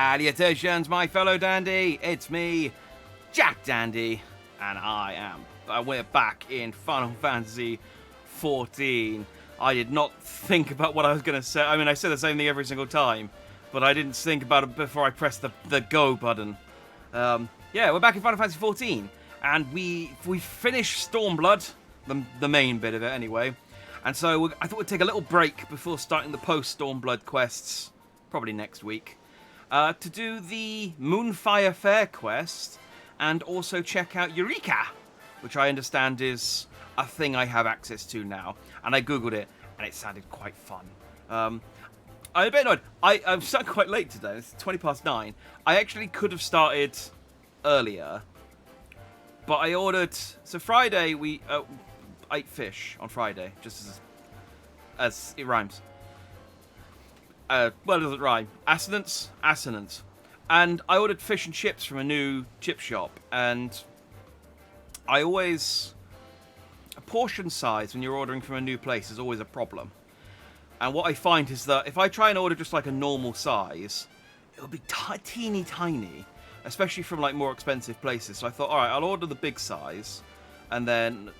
Salutations, my fellow dandy. It's me, Jack Dandy, and we're back in Final Fantasy XIV. I did not think about what I was going to say. I mean, I say the same thing every single time, but I didn't think about it before I pressed the go button. Yeah, we're back in Final Fantasy XIV, and we finished Stormblood, the main bit of it anyway. And so I thought we'd take a little break before starting the post-Stormblood quests, probably next week, to do the Moonfire Fair quest, and also check out Eureka, which I understand is a thing I have access to now. And I googled it, and it sounded quite fun. I'm a bit annoyed. I'm starting quite late today. It's 9:20. I actually could have started earlier, but I ordered... So Friday, we ate fish on Friday, just as it rhymes. Well, it doesn't rhyme. Assonance? Assonance. And I ordered fish and chips from a new chip shop, and I always... portion size when you're ordering from a new place is always a problem. And what I find is that if I try and order just like a normal size, it'll be teeny tiny, especially from like more expensive places. So I thought, alright, I'll order the big size, and then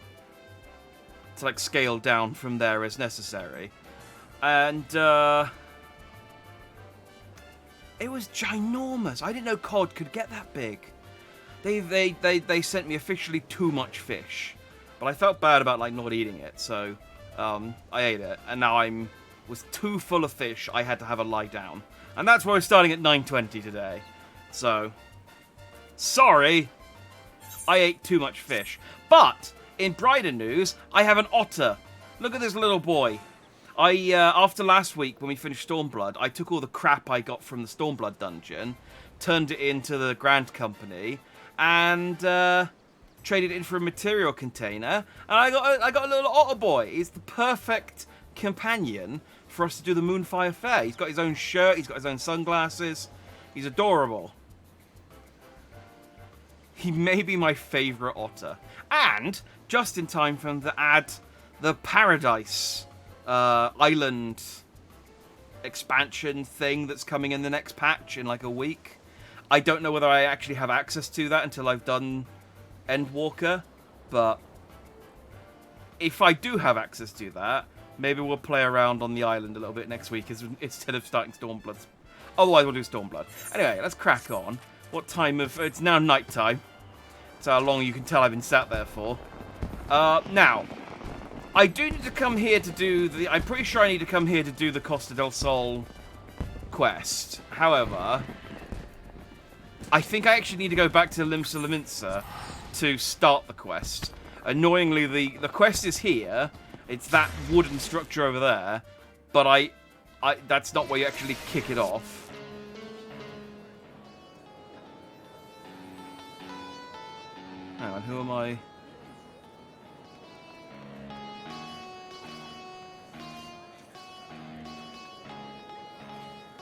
to like scale down from there as necessary. And it was ginormous. I didn't know cod could get that big. They sent me officially too much fish, but I felt bad about like not eating it, so I ate it, and now was too full of fish. I had to have a lie down, and that's why we're starting at 9:20 today. So sorry, I ate too much fish. But in brighter news, I have an otter. Look at this little boy. After last week when we finished Stormblood, I took all the crap I got from the Stormblood dungeon, turned it into the Grand Company, and traded it in for a material container, and I got a little otter boy. He's the perfect companion for us to do the Moonfire Fair. He's got his own shirt, he's got his own sunglasses. He's adorable. He may be my favourite otter. And just in time for them to add the Paradise Island expansion thing that's coming in the next patch in like a week. I don't know whether I actually have access to that until I've done Endwalker, but if I do have access to that, maybe we'll play around on the island a little bit next week instead of starting Stormblood. Otherwise, we'll do Stormblood. Anyway, let's crack on. What time of... It's now night time. That's how long you can tell I've been sat there for. Now, I do need to come here to do the... I'm pretty sure I need to come here to do the Costa del Sol quest. However, I think I actually need to go back to Limsa Lominsa to start the quest. Annoyingly, the quest is here. It's that wooden structure over there. But that's not where you actually kick it off. Hang on, who am I?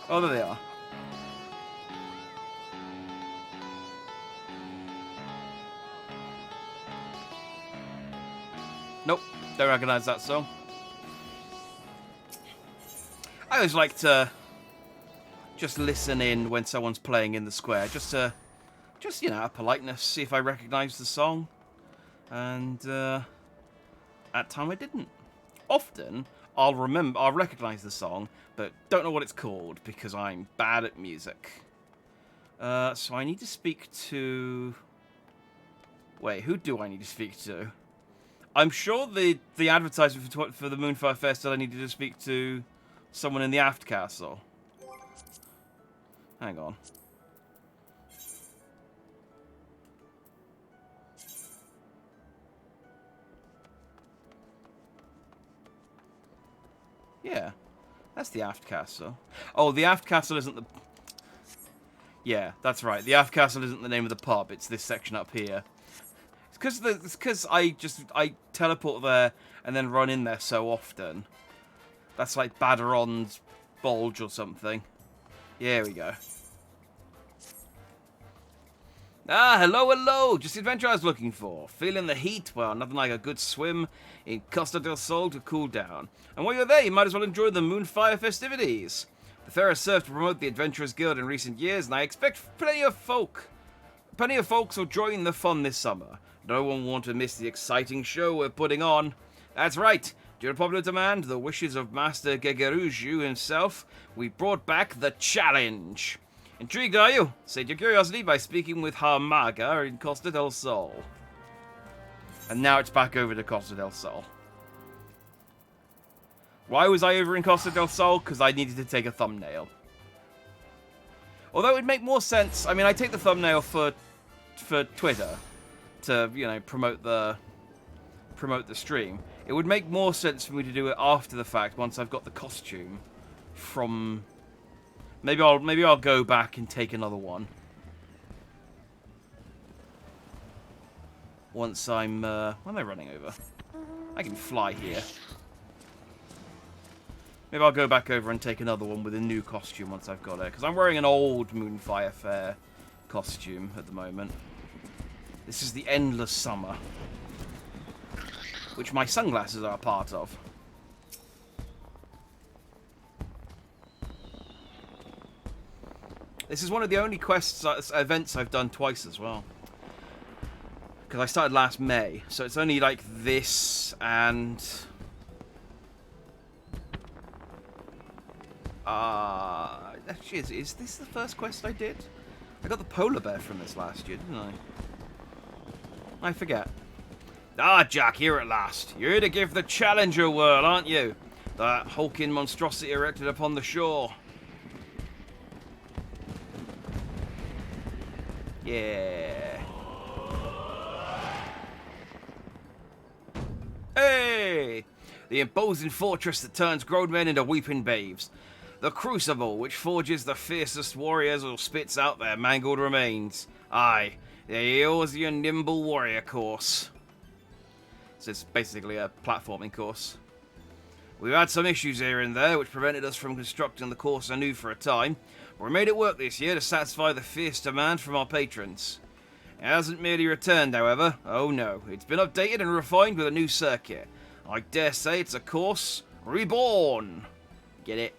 Oh, there they are. Nope, don't recognise that song. I always like to just listen in when someone's playing in the square, just you know, a politeness, see if I recognise the song. And at time I didn't. Often I'll recognise the song, but don't know what it's called because I'm bad at music. So I need to speak to... Wait, who do I need to speak to? I'm sure the advertisement for the Moonfire Fair said I needed to speak to someone in the Aft Castle. Hang on. Yeah, that's the Aft Castle. Oh, the Aft Castle isn't the... Yeah, that's right. The Aft Castle isn't the name of the pub. It's this section up here. It's because I teleport there and then run in there so often. That's like Baderon's Bulge or something. Here we go. Ah, hello, hello! Just the adventure I was looking for. Feeling the heat? Well, nothing like a good swim in Costa del Sol to cool down. And while you're there, you might as well enjoy the Moonfire festivities. The fair has served to promote the Adventurers Guild in recent years, and I expect plenty of folks will join the fun this summer. No one will want to miss the exciting show we're putting on. That's right. Due to popular demand, the wishes of Master Gegeruju himself, we brought back the challenge. Intrigued, are you? Sate your curiosity by speaking with Harmaga in Costa del Sol. And now it's back over to Costa del Sol. Why was I over in Costa del Sol? Because I needed to take a thumbnail. Although it would make more sense. I mean, I take the thumbnail for Twitter to, you know, promote the stream. It would make more sense for me to do it after the fact once I've got the costume from. Maybe I'll go back and take another one. Once I'm when am I running over? I can fly here. Maybe I'll go back over and take another one with a new costume once I've got it. Because I'm wearing an old Moonfire Fair costume at the moment. This is the endless summer. Which my sunglasses are a part of. This is one of the only events I've done twice as well. Because I started last May. So it's only like this and... actually, is this the first quest I did? I got the polar bear from this last year, didn't I? I forget. Ah, Jack, here at last. You're here to give the challenge a whirl, aren't you? That hulking monstrosity erected upon the shore. Yeah. Hey! The imposing fortress that turns grown men into weeping babes. The crucible which forges the fiercest warriors or spits out their mangled remains. Aye, here's your nimble warrior course. So it's basically a platforming course. We've had some issues here and there which prevented us from constructing the course anew for a time, but we made it work this year to satisfy the fierce demand from our patrons. It hasn't merely returned, however. Oh no, it's been updated and refined with a new circuit. I dare say it's a course reborn. Get it?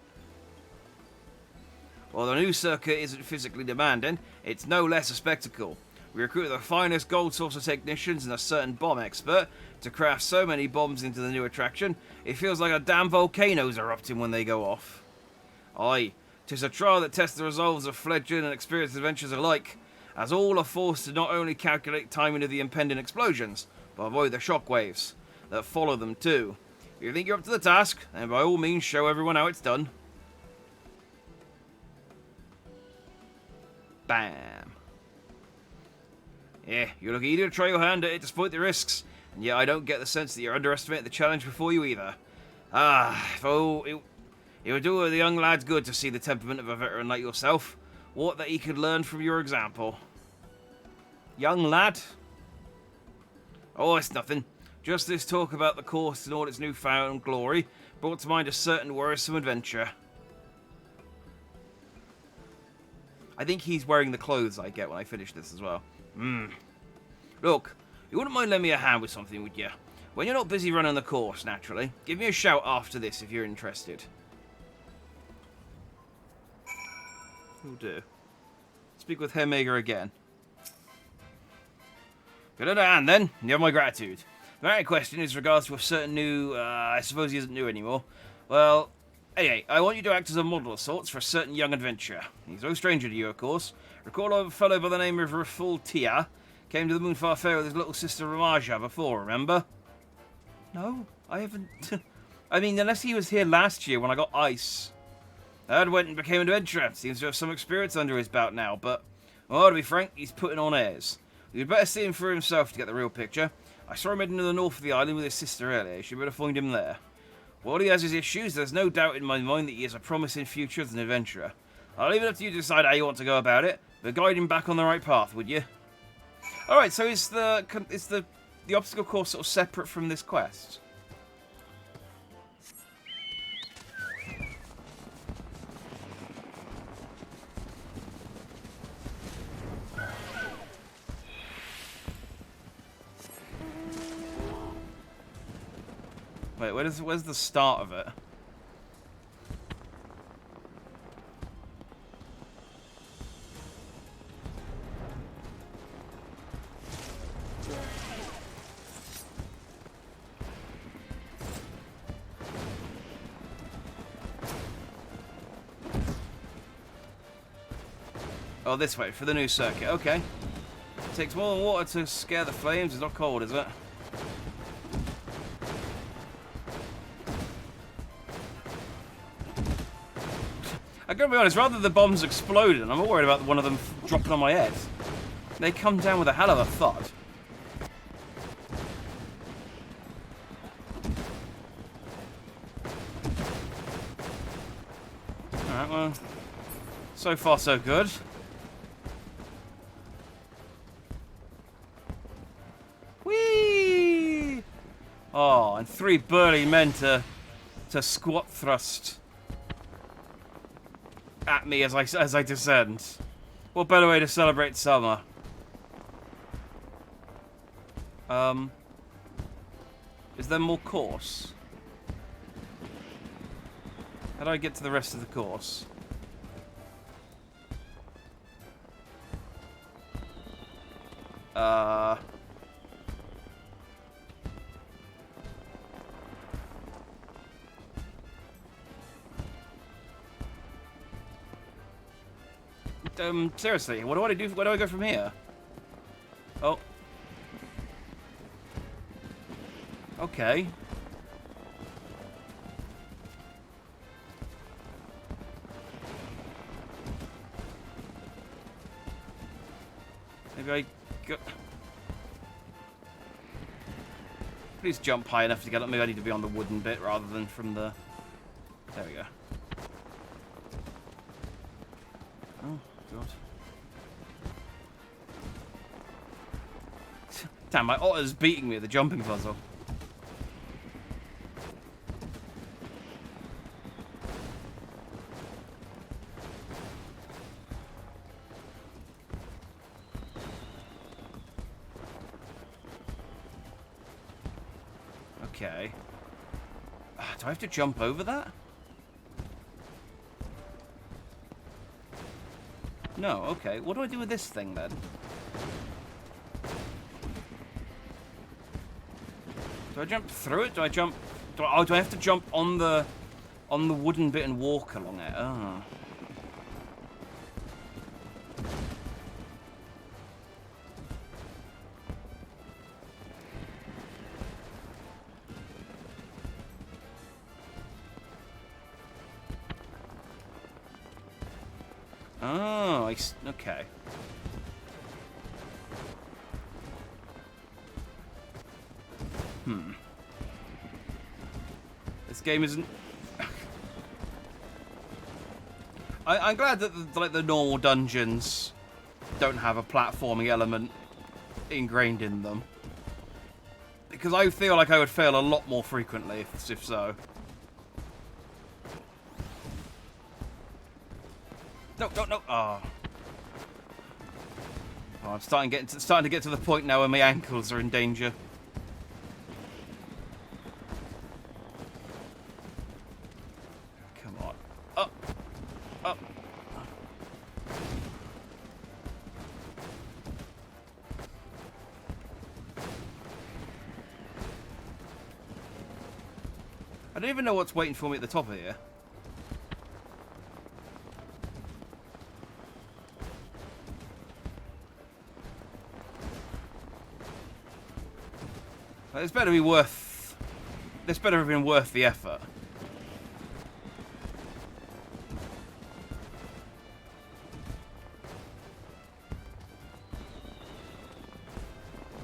While the new circuit isn't physically demanding, it's no less a spectacle. We recruit the finest gold saucer technicians and a certain bomb expert to craft so many bombs into the new attraction, it feels like a damn volcano's erupting when they go off. Aye, 'tis a trial that tests the resolves of fledgling and experienced adventurers alike, as all are forced to not only calculate timing of the impending explosions, but avoid the shockwaves that follow them too. If you think you're up to the task, then by all means show everyone how it's done. Bam. Yeah, you look eager to try your hand at it despite the risks, and yet I don't get the sense that you're underestimating the challenge before you either. It would do the young lads good to see the temperament of a veteran like yourself. What that he could learn from your example. Young lad? Oh, it's nothing. Just this talk about the course and all its newfound glory brought to mind a certain worrisome adventure. I think he's wearing the clothes I get when I finish this as well. Look, you wouldn't mind lending me a hand with something, would you? When you're not busy running the course, naturally. Give me a shout after this if you're interested. Will do. Speak with Hermager again. Good on hand, then. You have my gratitude. The main question is regards to a certain new... I suppose he isn't new anymore. Well... Anyway, I want you to act as a model of sorts for a certain young adventurer. He's no stranger to you, of course. Recall a fellow by the name of Raful Tia came to the Moonfire Fair with his little sister Ramaja before, remember? No, I haven't... I mean, unless he was here last year when I got ice. Dad went and became an adventurer. Seems to have some experience under his belt now, but... Well, to be frank, he's putting on airs. You'd better see him for himself to get the real picture. I saw him heading to the north of the island with his sister earlier. You should better find him there. While he has his issues, there's no doubt in my mind that he has a promising future as an adventurer. I'll leave it up to you to decide how you want to go about it, but guide him back on the right path, would you? Alright, so is the obstacle course sort of separate from this quest? Wait, where's the start of it? Oh, this way, for the new circuit. Okay. Takes more than water to scare the flames. It's not cold, is it? I gotta be honest, rather than the bombs exploding, I'm more worried about one of them dropping on my head. They come down with a hell of a thud. Alright, well, so far so good. Whee! Oh, and 3 burly men to squat thrust at me as I descend. What better way to celebrate summer? Is there more course? How do I get to the rest of the course? Seriously, what do I do? Where do I go from here? Oh. Okay. Maybe I go... Please jump high enough to get up. Maybe I need to be on the wooden bit rather than from the... There we go. Oh, God. Damn, my otter's beating me at the jumping puzzle. Okay. Do I have to jump over that? No, okay. What do I do with this thing, then? Do I jump through it? Do I jump... do I have to jump on the wooden bit and walk along it? Oh. Oh, okay. This game isn't... I'm glad that the normal dungeons don't have a platforming element ingrained in them. Because I feel like I would fail a lot more frequently if so. No, no, no. Oh. Oh, I'm starting to get to the point now where my ankles are in danger. Come on. Up. Up. I don't even know what's waiting for me at the top of here. This better be worth... This better have been worth the effort.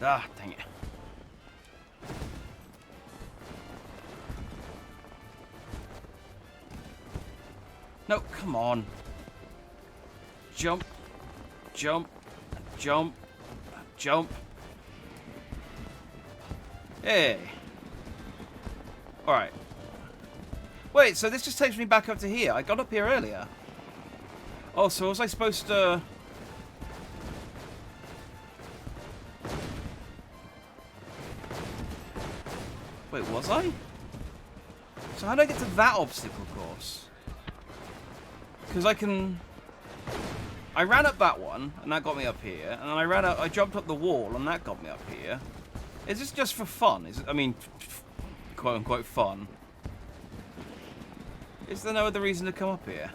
Ah, dang it. No, come on. Jump. Jump. Jump. Jump. Hey. Alright. Wait, so this just takes me back up to here. I got up here earlier. Oh, so was I supposed to... Wait, was I? So how do I get to that obstacle course? Because I can... I ran up that one, and that got me up here. And then I jumped up the wall, and that got me up here. Is this just for fun? I mean, quote-unquote fun. Is there no other reason to come up here?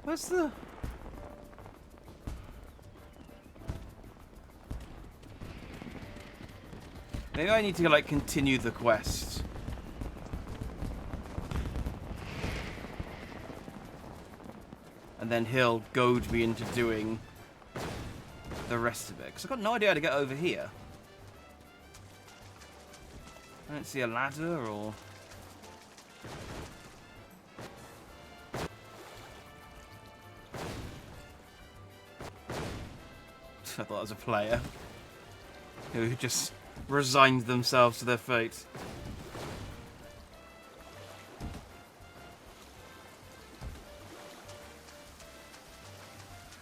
Where's the... Maybe I need to, like, continue the quest. And then he'll goad me into doing the rest of it. Because I've got no idea how to get over here. I don't see a ladder or... I thought that was a player who just resigned themselves to their fate.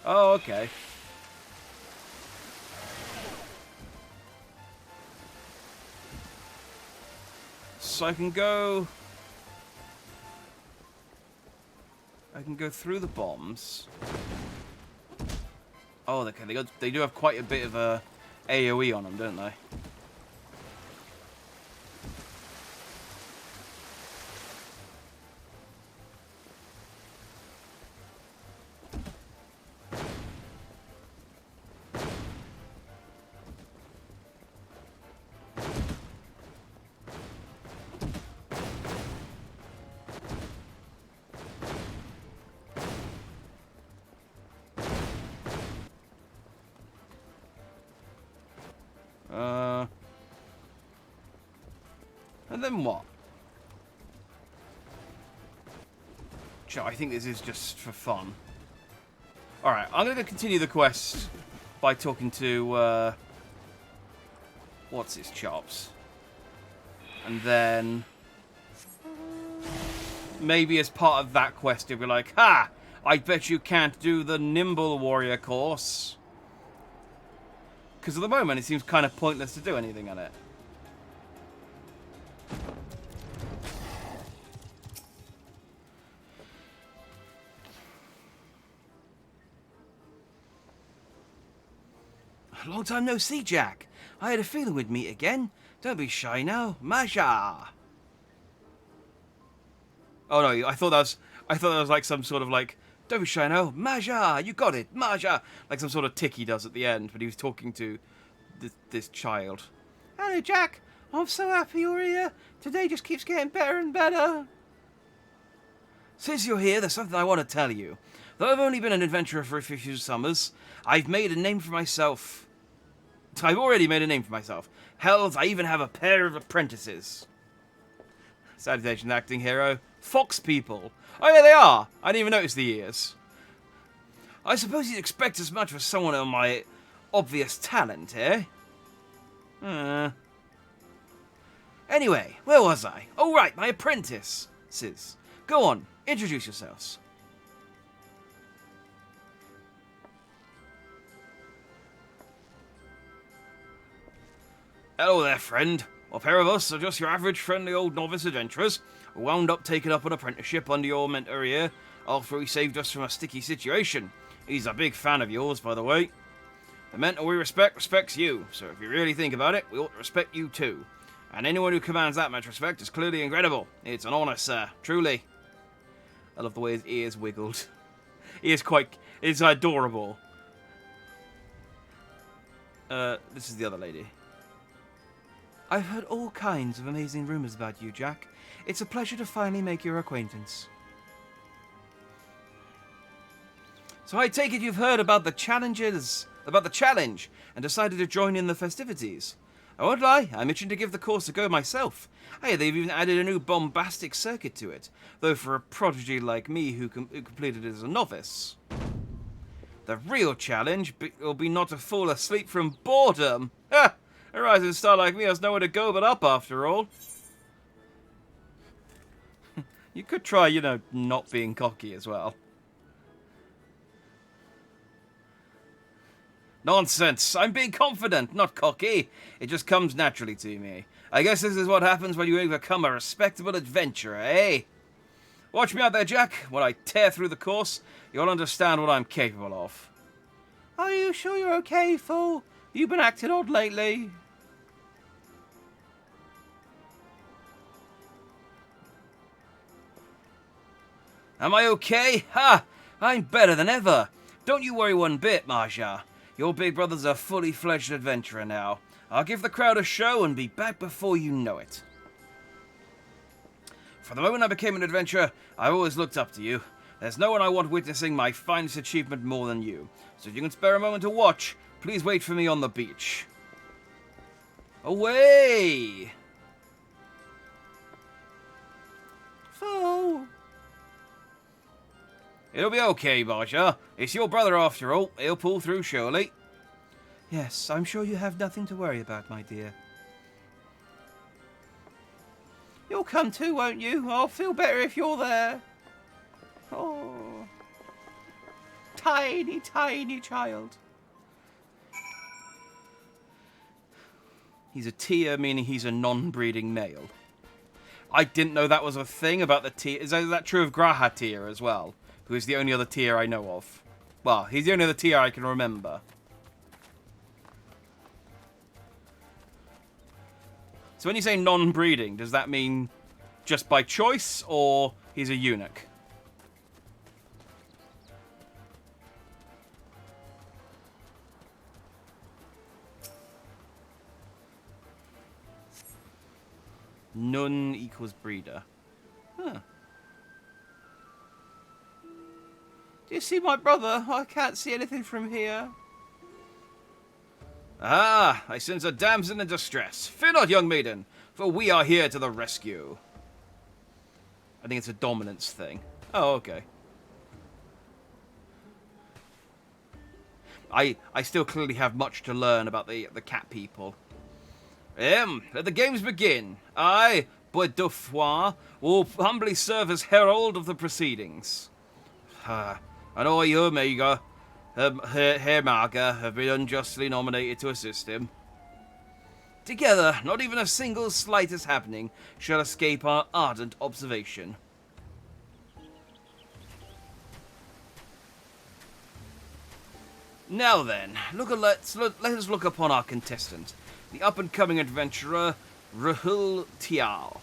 Oh, okay. So I can go through the bombs. Oh, okay. They do have quite a bit of a AoE on them, don't they? And then what? I think this is just for fun. Alright, I'm going to continue the quest by talking to, what's his chops? And then... maybe as part of that quest, you'll be like, ha! I bet you can't do the Nimble Warrior course. Because at the moment, it seems kind of pointless to do anything on it. Long time no see, Jack. I had a feeling we'd meet again. Don't be shy now, Maja. Oh no, I thought that was like some sort of like, don't be shy now, Maja. You got it, Maja. Like some sort of tick he does at the end, but he was talking to this child. Hello, Jack. I'm so happy you're here. Today just keeps getting better and better. Since you're here, there's something I want to tell you. Though I've only been an adventurer for a few summers, I've made a name for myself. I've already made a name for myself. Hells, I even have a pair of apprentices. Salutation, acting hero. Fox people. Oh yeah, they are. I didn't even notice the ears. I suppose you'd expect as much of someone of my obvious talent, eh? Anyway, where was I? Oh right, my apprentices. Go on, introduce yourselves. Hello there, friend. A pair of us are just your average friendly old novice adventurers who wound up taking up an apprenticeship under your mentor here after he saved us from a sticky situation. He's a big fan of yours, by the way. The mentor we respects you, so if you really think about it, we ought to respect you too. And anyone who commands that much respect is clearly incredible. It's an honour, sir. Truly. I love the way his ears wiggled. It's adorable. This is the other lady. I've heard all kinds of amazing rumours about you, Jack. It's a pleasure to finally make your acquaintance. So I take it you've heard about the challenge, and decided to join in the festivities. I won't lie, I'm itching to give the course a go myself. Hey, they've even added a new bombastic circuit to it, though for a prodigy like me who completed it as a novice. The real challenge will be not to fall asleep from boredom. Ha! A rising star like me has nowhere to go but up, after all. You could try, not being cocky as well. Nonsense! I'm being confident, not cocky. It just comes naturally to me. I guess this is what happens when you become a respectable adventurer, eh? Watch me out there, Jack. When I tear through the course, you'll understand what I'm capable of. Are you sure you're okay, fool? You've been acting odd lately. Am I okay? Ha! I'm better than ever. Don't you worry one bit, Marja. Your big brother's a fully fledged adventurer now. I'll give the crowd a show and be back before you know it. From the moment I became an adventurer, I've always looked up to you. There's no one I want witnessing my finest achievement more than you. So if you can spare a moment to watch, please wait for me on the beach. Away! Foe! It'll be okay, Marja. It's your brother after all. He'll pull through surely. Yes, I'm sure you have nothing to worry about, my dear. You'll come too, won't you? I'll feel better if you're there. Oh. Tiny, tiny child. He's a tier, meaning he's a non-breeding male. I didn't know that was a thing about the tier. Is that true of Graha tier as well? Who is the only other tier I know of. Well, he's the only other tier I can remember. So when you say non-breeding, does that mean just by choice, or he's a eunuch? None equals breeder. Huh. Do you see my brother? I can't see anything from here. Ah, I sense a damsel in distress. Fear not, young maiden, for we are here to the rescue. I think it's a dominance thing. Oh, okay. I still clearly have much to learn about the cat people. Let the games begin. I, Bois de Foix, will humbly serve as herald of the proceedings. And I, Omega, Herr Marga, have been unjustly nominated to assist him. Together, not even a single slightest happening shall escape our ardent observation. Now then, let us look upon our contestant, the up-and-coming adventurer, Rahul Tial.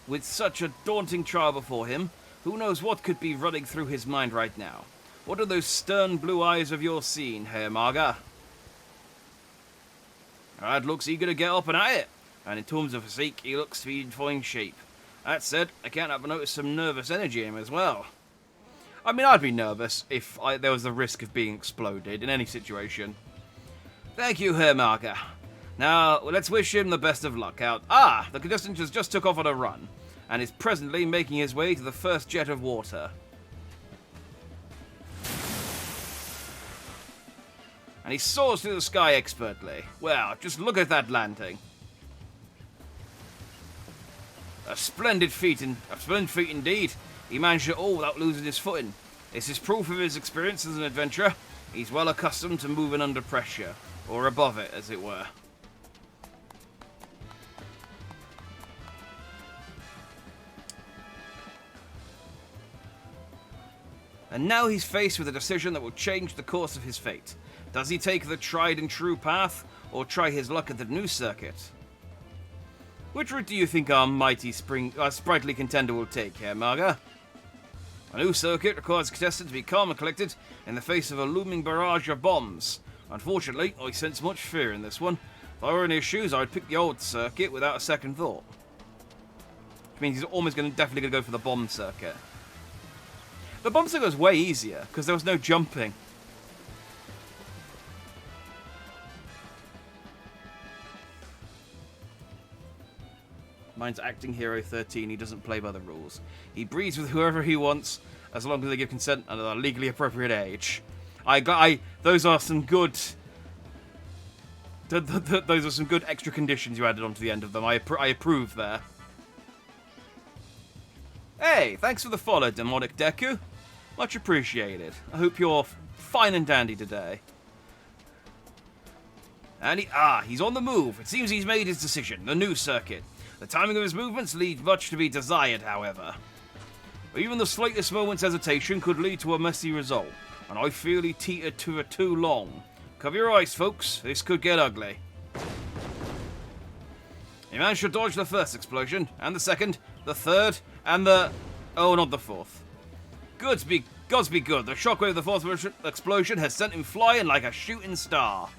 With such a daunting trial before him, who knows what could be running through his mind right now? What are those stern blue eyes of yours seeing, Herr Marga? Lad looks eager to get up and at it, and in terms of physique, he looks to be in fine shape. That said, I can't help but notice some nervous energy in him as well. I mean, I'd be nervous if there was the risk of being exploded in any situation. Thank you, Herr Marga. Now, let's wish him the best of luck out. The contestant just took off on a run, and is presently making his way to the first jet of water. And he soars through the sky expertly. Well, just look at that landing. A splendid feat indeed. He managed it all without losing his footing. This is proof of his experience as an adventurer. He's well accustomed to moving under pressure, or above it, as it were. And now he's faced with a decision that will change the course of his fate. Does he take the tried and true path, or try his luck at the new circuit? Which route do you think our mighty sprightly contender will take, Herr Marga? A new circuit requires a contestant to be calm and collected in the face of a looming barrage of bombs. Unfortunately, I sense much fear in this one. If I were in his shoes, I would pick the old circuit without a second thought. Which means he's almost definitely going to go for the bomb circuit. The bomb circuit was way easier, because there was no jumping. Mine's acting hero 13. He doesn't play by the rules. He breeds with whoever he wants, as long as they give consent at a legally appropriate age. Those are some good. Those are some good extra conditions you added onto the end of them. I approve there. Hey, thanks for the follow, Demonic Deku. Much appreciated. I hope you're fine and dandy today. And he's on the move. It seems he's made his decision. The new circuit. The timing of his movements leaves much to be desired, however. Even the slightest moment's hesitation could lead to a messy result, and I feel he teetered to it too long. Cover your eyes, folks. This could get ugly. He managed to dodge the first explosion, and the second, the third, and the... oh, not the fourth. Good Gods be good. The shockwave of the fourth explosion has sent him flying like a shooting star.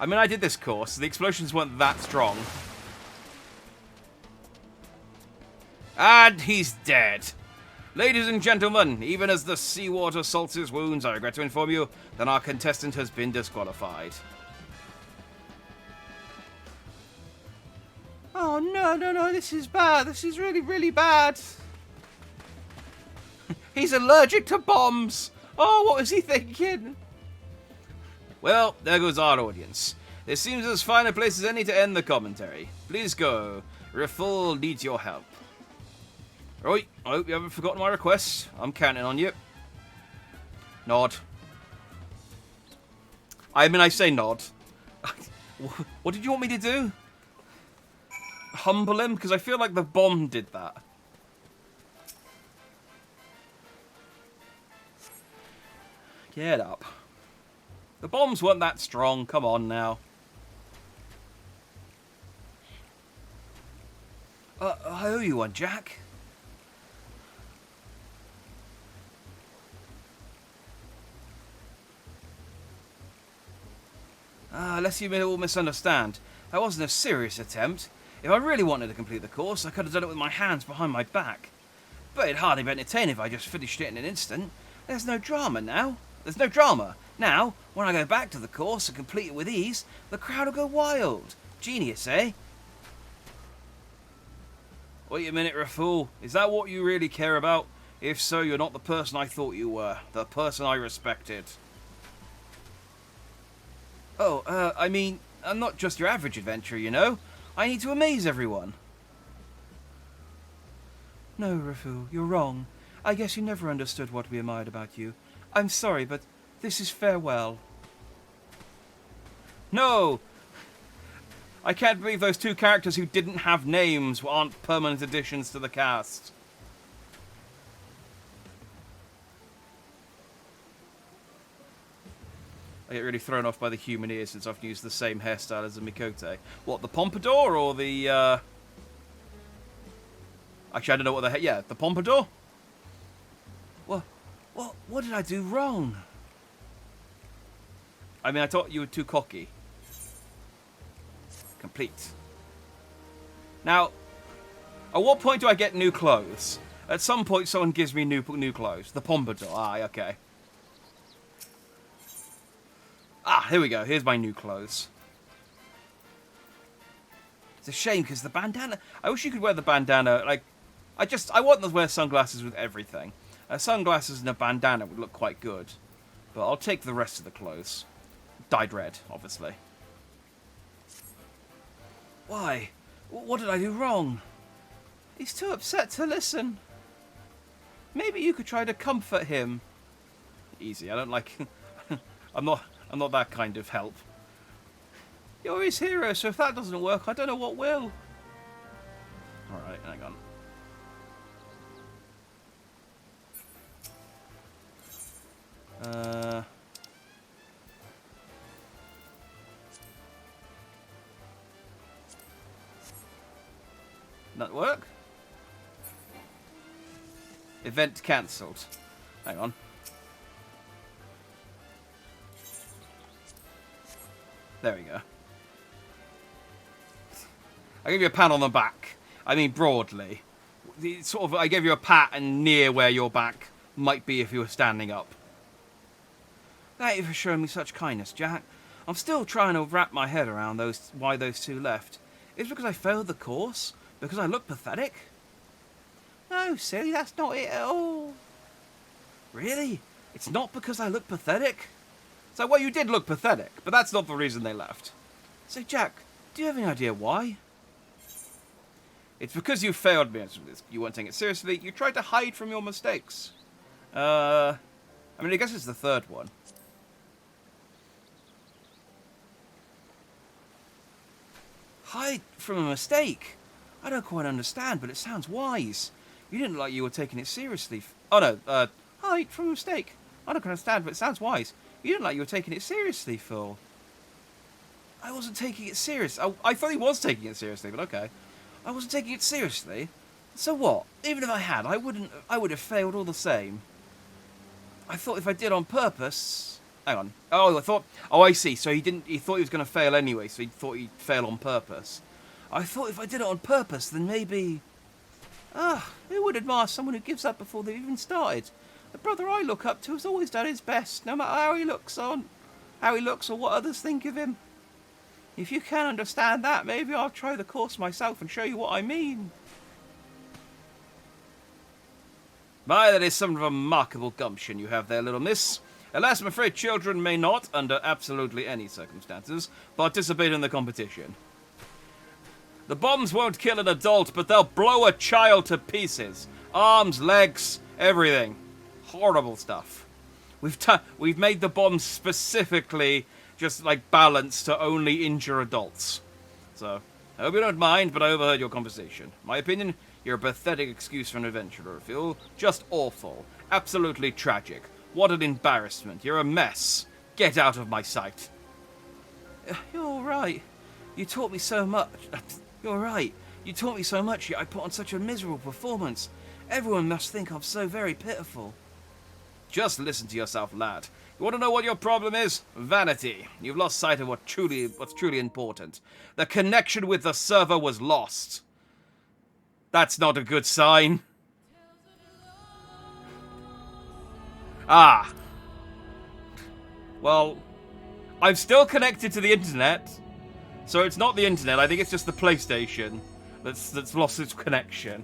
I mean, I did this course. The explosions weren't that strong. And he's dead. Ladies and gentlemen, even as the seawater salts his wounds, I regret to inform you that our contestant has been disqualified. Oh, no, this is bad. This is really, really bad. He's allergic to bombs. Oh, what was he thinking? Well, there goes our audience. This seems as fine a place as any to end the commentary. Please go. Riffle needs your help. Right, I hope you haven't forgotten my request. I'm counting on you. Nod. I mean, I say nod. What did you want me to do? Humble him? Because I feel like the bomb did that. Get up. The bombs weren't that strong. Come on now. I owe you one, Jack. Lest you may all misunderstand, that wasn't a serious attempt. If I really wanted to complete the course, I could have done it with my hands behind my back. But it'd hardly be entertaining if I just finished it in an instant. There's no drama now. There's no drama. Now, when I go back to the course and complete it with ease, the crowd will go wild. Genius, eh? Wait a minute, Raful. Is that what you really care about? If so, you're not the person I thought you were. The person I respected. Oh, I mean, I'm not just your average adventurer, you know? I need to amaze everyone. No, Raful, you're wrong. I guess you never understood what we admired about you. I'm sorry, but this is farewell. No! I can't believe those two characters who didn't have names aren't permanent additions to the cast. I get really thrown off by the human ear since I've used the same hairstyle as the Mikote. What, the pompadour or the, Actually, I don't know what the yeah, the pompadour? What did I do wrong? I mean, I thought you were too cocky. Complete. Now, at what point do I get new clothes? At some point, someone gives me new clothes. The pompadour. Ah, okay. Ah, here we go. Here's my new clothes. It's a shame because the bandana... I wish you could wear the bandana. Like, I want to wear sunglasses with everything. Sunglasses and a bandana would look quite good. But I'll take the rest of the clothes. Dyed red, obviously. Why? What did I do wrong? He's too upset to listen. Maybe you could try to comfort him. Easy. I don't like... I'm not that kind of help. You're his hero, so if that doesn't work, I don't know what will. Alright, hang on. Not work? Event cancelled. Hang on. There we go. I gave you a pat on the back. I mean, broadly. I gave you a pat and near where your back might be if you were standing up. Thank you for showing me such kindness, Jack. I'm still trying to wrap my head around why those two left. Is it because I failed the course? Because I look pathetic? No, silly, that's not it at all. Really? It's not because I look pathetic? So, well, you did look pathetic, but that's not the reason they left. So, Jack, do you have any idea why? It's because you failed me. You weren't taking it seriously. You tried to hide from your mistakes. I mean, I guess it's the third one. Hide from a mistake? I don't quite understand, but it sounds wise. You didn't look like you were taking it seriously. Oh, no. Hide from a mistake. I don't quite understand, but it sounds wise. You didn't like you were taking it seriously, Phil. I wasn't taking it serious. I thought he was taking it seriously, but okay. I wasn't taking it seriously. So what? Even if I had, I would have failed all the same. I thought if I did on purpose... Hang on. Oh, I see. So he thought he was going to fail anyway, so he thought he'd fail on purpose. I thought if I did it on purpose, then maybe... who would admire someone who gives up before they've even started? The brother I look up to has always done his best, no matter how he looks or what others think of him. If you can understand that, maybe I'll try the course myself and show you what I mean. My, that is some remarkable gumption you have there, little miss. Alas, I'm afraid children may not, under absolutely any circumstances, participate in the competition. The bombs won't kill an adult, but they'll blow a child to pieces. Arms, legs, everything. Horrible stuff. We've made the bombs specifically just like balanced to only injure adults. So, I hope you don't mind, but I overheard your conversation. My opinion, you're a pathetic excuse for an adventurer, Phil. Just awful. Absolutely tragic. What an embarrassment. You're a mess. Get out of my sight. You're all right. You taught me so much. You're right. You taught me so much, yet I put on such a miserable performance. Everyone must think I'm so very pitiful. Just listen to yourself, lad. You want to know what your problem is? Vanity. You've lost sight of what's truly important. The connection with the server was lost. That's not a good sign. Ah. Well, I'm still connected to the internet. So it's not the internet, I think it's just the PlayStation that's lost its connection.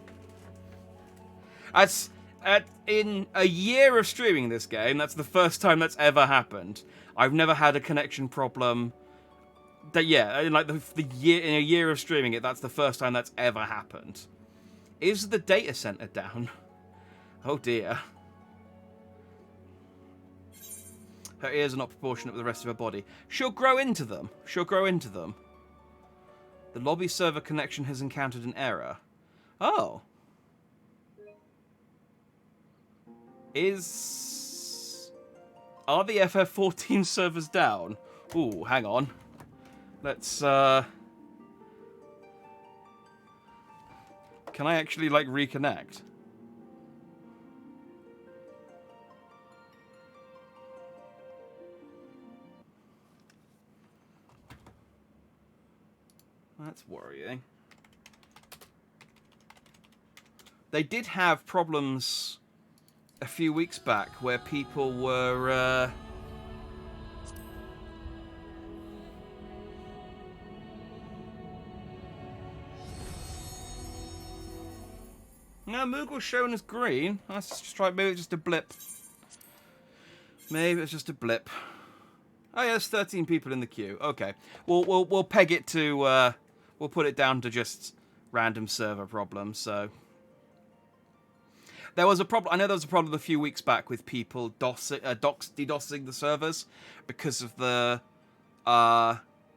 In a year of streaming this game, that's the first time that's ever happened. I've never had a connection problem. In a year of streaming it, that's the first time that's ever happened. Is the data center down? Oh dear. Her ears are not proportionate with the rest of her body. She'll grow into them. The lobby server connection has encountered an error. Oh. Are the FF14 servers down? Ooh, hang on. Let's, Can I actually, reconnect? That's worrying. They did have problems a few weeks back where people were now Moogle's shown as green. Let's just try. Maybe it's just a blip. Maybe it's just a blip. Oh yeah, there's 13 people in the queue. Okay, we'll peg it to we'll put it down to just random server problems. So. There was a problem. I know there was a problem a few weeks back with people DDoSing the servers because of the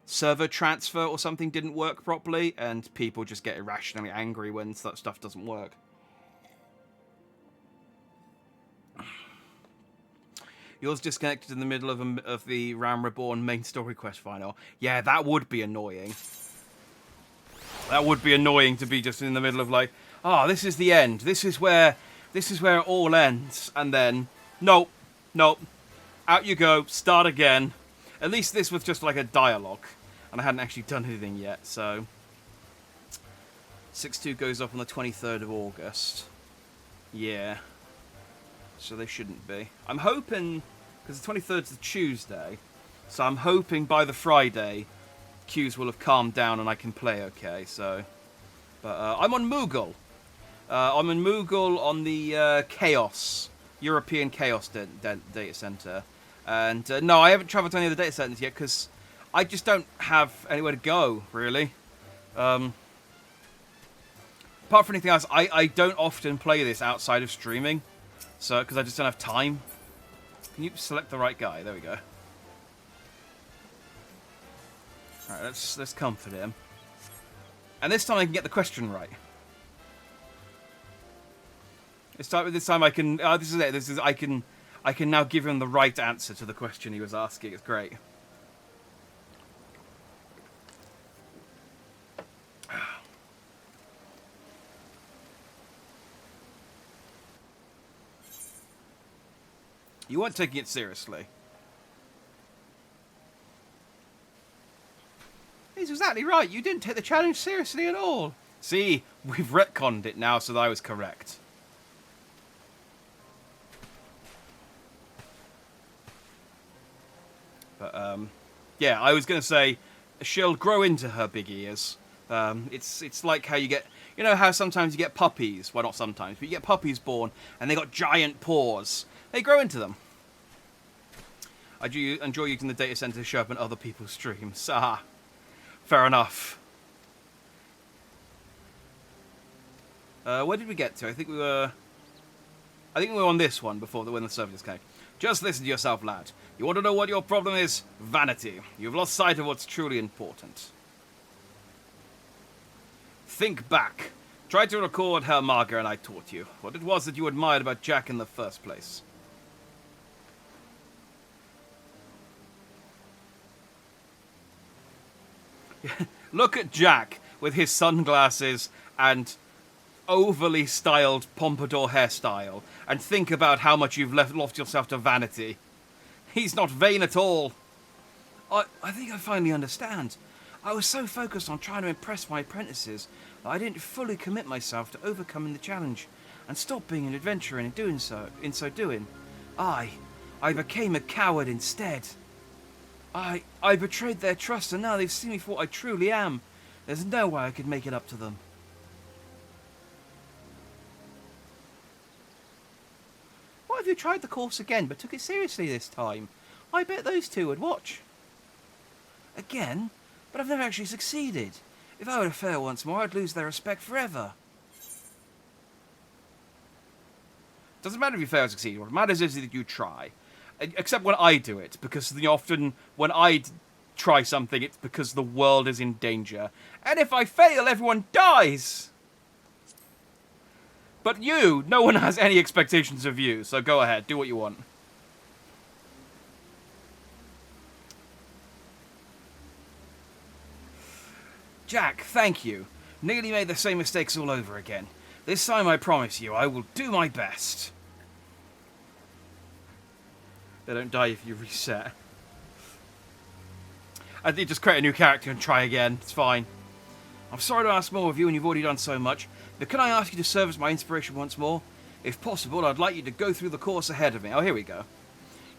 server transfer or something didn't work properly, and people just get irrationally angry when such stuff doesn't work. Yours disconnected in the middle of the Ram Reborn main story quest final. Yeah, that would be annoying. That would be annoying to be just in the middle of oh, this is the end. This is where it all ends, and then, nope, out you go, start again. At least this was just a dialogue, and I hadn't actually done anything yet, so. 6.2 goes up on the 23rd of August. Yeah. So they shouldn't be. I'm hoping, because the 23rd is the Tuesday, so I'm hoping by the Friday, queues will have calmed down and I can play okay, so. But I'm on Moogle. I'm in Moogle on the European Chaos data center. And no, I haven't traveled to any of the data centers yet because I just don't have anywhere to go, really. Apart from anything else, I don't often play this outside of streaming. So, because I just don't have time. Can you select the right guy? There we go. Alright, let's comfort him. And this time I can get the question right. This time I can. Oh, this is it. I can now give him the right answer to the question he was asking. It's great. You weren't taking it seriously. He's exactly right. You didn't take the challenge seriously at all. See, we've retconned it now so that I was correct. But, yeah, I was going to say, she'll grow into her big ears. It's like how you get... You know how sometimes you get puppies? Well, not sometimes, but you get puppies born, and they got giant paws. They grow into them. I do enjoy using the data center to show up in other people's streams. Ah, fair enough. Where did we get to? I think we were on this one before when the server disconnected. Just listen to yourself, lad. You want to know what your problem is? Vanity. You've lost sight of what's truly important. Think back. Try to record how Margaret and I taught you. What it was that you admired about Jack in the first place. Look at Jack with his sunglasses and overly styled pompadour hairstyle and think about how much you've lost yourself to vanity. He's not vain at all. I think I finally understand. I was so focused on trying to impress my apprentices that I didn't fully commit myself to overcoming the challenge and stop being an adventurer in so doing. I became a coward instead. I betrayed their trust and now they've seen me for what I truly am. There's no way I could make it up to them. What if you tried the course again but took it seriously this time? I bet those two would watch. Again? But I've never actually succeeded. If I were to fail once more, I'd lose their respect forever. Doesn't matter if you fail or succeed. What matters is that you try. Except when I do it, because often when I try something, it's because the world is in danger. And if I fail, everyone dies! But you, no one has any expectations of you, so go ahead, do what you want. Jack, thank you. Nearly made the same mistakes all over again. This time I promise you, I will do my best. They don't die if you reset. I think just create a new character and try again. It's fine. I'm sorry to ask more of you when you've already done so much, but can I ask you to serve as my inspiration once more? If possible, I'd like you to go through the course ahead of me. Oh, here we go.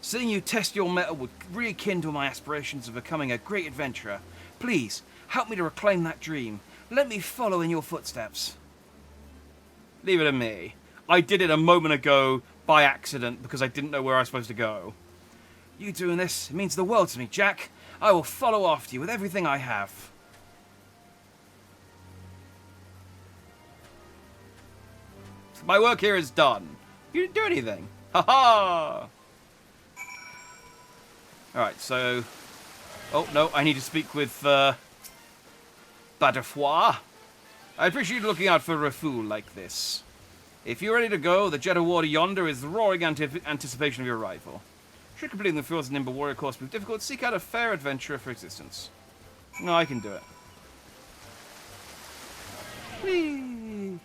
Seeing you test your mettle would rekindle my aspirations of becoming a great adventurer. Please, help me to reclaim that dream. Let me follow in your footsteps. Leave it to me. I did it a moment ago by accident because I didn't know where I was supposed to go. You doing this, it means the world to me, Jack. I will follow after you with everything I have. My work here is done. You didn't do anything. Ha-ha! Alright, so... Oh, no, I need to speak with, Butterfoy. I appreciate you looking out for a fool like this. If you're ready to go, the jet of water yonder is the roaring anticipation of your arrival. Should completing the Fjords Nimble Warrior course prove difficult, seek out a fair adventurer for existence. No, I can do it. Whee!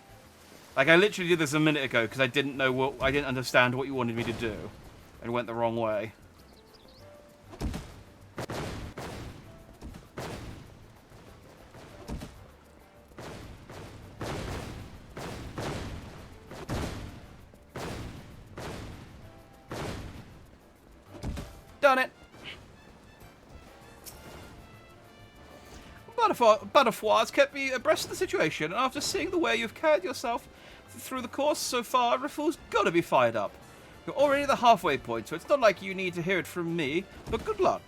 Like, I literally did this a minute ago because I didn't understand what you wanted me to do. And went the wrong way. Done it. Butterfoy has kept me abreast of the situation, and after seeing the way you've carried yourself through the course so far, Rafool's got to be fired up. You're already at the halfway point, so it's not like you need to hear it from me, but good luck.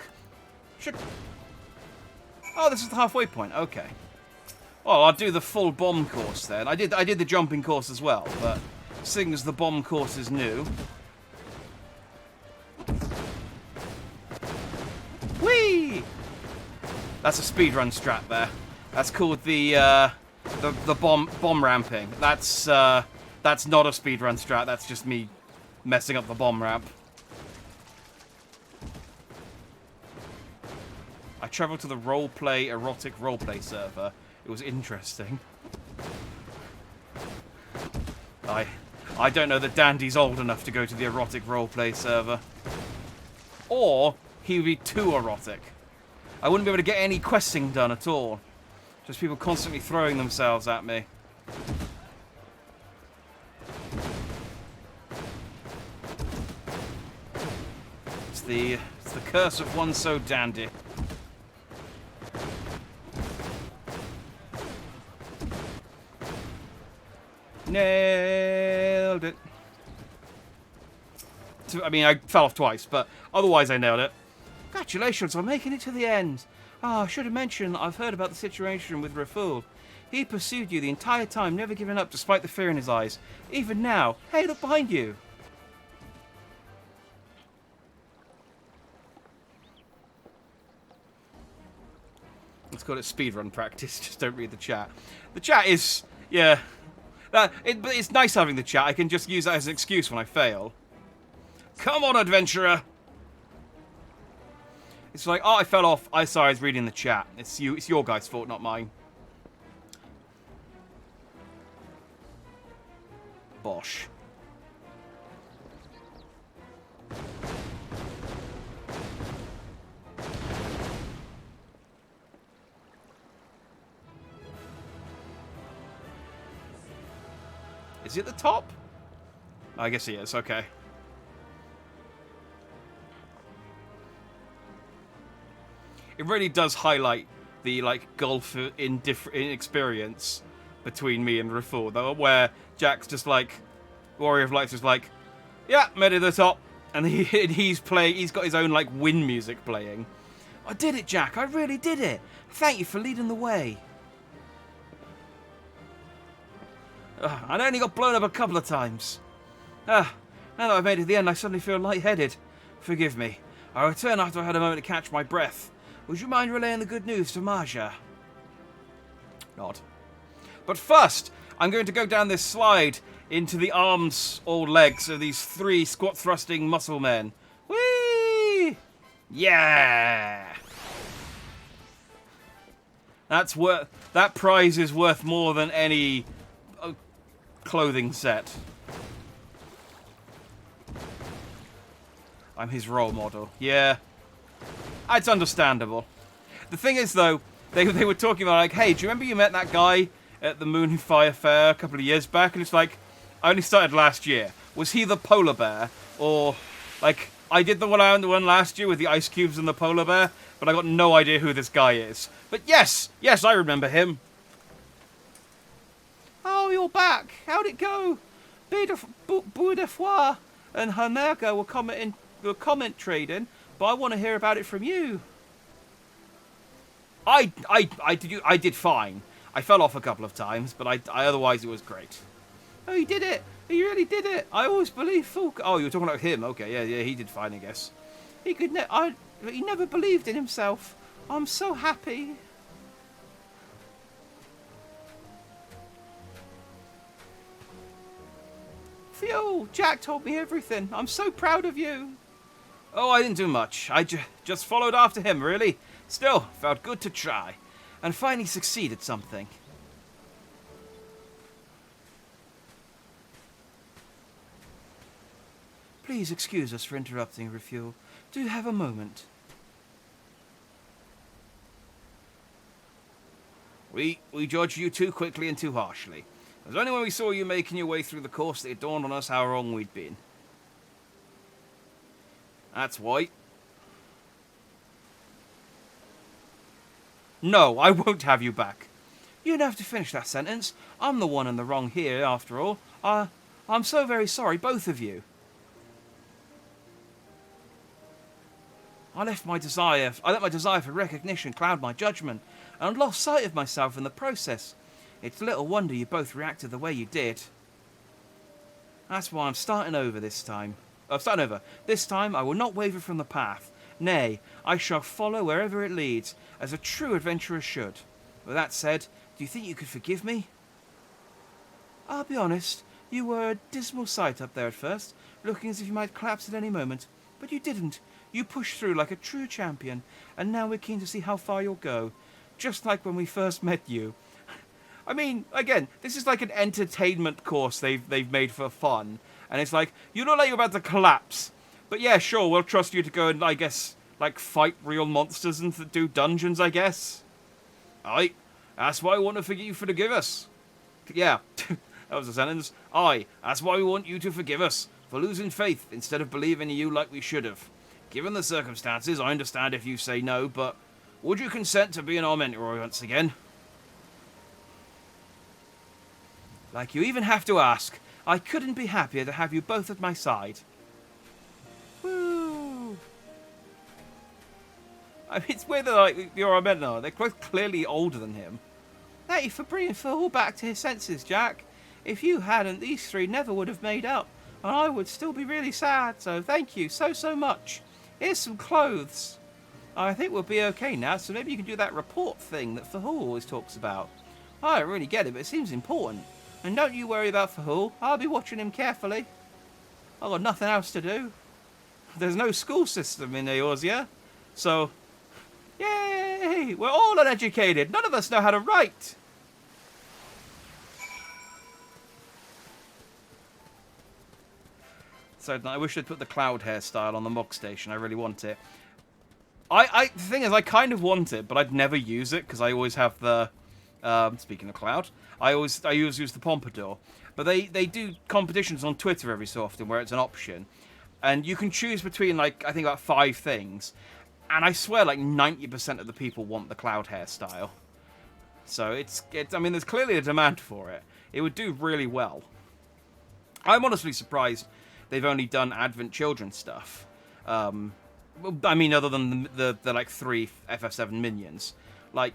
Oh, this is the halfway point. Okay. Well, I'll do the full bomb course then. I did the jumping course as well, but seeing as the bomb course is new... Whee! That's a speedrun strat there. That's called the bomb ramping. That's not a speedrun strat. That's just me messing up the bomb ramp. I traveled to the erotic roleplay server. It was interesting. I don't know that Dandy's old enough to go to the erotic roleplay server. Or he would be too erotic. I wouldn't be able to get any questing done at all. Just people constantly throwing themselves at me. It's the curse of one so dandy. Nailed it. I mean, I fell off twice, but otherwise I nailed it. Congratulations on making it to the end. Ah, I should have mentioned I've heard about the situation with Raful. He pursued you the entire time, never giving up despite the fear in his eyes. Even now, hey, look behind you. Let's call it speedrun practice, just don't read the chat. The chat is, yeah, but it's nice having the chat. I can just use that as an excuse when I fail. Come on, adventurer! It's like, oh, I fell off. Sorry, I was reading the chat. It's your guys' fault, not mine. Bosh. Is he at the top? I guess he is, okay. It really does highlight the, like, gulf in experience between me and Raful, though, where Jack's just like, Warrior of Light's just like, yeah, made it to the top, and he's got his own, like, wind music playing. I did it, Jack, I really did it. Thank you for leading the way. I only got blown up a couple of times. Now that I've made it to the end, I suddenly feel lightheaded. Forgive me. I'll return after I had a moment to catch my breath. Would you mind relaying the good news to Marja? Nod. But first, I'm going to go down this slide into the arms or legs of these 3 squat-thrusting muscle men. Whee! Yeah! That prize is worth more than any clothing set. I'm his role model. Yeah. It's understandable. The thing is, though, they were talking about, like, hey, do you remember you met that guy at the Moonfire Fair a couple of years back? And it's like, I only started last year. Was he the polar bear? Or, like, I did the one last year with the ice cubes and the polar bear, but I got no idea who this guy is. But yes, I remember him. Oh, you're back. How'd it go? Boudefroid and Hermerga were comment trading, but I want to hear about it from you. I did fine. I fell off a couple of times, but I otherwise it was great. Oh, you did it. You really did it. I always believed Fulk. Oh, you were talking about him. Okay, yeah, he did fine, I guess. He never believed in himself. I'm so happy. Phew, Jack told me everything. I'm so proud of you. Oh, I didn't do much. I just followed after him, really. Still, felt good to try. And finally succeeded something. Please excuse us for interrupting, Refuel. Do you have a moment? We judged you too quickly and too harshly. It was only when we saw you making your way through the course that it dawned on us how wrong we'd been. That's why. No, I won't have you back. You don't have to finish that sentence. I'm the one in the wrong here, after all. I'm so very sorry, both of you. I let my desire for recognition cloud my judgment, and lost sight of myself in the process. It's little wonder you both reacted the way you did. That's why I'm starting over this time. This time I will not waver from the path. Nay, I shall follow wherever it leads, as a true adventurer should. With that said, do you think you could forgive me? I'll be honest, you were a dismal sight up there at first, looking as if you might collapse at any moment. But you didn't. You pushed through like a true champion, and now we're keen to see how far you'll go. Just like when we first met you. I mean, again, this is like an entertainment course they've made for fun. And it's like, you look like you're about to collapse. But yeah, sure, we'll trust you to go and, I guess, like, fight real monsters and do dungeons, I guess. Aye, that's why I want to forgive you for forgive us. Yeah, that was a sentence. Aye, that's why we want you to forgive us for losing faith instead of believing in you like we should have. Given the circumstances, I understand if you say no, but would you consent to being our mentor once again? Like you even have to ask. I couldn't be happier to have you both at my side. Woo! I mean, it's weird that, like, you're our mentor. They're both clearly older than him. Thank you for bringing Phil back to his senses, Jack. If you hadn't, these three never would have made up, and I would still be really sad, so thank you so much. Here's some clothes. I think we'll be okay now, so maybe you can do that report thing that Fahul always talks about. I don't really get it, but it seems important. And don't you worry about Fahul. I'll be watching him carefully. I've got nothing else to do. There's no school system in Eorzea, so... Yay! We're all uneducated. None of us know how to write. So I wish they'd put the cloud hairstyle on the Mog Station. I really want it. The thing is, I kind of want it, but I'd never use it because I always have the... speaking of cloud, I always use the pompadour. But they do competitions on Twitter every so often where it's an option. And you can choose between, like, I think about 5 things. And I swear, like, 90% of the people want the cloud hairstyle. So it's I mean, there's clearly a demand for it. It would do really well. I'm honestly surprised they've only done Advent Children stuff. I mean, other than the like 3 FF7 minions. Like,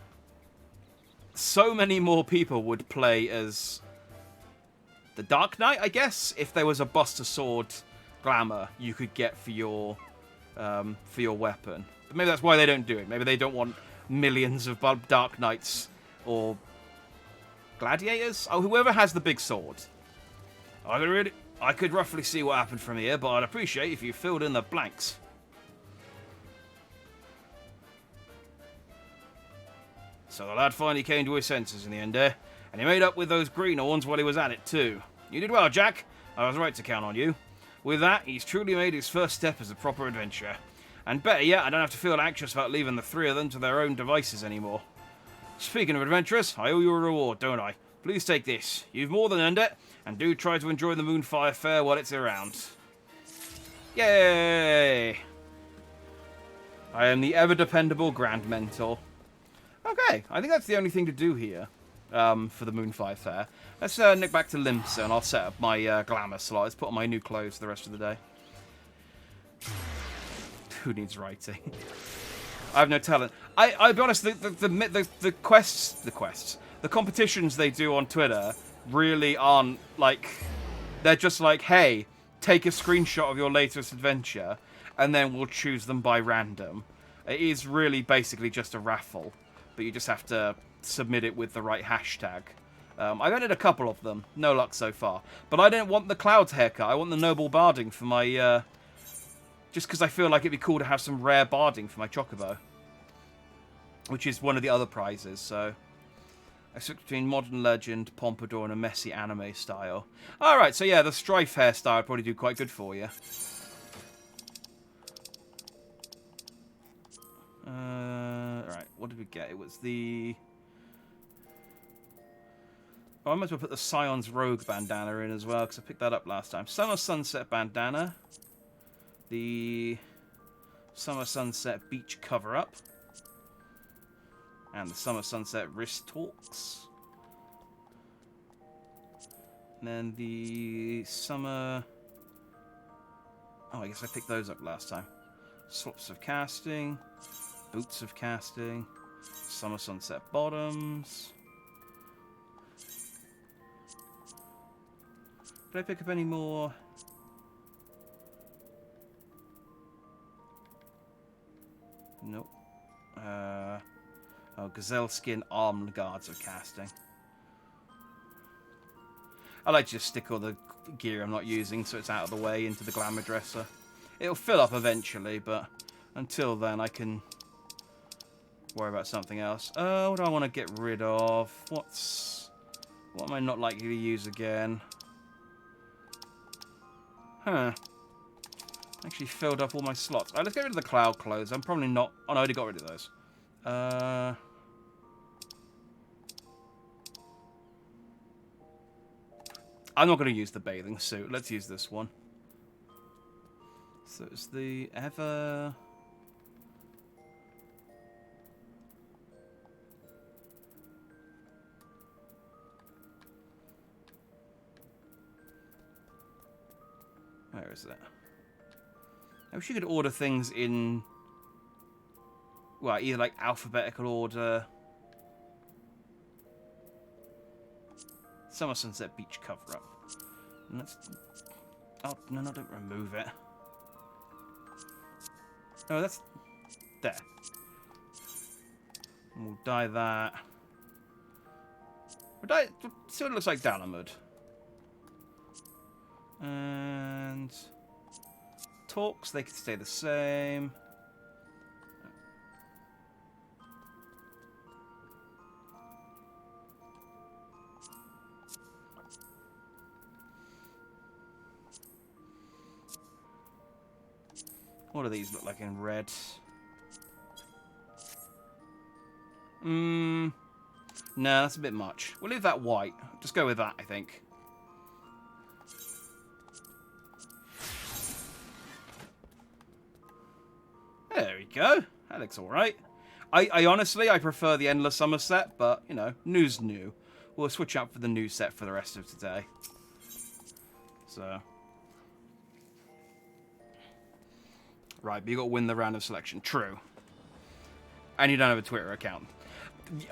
so many more people would play as the Dark Knight, I guess, if there was a Buster Sword glamour you could get for your weapon. But maybe that's why they don't do it. Maybe they don't want millions of Dark Knights or gladiators. Oh, whoever has the big sword. I could roughly see what happened from here, but I'd appreciate if you filled in the blanks. So the lad finally came to his senses in the end there, and he made up with those greenhorns while he was at it too. You did well, Jack. I was right to count on you. With that, he's truly made his first step as a proper adventurer. And better yet, I don't have to feel anxious about leaving the 3 of them to their own devices anymore. Speaking of adventurers, I owe you a reward, don't I? Please take this. You've more than earned it, and do try to enjoy the Moonfire Fair while it's around. Yay! I am the ever-dependable Grand Mentor. Okay, I think that's the only thing to do here for the Moonfire Fair. Let's nick back to Limsa, and I'll set up my glamour slot. Let's put on my new clothes for the rest of the day. Who needs writing? I have no talent. I'll be honest, the competitions they do on Twitter really aren't, like, they're just like, hey, take a screenshot of your latest adventure, and then we'll choose them by random. It is really basically just a raffle, but you just have to submit it with the right hashtag. I've entered a couple of them, no luck so far. But I don't want the Clouds haircut, I want the Noble Barding for my, just because I feel like it'd be cool to have some rare barding for my Chocobo. Which is one of the other prizes, so... I switched between Modern Legend, Pompadour, and a messy anime style. Alright, so yeah, the Strife hairstyle would probably do quite good for you. Alright, what did we get? It was the... Oh, I might as well put the Scion's Rogue bandana in as well, because I picked that up last time. Summer Sunset bandana. The Summer Sunset Beach cover-up. And the Summer Sunset Wrist Talks. And then the Summer... Oh, I guess I picked those up last time. Swaps of Casting. Boots of Casting. Summer Sunset Bottoms. Did I pick up any more? Nope. Oh, Gazelle Skin Armed Guards of Casting. I like to just stick all the gear I'm not using so it's out of the way into the Glamour Dresser. It'll fill up eventually, but until then I can worry about something else. What do I want to get rid of? What's What am I not likely to use again? Huh. Actually filled up all my slots. Alright, let's get rid of the cloud clothes. I'm probably not... Oh, no, I already got rid of those. I'm not going to use the bathing suit. Let's use this one. So it's the Ever... Where is it? I wish you could order things in... Well, either like alphabetical order... Summer Sunset Beach cover-up. And let's... Oh, no, don't remove it. Oh, that's... There. And we'll dye that. We'll dye... See what it looks like Dalamud. And... Talks, they can stay the same. What do these look like in red? No, that's a bit much. We'll leave that white. Just go with that, I think. There we go. That looks alright. I honestly, I prefer the Endless Summer set, but, you know, new's new. We'll switch up for the new set for the rest of today. So... Right, but you got to win the round of selection. True. And you don't have a Twitter account.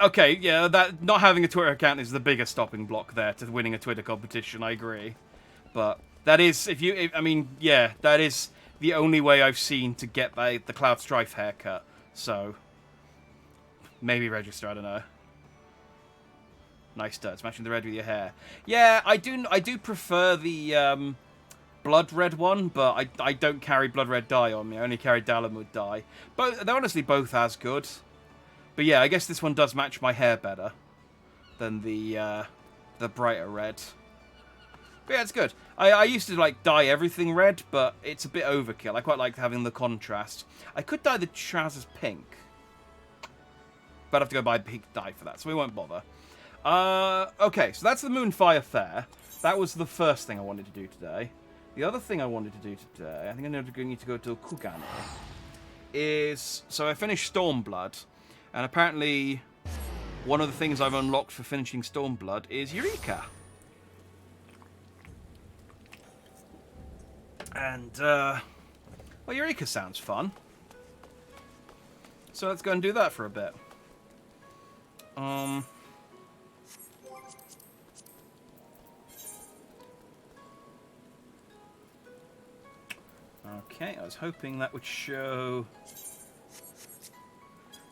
Okay, yeah, that not having a Twitter account is the biggest stopping block there to winning a Twitter competition, I agree. But that is, I mean, yeah, that is the only way I've seen to get the Cloud Strife haircut. So, maybe register, I don't know. Nice studs, matching the red with your hair. Yeah, I do prefer the, blood red one, but I don't carry blood red dye on me. I only carry Dalamud dye. They're honestly both as good. But yeah, I guess this one does match my hair better than the brighter red. But yeah, it's good. I used to like dye everything red, but it's a bit overkill. I quite like having the contrast. I could dye the trousers pink, but I'd have to go buy pink dye for that, so we won't bother. Okay, so that's the Moonfire Fair. That was the first thing I wanted to do today. The other thing I wanted to do today, I think I need to go to Kugane, is... So I finished Stormblood, and apparently one of the things I've unlocked for finishing Stormblood is Eureka. And, well, Eureka sounds fun. So let's go and do that for a bit. Okay, I was hoping that would show...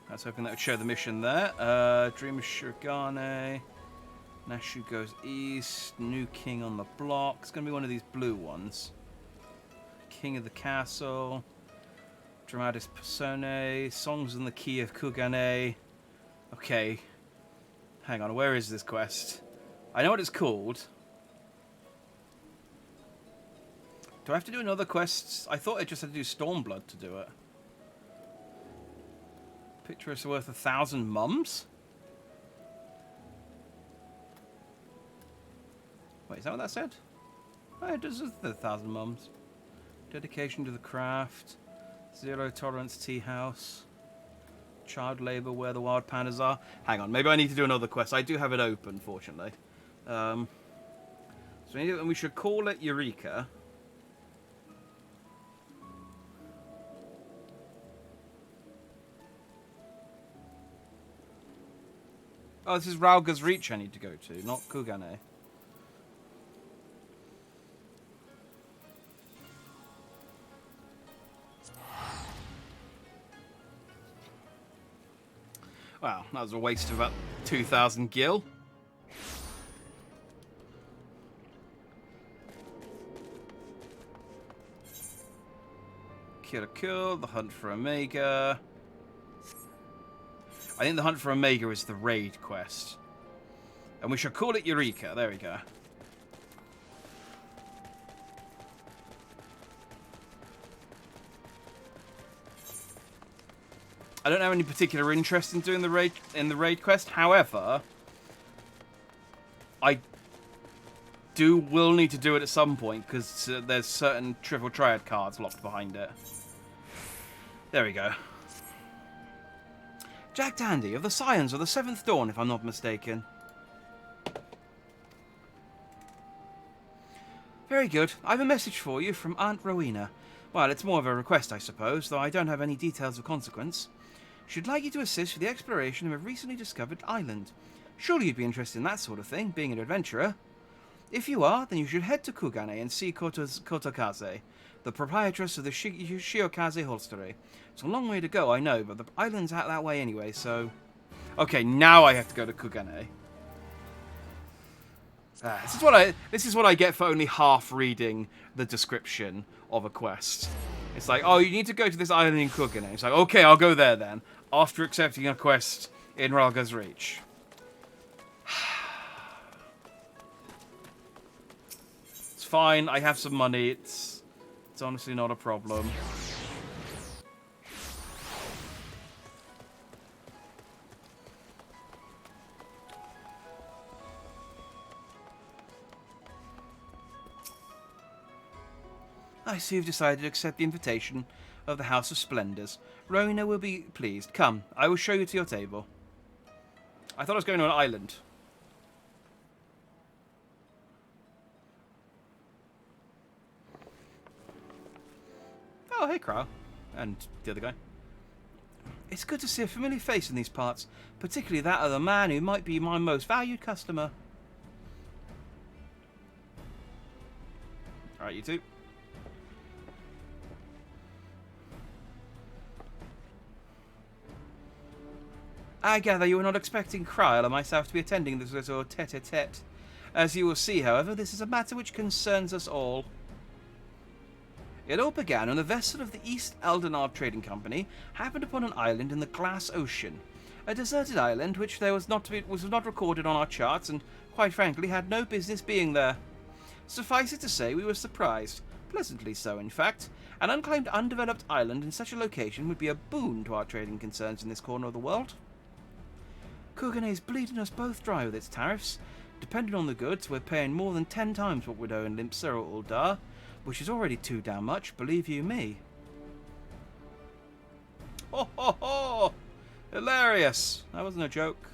the mission there. Dream of Shirogane. Nashu goes east. New king on the block. It's going to be one of these blue ones. King of the castle. Dramatis Personae. Songs in the key of Kugane. Okay. Hang on, where is this quest? I know what it's called. Do I have to do another quest? I thought I just had to do Stormblood to do it. Picture is worth 1,000 mums? Wait, is that what that said? Oh, it does 1,000 mums. Dedication to the craft. Zero tolerance tea house. Child labour where the wild pandas are. Hang on, maybe I need to do another quest. I do have it open, fortunately. So we should call it Eureka. Oh, this is Rauga's Reach I need to go to, not Kugane. Wow, that was a waste of about 2,000 gil. Kill, the hunt for Omega. I think the hunt for Omega is the raid quest. And we shall call it Eureka. There we go. I don't have any particular interest in doing the raid quest. However, I will need to do it at some point because there's certain Triple Triad cards locked behind it. There we go. Jack Dandy of the Scions of the Seventh Dawn, if I'm not mistaken. Very good. I have a message for you from Aunt Rowena. Well, it's more of a request, I suppose, though I don't have any details of consequence. She'd like you to assist with the exploration of a recently discovered island. Surely you'd be interested in that sort of thing, being an adventurer. If you are, then you should head to Kugane and see Kotokaze, the proprietress of the Shiokaze Holstery. It's a long way to go, I know, but the island's out that way anyway, so... Okay, now I have to go to Kugane. This is what I get for only half reading the description of a quest. It's like, oh, you need to go to this island in Kugane. It's like, okay, I'll go there then, after accepting a quest in Ralga's Reach. It's fine, I have some money, it's honestly not a problem. I see you've decided to accept the invitation of the House of Splendors. Rowena will be pleased. Come, I will show you to your table. I thought I was going to an island. Oh, hey, Crow. And the other guy. It's good to see a familiar face in these parts, particularly that of the man who might be my most valued customer. Alright, you two. I gather you were not expecting Kryl or myself to be attending this little tete-a-tete. As you will see, however, this is a matter which concerns us all. It all began when a vessel of the East Eldenard Trading Company happened upon an island in the Glass Ocean. A deserted island which was not recorded on our charts and, quite frankly, had no business being there. Suffice it to say, we were surprised. Pleasantly so, in fact. An unclaimed, undeveloped island in such a location would be a boon to our trading concerns in this corner of the world. Kugane is bleeding us both dry with its tariffs. Depending on the goods, we're paying more than 10 times what we'd owe in Limpsa or Uldar, which is already too damn much, believe you me. Ho ho ho! Hilarious! That wasn't a joke.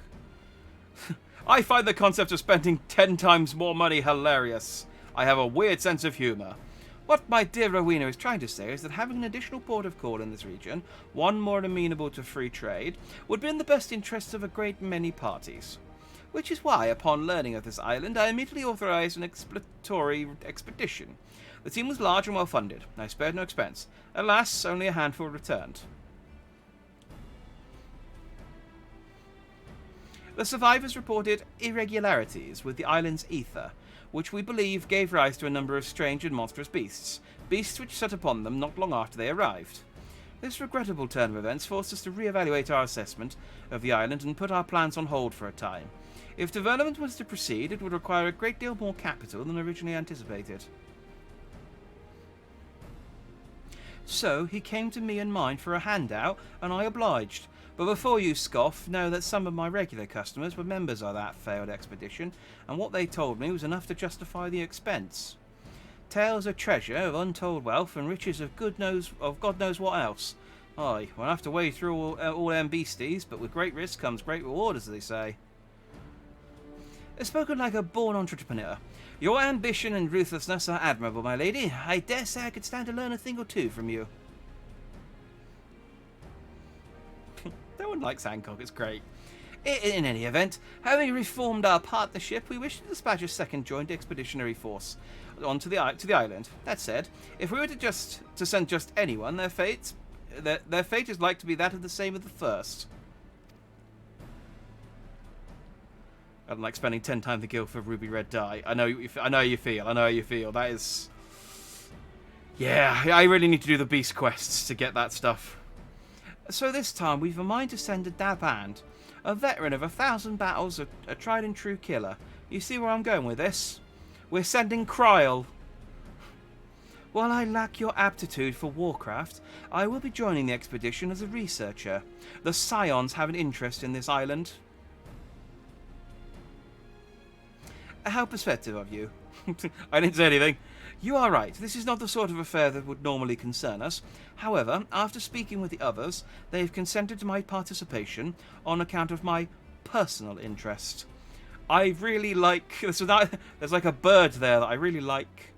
I find the concept of spending 10 times more money hilarious. I have a weird sense of humour. What my dear Rowena is trying to say is that having an additional port of call in this region, one more amenable to free trade, would be in the best interests of a great many parties. Which is why, upon learning of this island, I immediately authorised an exploratory expedition. The team was large and well funded. I spared no expense. Alas, only a handful returned. The survivors reported irregularities with the island's ether, which we believe gave rise to a number of strange and monstrous beasts which set upon them not long after they arrived. This regrettable turn of events forced us to re-evaluate our assessment of the island and put our plans on hold for a time. If development was to proceed, it would require a great deal more capital than originally anticipated. So he came to me and mine for a handout, and I obliged. But before you scoff, know that some of my regular customers were members of that failed expedition, and what they told me was enough to justify the expense. Tales of treasure, of untold wealth, and riches of God knows what else. Aye, we'll have to wade through all them beasties, but with great risk comes great reward, as they say. Spoken like a born entrepreneur. Your ambition and ruthlessness are admirable, my lady. I dare say I could stand to learn a thing or two from you. No one likes Hancock, it's great. In any event, having reformed our partnership, we wish to dispatch a second joint expeditionary force onto the island. That said, if we were to send just anyone, their fate is like to be that of the same as the first. I don't like spending 10 times the gil for ruby red dye. I know how you feel. That is... Yeah, I really need to do the beast quests to get that stuff. So this time we've a mind to send a dab hand, A veteran of 1,000 battles, a tried and true killer. You see where I'm going with this? We're sending Kryl. While I lack your aptitude for warcraft, I will be joining the expedition as a researcher. The Scions have an interest in this island. How perspective of you. I didn't say anything. You are right. This is not the sort of affair that would normally concern us. However, after speaking with the others, they have consented to my participation on account of my personal interest. I really like... There's like a bird there that I really like.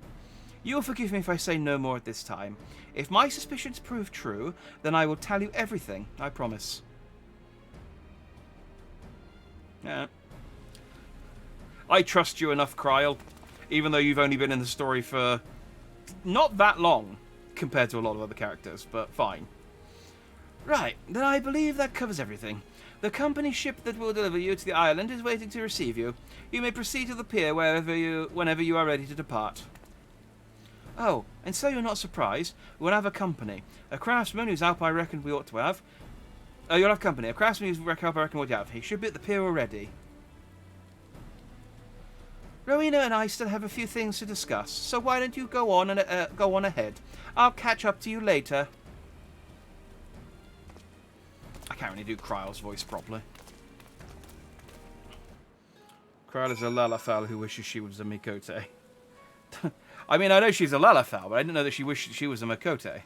You'll forgive me if I say no more at this time. If my suspicions prove true, then I will tell you everything, I promise. Yeah. I trust you enough, Kryl. Even though you've only been in the story for not that long compared to a lot of other characters, but fine. Right, then I believe that covers everything. The company ship that will deliver you to the island is waiting to receive you. You may proceed to the pier whenever you are ready to depart. Oh, and so you're not surprised, we'll have a company. A craftsman whose help I reckon we ought to have. Oh, you'll have company. A craftsman whose help I reckon we ought to have. He should be at the pier already. Rowena and I still have a few things to discuss, so why don't you go on ahead? I'll catch up to you later. I can't really do Kryl's voice properly. Kryl is a Lalafell who wishes she was a Mikote. I mean, I know she's a Lalafell, but I didn't know that she wished she was a Mikote.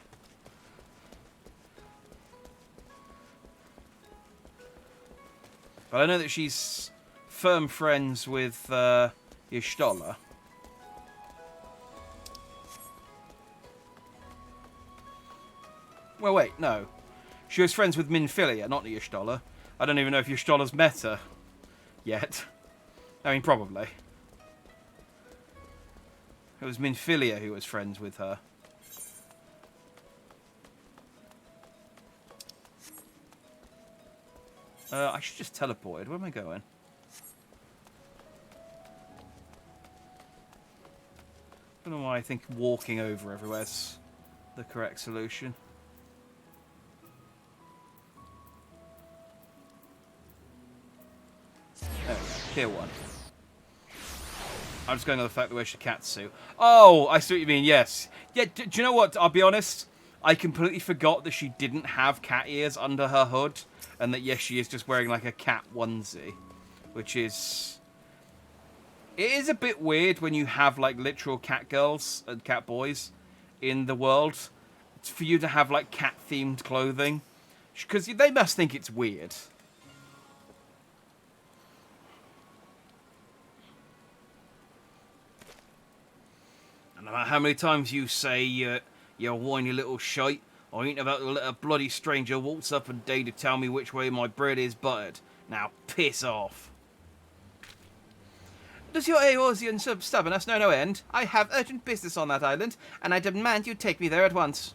But I know that she's firm friends with Y'shtola. Well, wait, no. She was friends with Minfilia, not Y'shtola. I don't even know if Y'shtola's met her yet. I mean, probably. It was Minfilia who was friends with her. I should just teleported. Where am I going? I don't know why I think walking over everywhere's the correct solution. There we go. Pier 1. I'm just going on the fact that where's Shikatsu. Oh, I see what you mean, yes. Yeah, do you know what? I'll be honest. I completely forgot that she didn't have cat ears under her hood. And that, yes, she is just wearing like a cat onesie. Which is... It is a bit weird when you have like literal cat girls and cat boys in the world. It's for you to have like cat themed clothing. Because they must think it's weird. No matter how many times you say, you whiny little shite, I ain't about to let a bloody stranger waltz up and day to tell me which way my bread is buttered. Now piss off. Does your Eorzean stubbornness know no end? I have urgent business on that island, and I demand you take me there at once.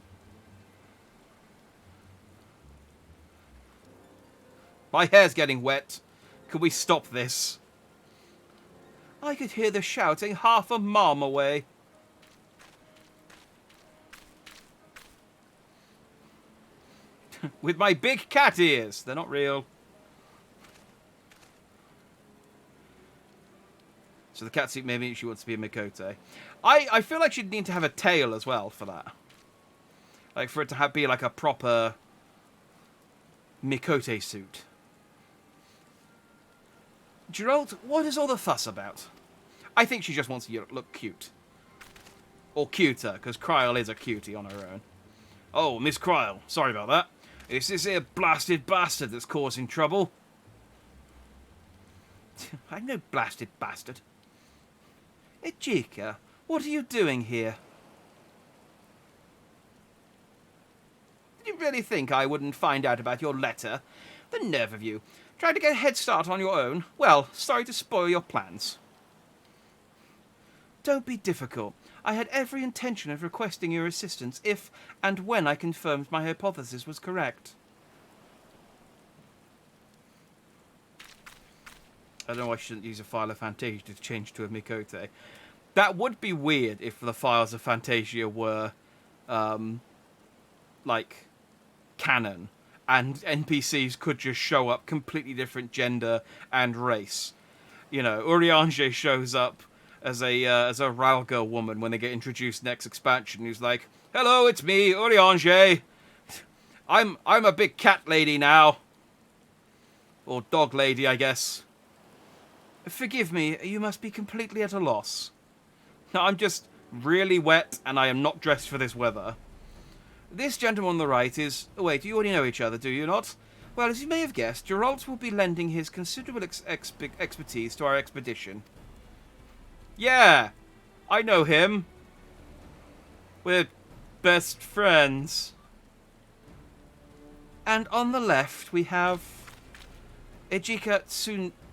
My hair's getting wet. Can we stop this? I could hear the shouting half a mile away. With my big cat ears. They're not real. So the cat suit, maybe she wants to be a Mikote. I feel like she'd need to have a tail as well for that. Like for it to be like a proper Mikote suit. Geralt, what is all the fuss about? I think she just wants to look cute. Or cuter, because Kryl is a cutie on her own. Oh, Miss Kryl, sorry about that. It's this here blasted bastard that's causing trouble. I'm no blasted bastard. Eureka, what are you doing here? Did you really think I wouldn't find out about your letter? The nerve of you. Trying to get a head start on your own? Well, sorry to spoil your plans. Don't be difficult. I had every intention of requesting your assistance if and when I confirmed my hypothesis was correct. I don't know why I shouldn't use a file of Fantasia to change to a Mikote. That would be weird if the files of Fantasia were, like, canon. and NPCs could just show up completely different gender and race. You know, Urianger shows up as a Ralga woman when they get introduced next expansion. He's like, "Hello, it's me, Urianger. I'm a big cat lady now, or dog lady, I guess. Forgive me, you must be completely at a loss. No, I'm just really wet, and I am not dressed for this weather. This gentleman on the right is... Oh, wait, you already know each other, do you not? Well, as you may have guessed, Geralt will be lending his considerable expertise to our expedition." Yeah, I know him. We're best friends. And on the left, we have Ejika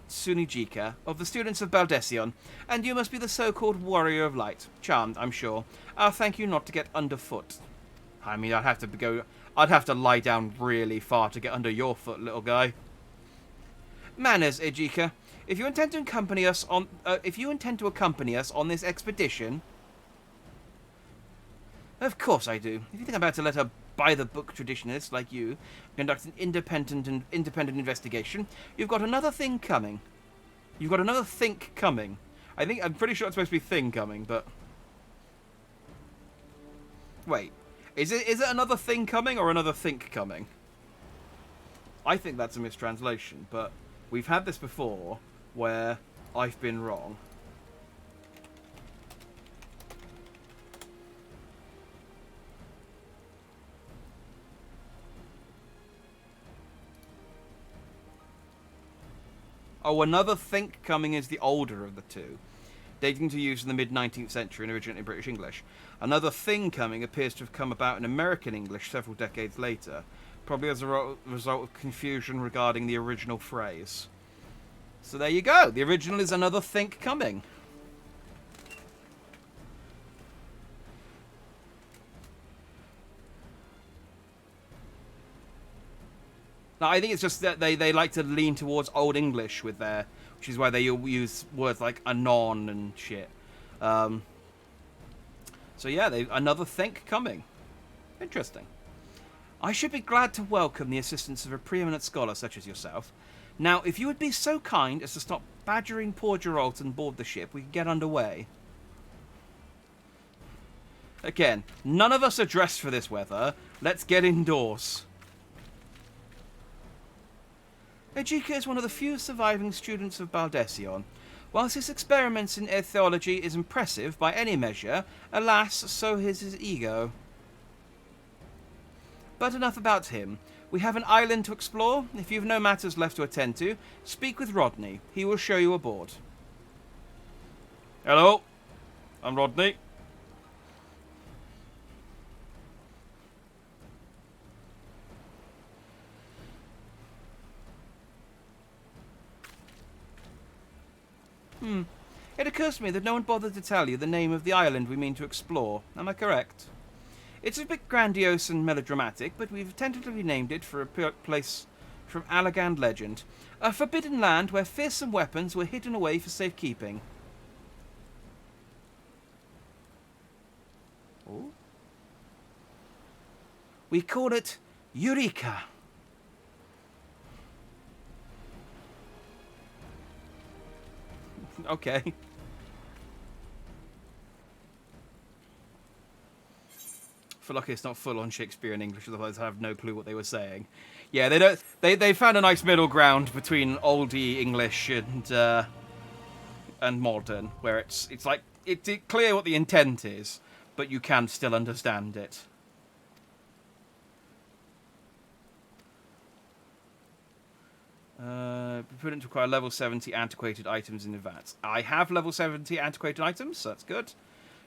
Sunijika of the students of Baldesion, and you must be the so-called Warrior of Light. Charmed, I'm sure. I'll thank you not to get underfoot. I mean, I'd have to lie down really far to get under your foot, little guy. Manners, Ejika. If you intend to accompany us on this expedition... Of course I do. If you think I'm about to let a by-the-book traditionalist like you conduct an independent investigation, you've got another thing coming. You've got another think coming. I'm pretty sure it's supposed to be thing coming, but... Wait. Is it another thing coming or another think coming? I think that's a mistranslation, but we've had this before where I've been wrong. Oh, another think coming is the older of the two, dating to use in the mid-19th century and originating in British English. Another thing coming appears to have come about in American English several decades later, probably as a result of confusion regarding the original phrase. So there you go. The original is another think coming. Now, I think it's just that they like to lean towards Old English with their... Which is why they use words like anon and shit. So yeah, another think coming. Interesting. I should be glad to welcome the assistance of a preeminent scholar such as yourself. Now, if you would be so kind as to stop badgering poor Geralt and board the ship, we can get underway. Again, none of us are dressed for this weather. Let's get indoors. Ejika is one of the few surviving students of Baldesion. Whilst his experiments in ethology is impressive by any measure, alas, so is his ego. But enough about him. We have an island to explore. If you've no matters left to attend to, speak with Rodney. He will show you aboard. Hello, I'm Rodney. It occurs to me that no one bothered to tell you the name of the island we mean to explore. Am I correct? It's a bit grandiose and melodramatic, but we've tentatively named it for a place from Allergand legend. A forbidden land where fearsome weapons were hidden away for safekeeping. Oh? We call it Eureka. Okay. I feel like it's not full on Shakespearean English, otherwise I have no clue what they were saying. Yeah, they don't. They found a nice middle ground between oldie English and modern, where it's like it's clear what the intent is, but you can still understand it. Prudent to acquire level 70 antiquated items in advance. I have level 70 antiquated items, so that's good.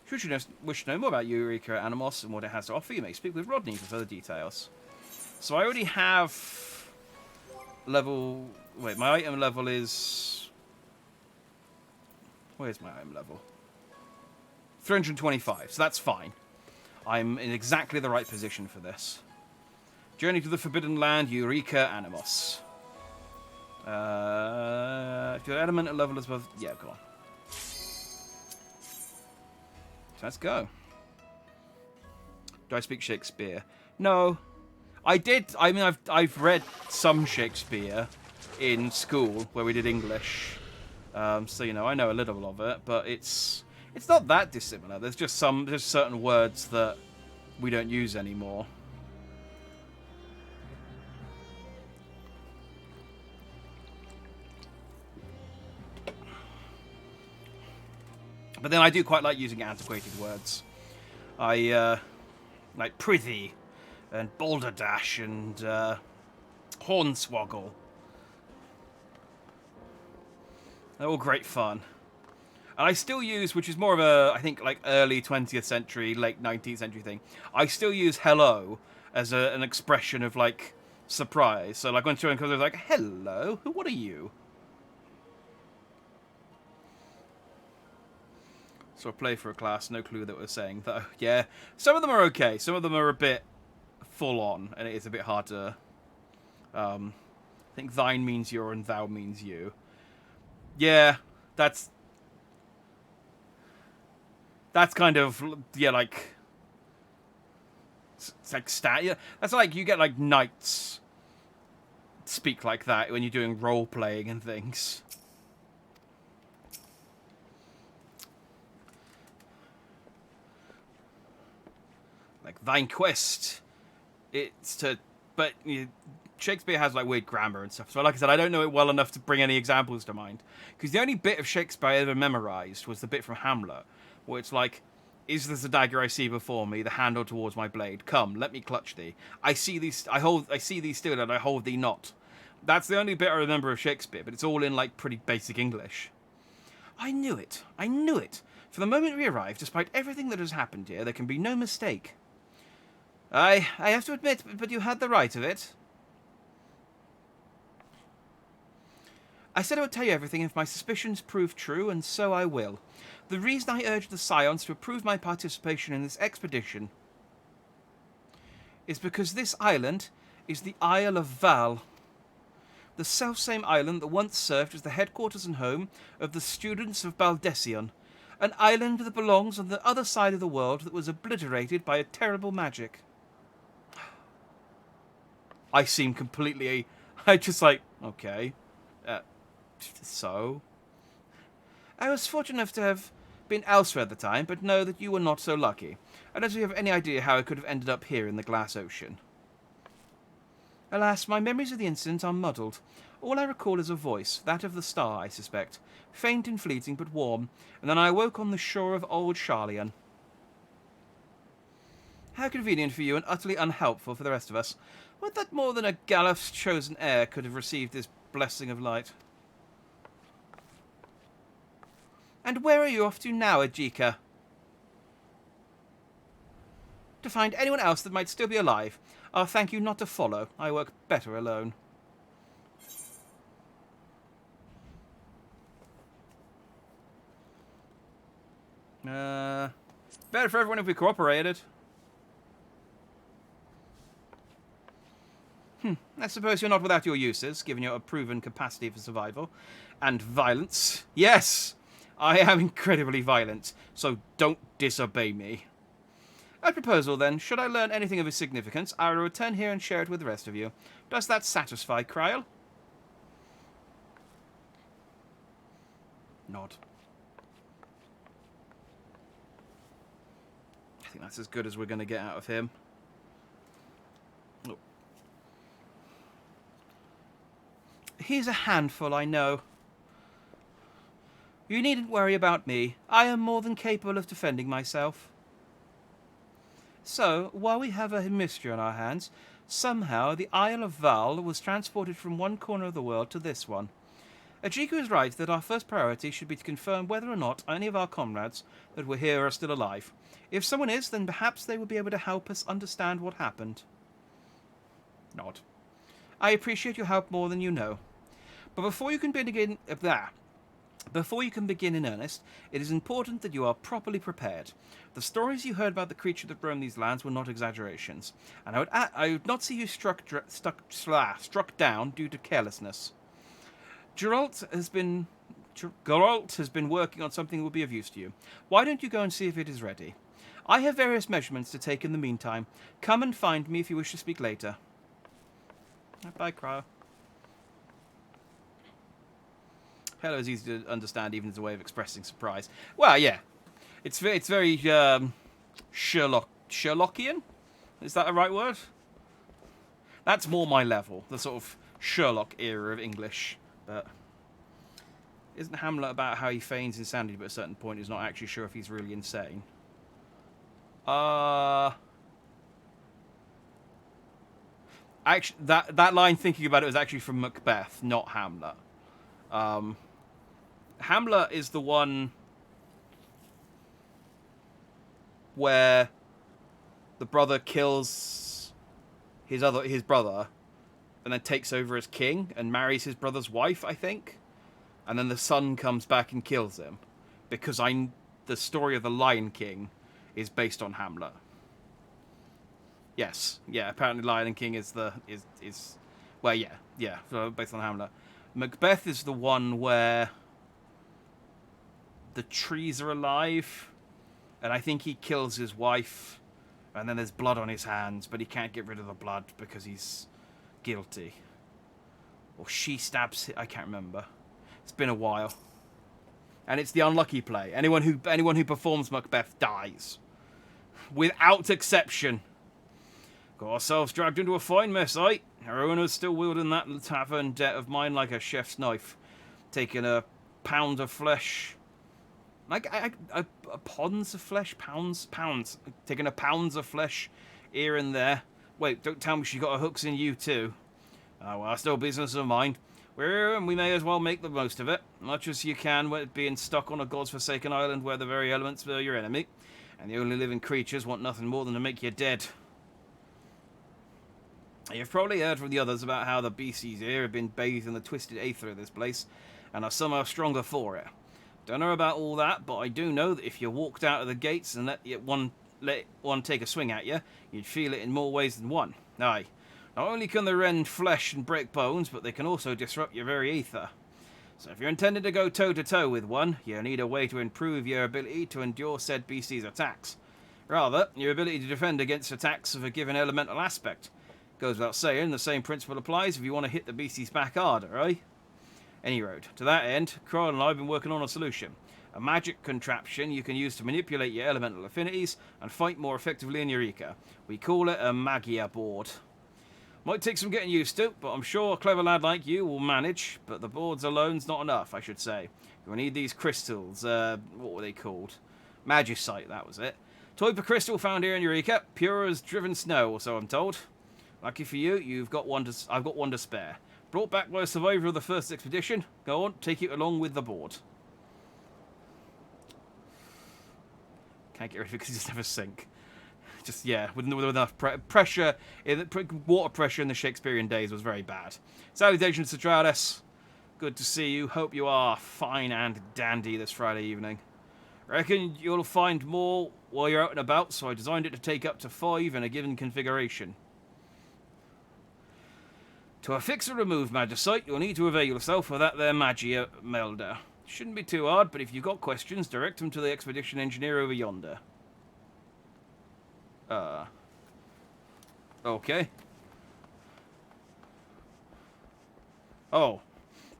Should you wish to know more about Eureka Animos and what it has to offer, you may speak with Rodney for further details. So I already have level... Wait, my item level is... Where's my item level? 325, so that's fine. I'm in exactly the right position for this. Journey to the Forbidden Land, Eureka Animos. If your elemental level is above... Yeah, go on. So let's go. Do I speak Shakespeare? No. I did. I mean, I've read some Shakespeare in school where we did English, so you know I know a little of it. But it's not that dissimilar. There's just certain words that we don't use anymore. But then I do quite like using antiquated words. I like prithee and balderdash and hornswoggle. They're all great fun. And I still use, which is more of a, I think, like early 20th century, late 19th century thing. I still use hello as an expression of, like, surprise. So, like, when someone comes, I was like, hello, what are you? So I play for a class, no clue that we're saying, though. Yeah, some of them are okay. Some of them are a bit full on, and it is a bit hard to... I think thine means your and thou means you. Yeah, that's kind of, yeah, like... It's like yeah, that's like, you get, like, knights speak like that when you're doing role-playing and things. Like, thine quest, it's to... But Shakespeare has, like, weird grammar and stuff. So, like I said, I don't know it well enough to bring any examples to mind. Because the only bit of Shakespeare I ever memorized was the bit from Hamlet, where it's like, is this the dagger I see before me, the handle towards my blade? Come, let me clutch thee. I see thee still, and I hold thee not. That's the only bit I remember of Shakespeare, but it's all in, like, pretty basic English. I knew it. I knew it. For the moment we arrived, despite everything that has happened here, there can be no mistake. I have to admit, but you had the right of it. I said I would tell you everything if my suspicions prove true, and so I will. The reason I urged the Scions to approve my participation in this expedition is because this island is the Isle of Val. The selfsame island that once served as the headquarters and home of the students of Baldesion. An island that belongs on the other side of the world that was obliterated by a terrible magic. I seem completely... I just like, okay. So? I was fortunate enough to have been elsewhere at the time, but know that you were not so lucky. I don't have any idea how I could have ended up here in the glass ocean. Alas, my memories of the incident are muddled. All I recall is a voice, that of the star, I suspect. Faint and fleeting, but warm, and then I awoke on the shore of old Charlian. How convenient for you and utterly unhelpful for the rest of us. Would that more than a Galuf's chosen heir could have received this blessing of light? And where are you off to now, Eureka? To find anyone else that might still be alive. I'll thank you not to follow. I work better alone. Better for everyone if we cooperated. I suppose you're not without your uses, given your proven capacity for survival. And violence. Yes! I am incredibly violent, so don't disobey me. A proposal, then. Should I learn anything of his significance, I will return here and share it with the rest of you. Does that satisfy, Kryl? Nod. I think that's as good as we're going to get out of him. Oh. He's a handful, I know. You needn't worry about me. I am more than capable of defending myself. So, while we have a mystery on our hands, somehow the Isle of Val was transported from one corner of the world to this one. Eureka is right that our first priority should be to confirm whether or not any of our comrades that were here are still alive. If someone is, then perhaps they will be able to help us understand what happened. Nod. I appreciate your help more than you know. But before you can begin in earnest, it is important that you are properly prepared. The stories you heard about the creature that roamed these lands were not exaggerations, and I would not see you struck down due to carelessness. Geralt has been working on something that will be of use to you. Why don't you go and see if it is ready? I have various measurements to take in the meantime. Come and find me if you wish to speak later. Bye, Cryo. Hello is easy to understand, even as a way of expressing surprise. Well, yeah. It's very Sherlockian? Is that a right word? That's more my level. The sort of Sherlock era of English. But isn't Hamlet about how he feigns insanity, but at a certain point is not actually sure if he's really insane? Actually, that line, thinking about it, was actually from Macbeth, not Hamlet. Hamlet is the one where the brother kills his brother and then takes over as king and marries his brother's wife, I think. And then the son comes back and kills him. Because the story of the Lion King is based on Hamlet. Yes. Yeah, apparently Lion King is well, yeah, based on Hamlet. Macbeth is the one where the trees are alive, and I think he kills his wife, and then there's blood on his hands, but he can't get rid of the blood because he's guilty. Or she stabs him. I can't remember. It's been a while. And it's the unlucky play. Anyone who performs Macbeth dies. Without exception. Got ourselves dragged into a fine mess, eh? Our owner's still wielding that tavern debt of mine like a chef's knife. Taking a pound of flesh. Pounds of flesh? Pounds. Taking a pounds of flesh here and there. Wait, don't tell me she got her hooks in you too. Well, still business of mine. We're here and we may as well make the most of it. Much as you can, being stuck on a god's-forsaken island where the very elements are your enemy. And the only living creatures want nothing more than to make you dead. You've probably heard from the others about how the beasties here have been bathed in the twisted aether of this place, and are somehow stronger for it. Don't know about all that, but I do know that if you walked out of the gates and let one take a swing at you, you'd feel it in more ways than one. Aye. Not only can they rend flesh and break bones, but they can also disrupt your very aether. So if you're intending to go toe-to-toe with one, you need a way to improve your ability to endure said beastie's attacks. Rather, your ability to defend against attacks of a given elemental aspect. Goes without saying, the same principle applies if you want to hit the beasties back harder, eh? Any road. To that end, Carl and I have been working on a solution. A magic contraption you can use to manipulate your elemental affinities and fight more effectively in Eureka. We call it a Magia board. Might take some getting used to, but I'm sure a clever lad like you will manage. But the boards alone's not enough, I should say. You'll need these crystals. What were they called? Magicite, that was it. Type of crystal found here in Eureka. Pure as driven snow, or so I'm told. Lucky for you, I've got one to spare. Brought back by a survivor of the first expedition. Go on, take it along with the board. Can't get rid of it because it just never sink. Just, yeah, with enough pressure. Water pressure in the Shakespearean days was very bad. Salutations, Satralis. Good to see you. Hope you are fine and dandy this Friday evening. Reckon you'll find more while you're out and about, so I designed it to take up to 5 in a given configuration. To affix or remove Magicite, you'll need to avail yourself of that there Magia Melder. Shouldn't be too hard, but if you've got questions, direct them to the expedition engineer over yonder. Okay. Oh.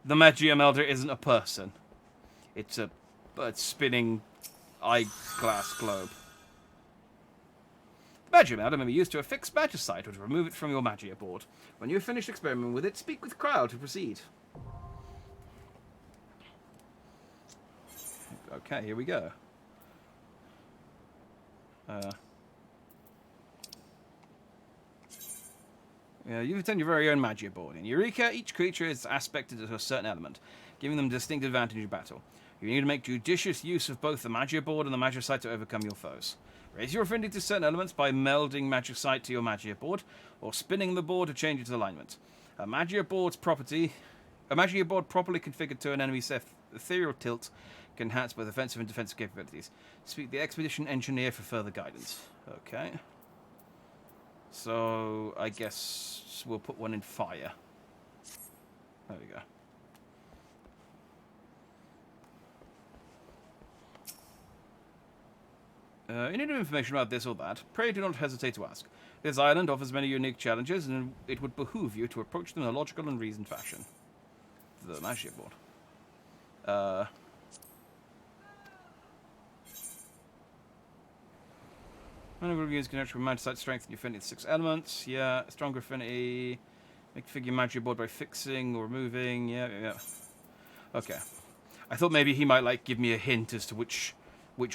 The Magia Melder isn't a person. It's a spinning eyeglass globe. Magia Melder may be used to affix Magicite or to remove it from your Magia board. When you've finished experimenting with it, speak with Crowd to proceed. Okay, here we go. You've obtained your very own Magia board. In Eureka, each creature is aspected to a certain element, giving them distinct advantage in battle. You need to make judicious use of both the Magia board and the Magicite to overcome your foes. Raise your affinity to certain elements by melding Magicite to your Magia board, or spinning the board to change its alignment. A Magia board properly configured to an enemy's ethereal tilt can enhance both offensive and defensive capabilities. Speak to the expedition engineer for further guidance. Okay. So, I guess we'll put one in fire. There we go. You need information about this or that. Pray do not hesitate to ask. This island offers many unique challenges, and it would behoove you to approach them in a logical and reasoned fashion. The magic board. Many reviews can actually magic site strength and your affinity 6 elements. Yeah, stronger affinity. Make the figure magic board by fixing or removing. Yeah. Okay. I thought maybe he might like give me a hint as to which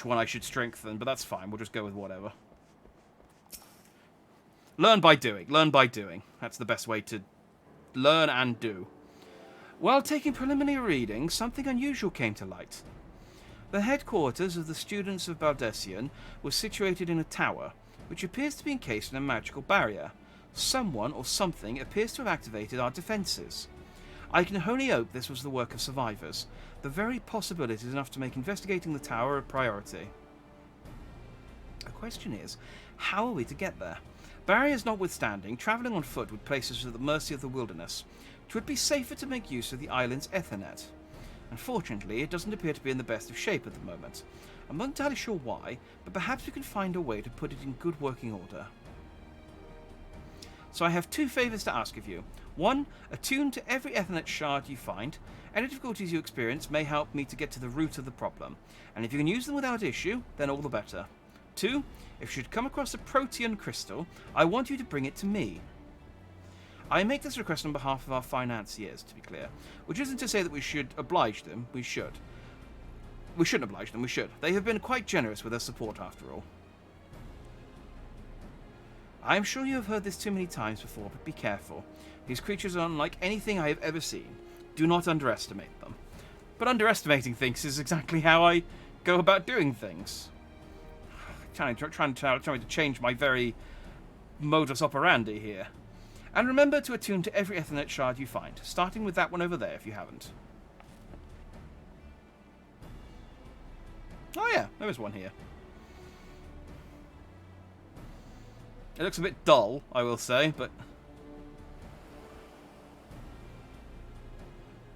one I should strengthen, but that's fine. We'll just go with whatever. Learn by doing. Learn by doing. That's the best way to learn and do. While taking preliminary readings, something unusual came to light. The headquarters of the students of Baldessian was situated in a tower, which appears to be encased in a magical barrier. Someone or something appears to have activated our defences. I can only hope this was the work of survivors. The very possibility is enough to make investigating the tower a priority. The question is, how are we to get there? Barriers notwithstanding, travelling on foot would place us at the mercy of the wilderness. It would be safer to make use of the island's Ethernet. Unfortunately, it doesn't appear to be in the best of shape at the moment. I'm not entirely sure why, but perhaps we can find a way to put it in good working order. So I have 2 favours to ask of you. 1, attune to every Ethernet shard you find. Any difficulties you experience may help me to get to the root of the problem, and if you can use them without issue, then all the better. 2, if you should come across a protean crystal, I want you to bring it to me. I make this request on behalf of our financiers, to be clear, which isn't to say that we should oblige them. We should. We shouldn't oblige them, we should. They have been quite generous with their support, after all. I am sure you have heard this too many times before, but be careful. These creatures are unlike anything I have ever seen. Do not underestimate them. But underestimating things is exactly how I go about doing things. Trying to change my very modus operandi here. And remember to attune to every Ethernet shard you find, starting with that one over there if you haven't. Oh yeah, there is one here. It looks a bit dull, I will say, but...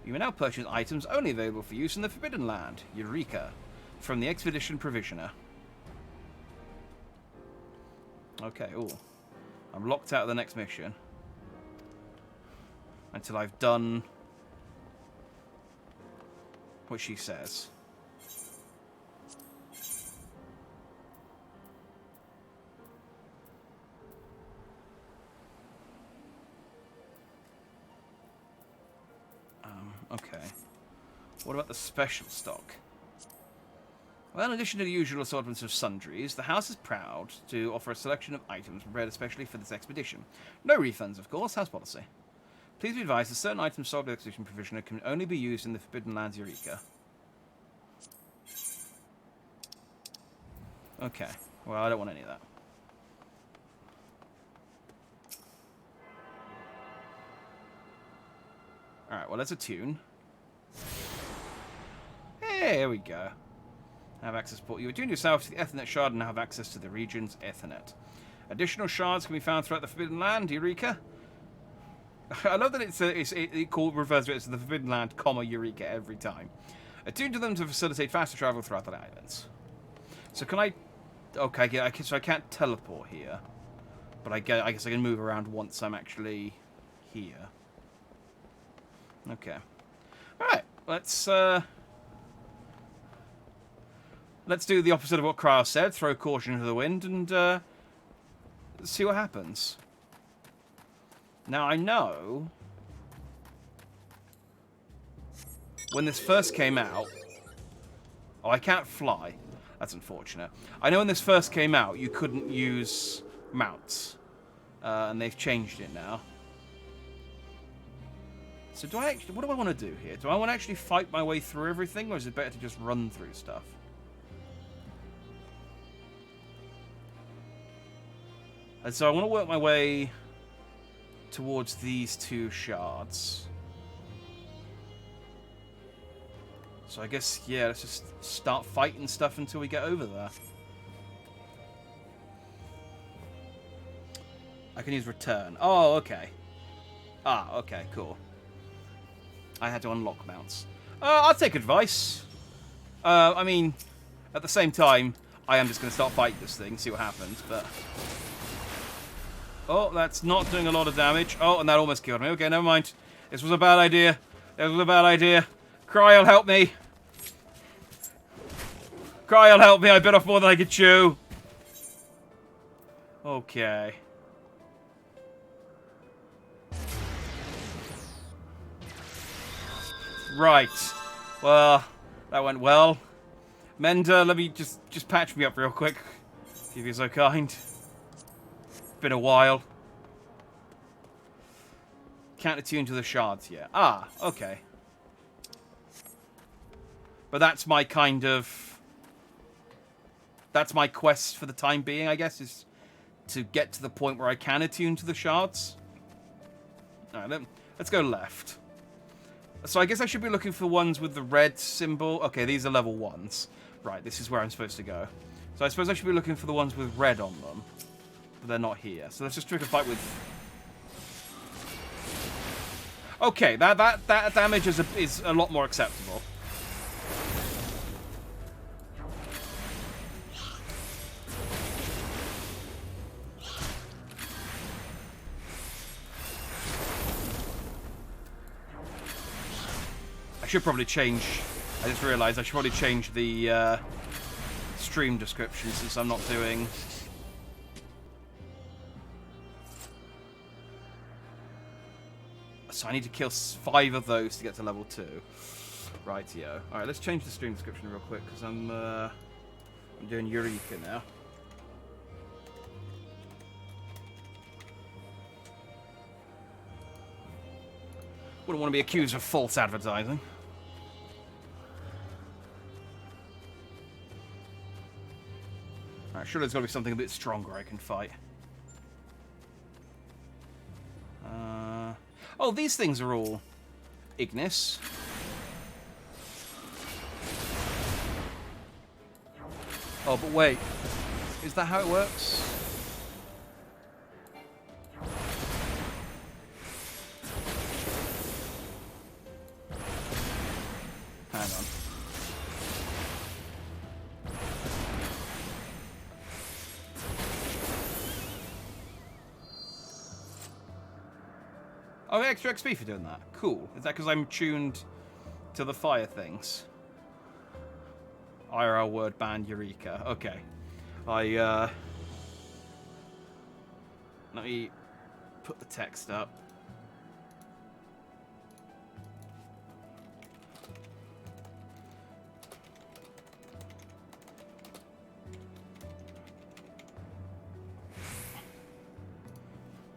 You may now purchase items only available for use in the Forbidden Land, Eureka, from the Expedition Provisioner. Okay, ooh. I'm locked out of the next mission. Until I've done what she says. Okay. What about the special stock? Well, in addition to the usual assortments of sundries, the house is proud to offer a selection of items prepared especially for this expedition. No refunds, of course, house policy. Please be advised that certain items sold by the Expedition Provisioner can only be used in the Forbidden Lands Eureka. Okay. Well, I don't want any of that. Alright, well, let's attune. Hey, here we go. Have access port. You attune yourself to the Ethernet shard and now have access to the region's Ethernet. Additional shards can be found throughout the Forbidden Land, Eureka. I love that it refers to it as the Forbidden Land, Eureka every time. Attune to them to facilitate faster travel throughout the islands. So can I... Okay, yeah, so I can't teleport here. But I guess I can move around once I'm actually here. Okay. Alright, let's do the opposite of what Kryle said, throw caution into the wind, and see what happens. Now, I know when this first came out... Oh, I can't fly. That's unfortunate. I know when this first came out, you couldn't use mounts. And they've changed it now. So do I actually... What do I want to do here? Do I want to actually fight my way through everything, or is it better to just run through stuff? And so I want to work my way towards these 2 shards. So I guess, yeah, let's just start fighting stuff until we get over there. I can use return. Oh, okay. Ah, okay, cool. I had to unlock mounts. I'll take advice. I mean, at the same time, I am just going to start fighting this thing, see what happens, but... Oh, that's not doing a lot of damage. Oh, and that almost killed me. Okay, never mind. This was a bad idea. This was a bad idea. Cry'll help me. Cry'll help me. I bit off more than I could chew. Okay. Right. Well, that went well. Mender, let me just patch me up real quick. If you're so kind. Been a while. Can't attune to the shards yet. Ah, okay. But that's my kind of... That's my quest for the time being, I guess, is to get to the point where I can attune to the shards. Alright, let's go left. So I guess I should be looking for ones with the red symbol. Okay, these are level 1s. Right, this is where I'm supposed to go. So I suppose I should be looking for the ones with red on them. But they're not here. So let's just try to fight with... Okay, that damage is a lot more acceptable. I should probably change... I just realised I should probably change the stream description since I'm not doing... So I need to kill 5 of those to get to level 2. Rightio. Alright, let's change the stream description real quick because I'm doing Eureka now. Wouldn't want to be accused of false advertising. Alright, sure there's got to be something a bit stronger I can fight. Oh, these things are all Ignis. Oh, but wait. Is that how it works? Hang on. Oh, extra XP for doing that. Cool. Is that because I'm tuned to the fire things? IRL word band Eureka. Okay. Let me put the text up.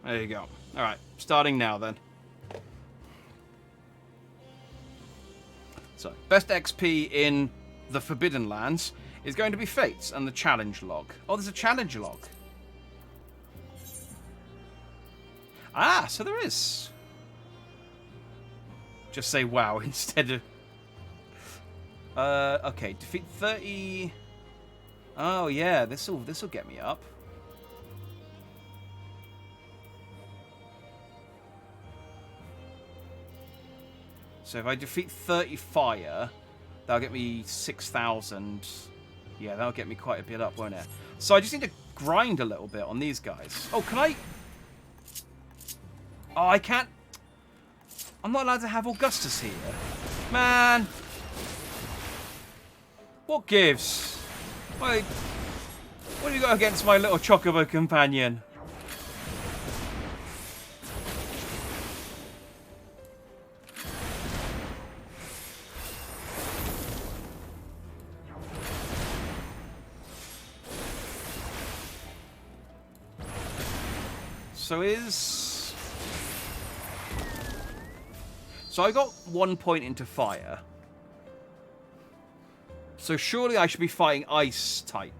There you go. Alright, starting now then. So, best XP in the Forbidden Lands is going to be Fates and the challenge log. Oh, there's a challenge log. Ah, so there is. Just say wow instead of... okay, defeat 30... Oh, yeah, this'll get me up. So if I defeat 30 fire, that'll get me 6,000. Yeah, that'll get me quite a bit up, won't it? So I just need to grind a little bit on these guys. Oh, can I... Oh, I can't... I'm not allowed to have Augustus here. Man! What gives? Wait, what have you got against my little Chocobo companion? So I got 1 point into fire. So surely I should be fighting ice type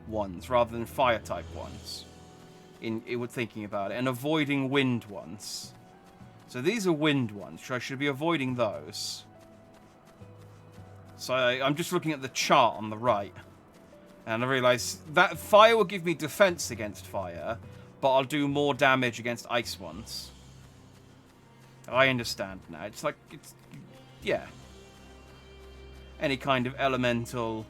ones rather than fire type ones. Thinking about it, and avoiding wind ones. So these are wind ones. So I should be avoiding those. So I'm just looking at the chart on the right, and I realise that fire will give me defense against fire, but I'll do more damage against ice ones. I understand now. It's like, yeah. Any kind of elemental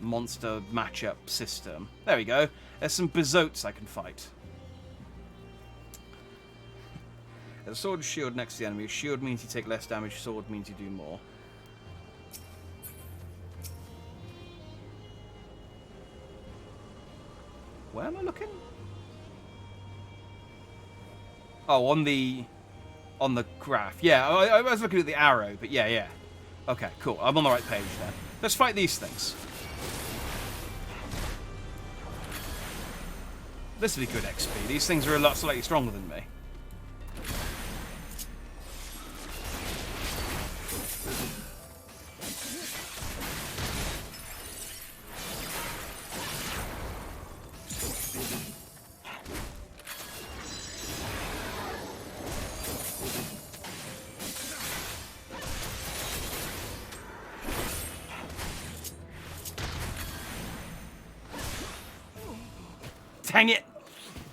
monster matchup system. There we go. There's some bezoats I can fight. There's a sword and shield next to the enemy. Shield means you take less damage. Sword means you do more. Where am I looking? Oh, on the graph. Yeah, I was looking at the arrow, but yeah. Okay, cool. I'm on the right page then. Let's fight these things. This will be good XP. These things are a lot slightly stronger than me. Dang it!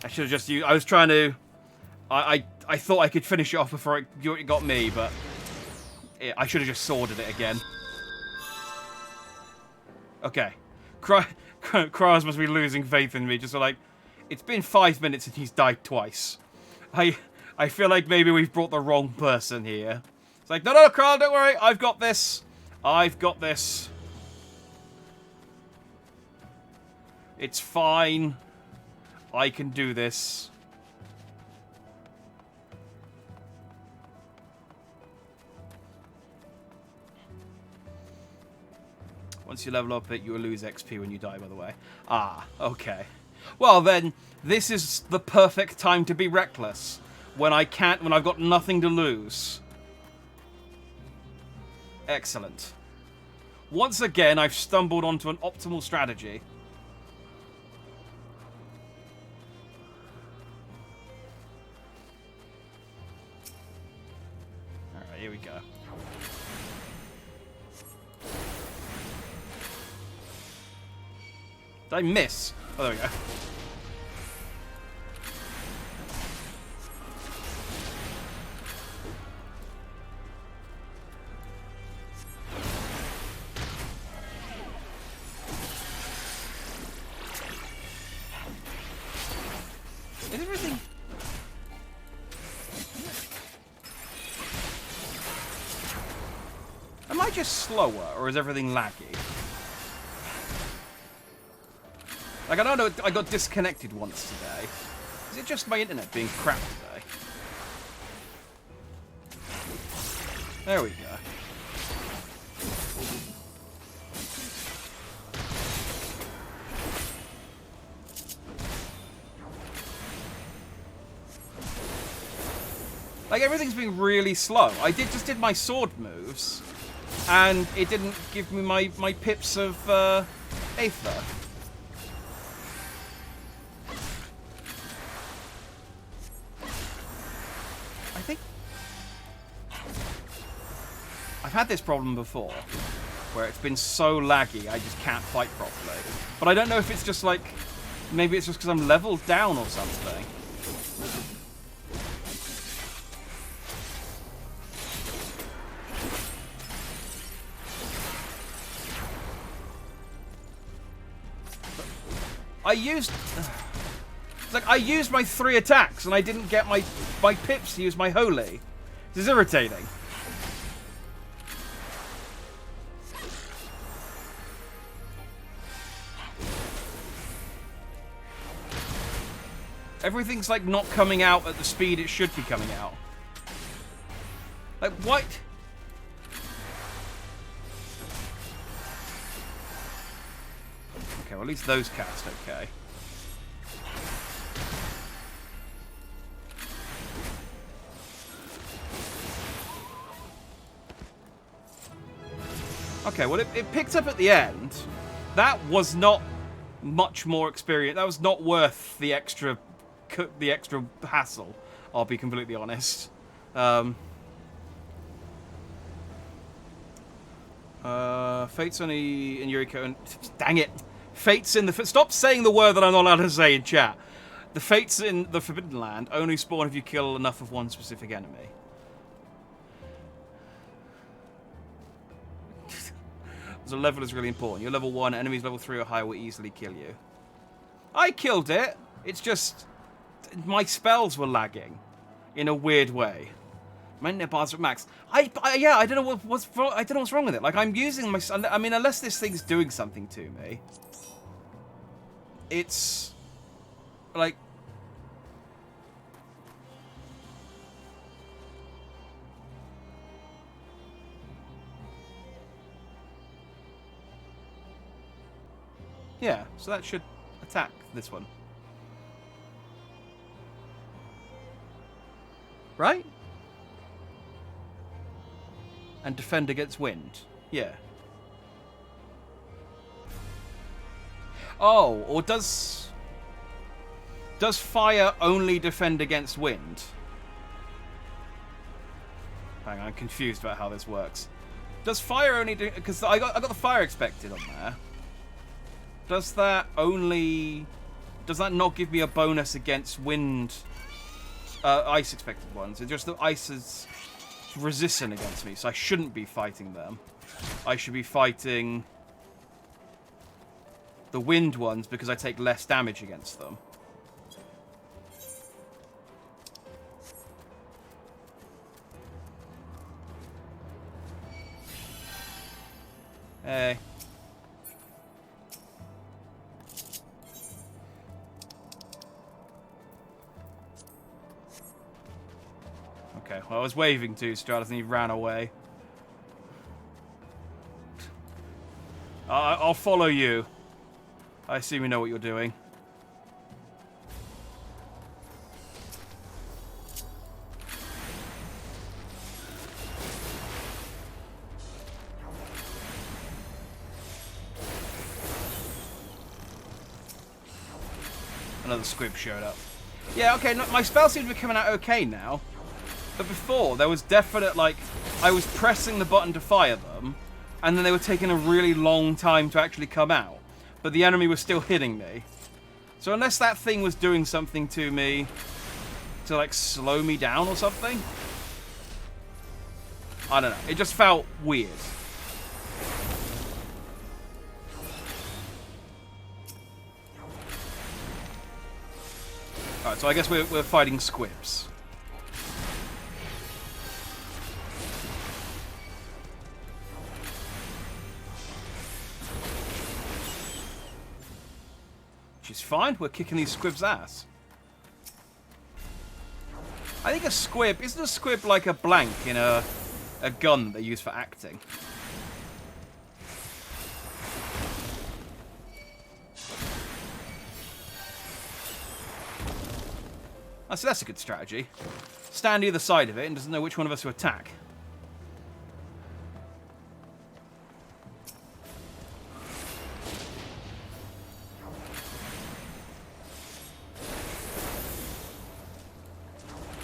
I should have just used... I was trying to... I thought I could finish it off before it got me, but... I should have just sworded it again. Okay. Kraz must be losing faith in me, just like... It's been 5 minutes and he's died twice. I feel like maybe we've brought the wrong person here. It's like, no, Kraz, don't worry, I've got this. I've got this. It's fine. I can do this. Once you level up it, you will lose XP when you die, by the way. Ah, okay. Well then, this is the perfect time to be reckless. When I've got nothing to lose. Excellent. Once again, I've stumbled onto an optimal strategy. Alright, here we go. Did I miss? Oh, there we go. Is everything... Am I just slower, or is everything laggy? Like, I don't know, I got disconnected once today. Is it just my internet being crap today? There we go. Like, everything's been really slow. I just did my sword moves, and it didn't give me my pips of Aether. I think I've had this problem before, where it's been so laggy I just can't fight properly. But I don't know if it's just like, maybe it's just because I'm leveled down or something. I used my 3 attacks and I didn't get my pips to use my holy. This is irritating. Everything's like not coming out at the speed it should be coming out. Like what? Okay, well at least those cast okay. Okay, well, it picked up at the end. That was not much more experience. That was not worth the extra hassle. I'll be completely honest. Fate's only in Eureka. And dang it, Fate's in the. Stop saying the word that I'm not allowed to say in chat. The Fates in the Forbidden Land only spawn if you kill enough of one specific enemy. So level is really important. You're level 1, enemies level 3 or higher will easily kill you. I killed it. It's just my spells were lagging in a weird way. Maintenance bars at max. Yeah, I don't know what's wrong. I don't know what's wrong with it. Like, I'm using my. I mean, unless this thing's doing something to me, it's like. Yeah, so that should attack this one. Right? And defend against wind. Yeah. Oh, or does fire only defend against wind? Hang on, I'm confused about how this works. Does fire only do... Because I got the fire expected on there. Does that only... Does that not give me a bonus against wind... ice expected ones? It's just that ice is resistant against me, so I shouldn't be fighting them. I should be fighting the wind ones because I take less damage against them. Hey. Okay, well, I was waving to Stratus and he ran away. I'll follow you. I assume you know what you're doing. Another squib showed up. Yeah, okay, no, my spell seems to be coming out okay now. But before, there was definite, like, I was pressing the button to fire them, and then they were taking a really long time to actually come out. But the enemy was still hitting me. So unless that thing was doing something to me to, like, slow me down or something, I don't know. It just felt weird. Alright, so I guess we're fighting squibs. Which is fine, we're kicking these squibs' ass. I think a squib... Isn't a squib like a blank in a gun they use for acting? Oh, so that's a good strategy. Stand either side of it and doesn't know which one of us to attack.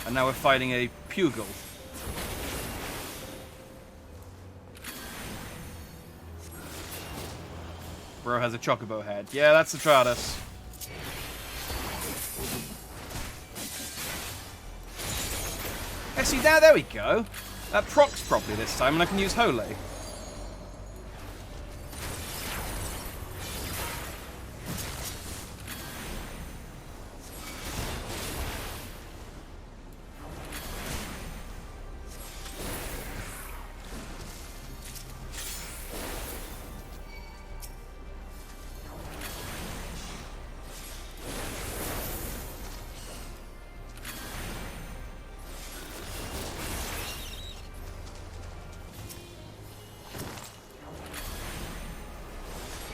And now we're fighting a pugil. Bro has a chocobo head. Yeah, that's the Stratus. Yeah, see, there we go. That procs properly this time, and I can use Holy.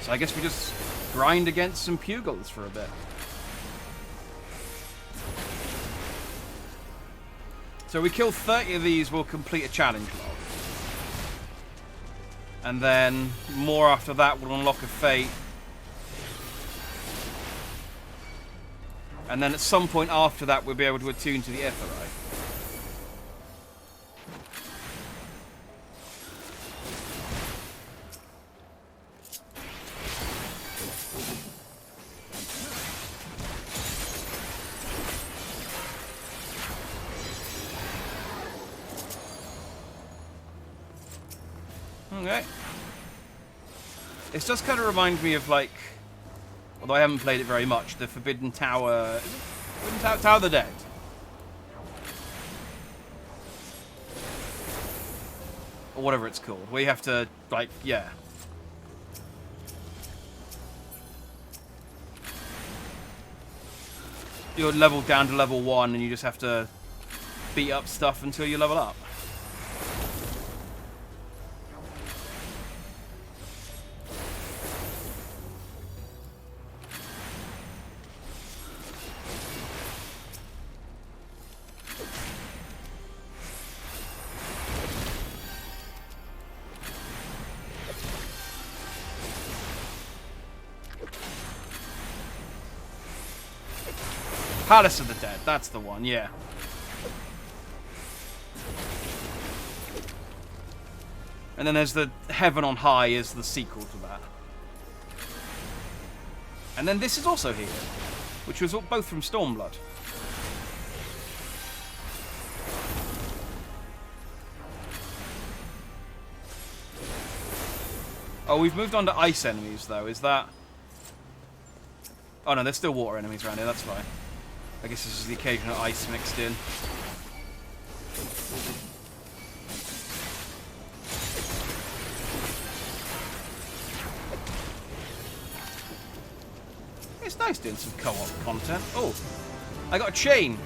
So I guess we just grind against some pugils for a bit. So we kill 30 of these, we'll complete a challenge log. And then more after that will unlock a fate. And then at some point after that we'll be able to attune to the Aetheryte. Okay. This does kind of remind me of, like, although I haven't played it very much, the Forbidden Tower... Is it Forbidden Tower? Tower of the Dead. Or whatever it's called. Where you have to, like, yeah. You're leveled down to level 1 and you just have to beat up stuff until you level up. Palace of the Dead, that's the one, yeah. And then there's the Heaven on High is the sequel to that. And then this is also here, which was both from Stormblood. Oh, we've moved on to ice enemies, though. Is that... Oh, no, there's still water enemies around here. That's fine. I guess this is the occasional ice mixed in. It's nice doing some co-op content. Oh, I got a chain.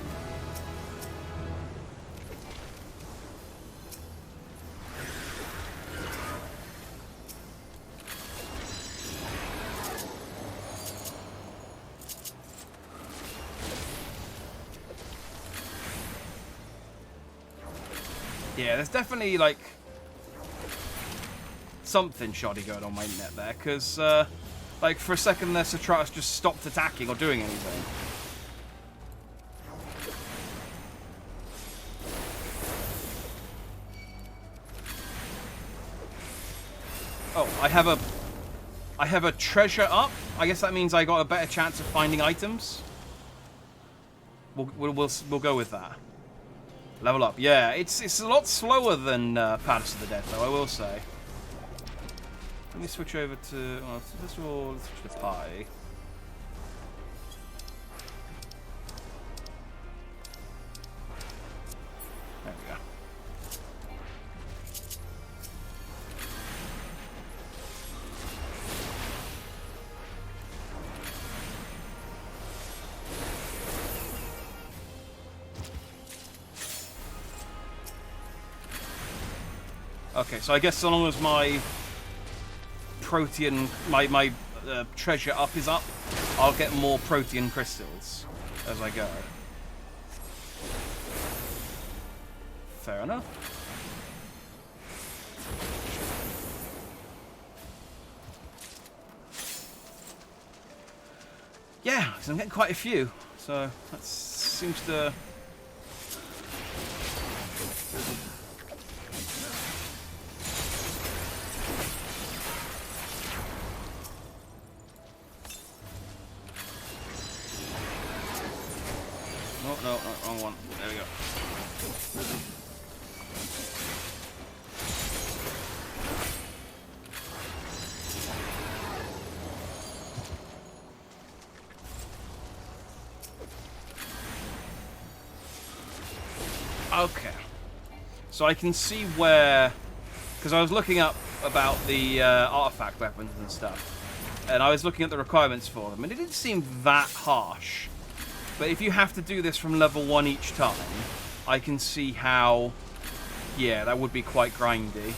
Yeah, there's definitely, like, something shoddy going on my internet there, because, like, for a second there, Satratus just stopped attacking or doing anything. Oh, I have a treasure up. I guess that means I got a better chance of finding items. We'll go with that. Level up. Yeah, it's a lot slower than Palace of the Dead, though, I will say. Let me switch over to... Well, first of all, let's switch to Pi. There we go. Okay, so I guess so long as my Protean, my treasure up is up, I'll get more Protean crystals as I go. Fair enough. Yeah, because I'm getting quite a few, so that seems to... No, wrong one. There we go. Okay. So I can see where... Because I was looking up about the artifact weapons and stuff. And I was looking at the requirements for them. And it didn't seem that harsh. But if you have to do this from level 1 each time, I can see how, yeah, that would be quite grindy.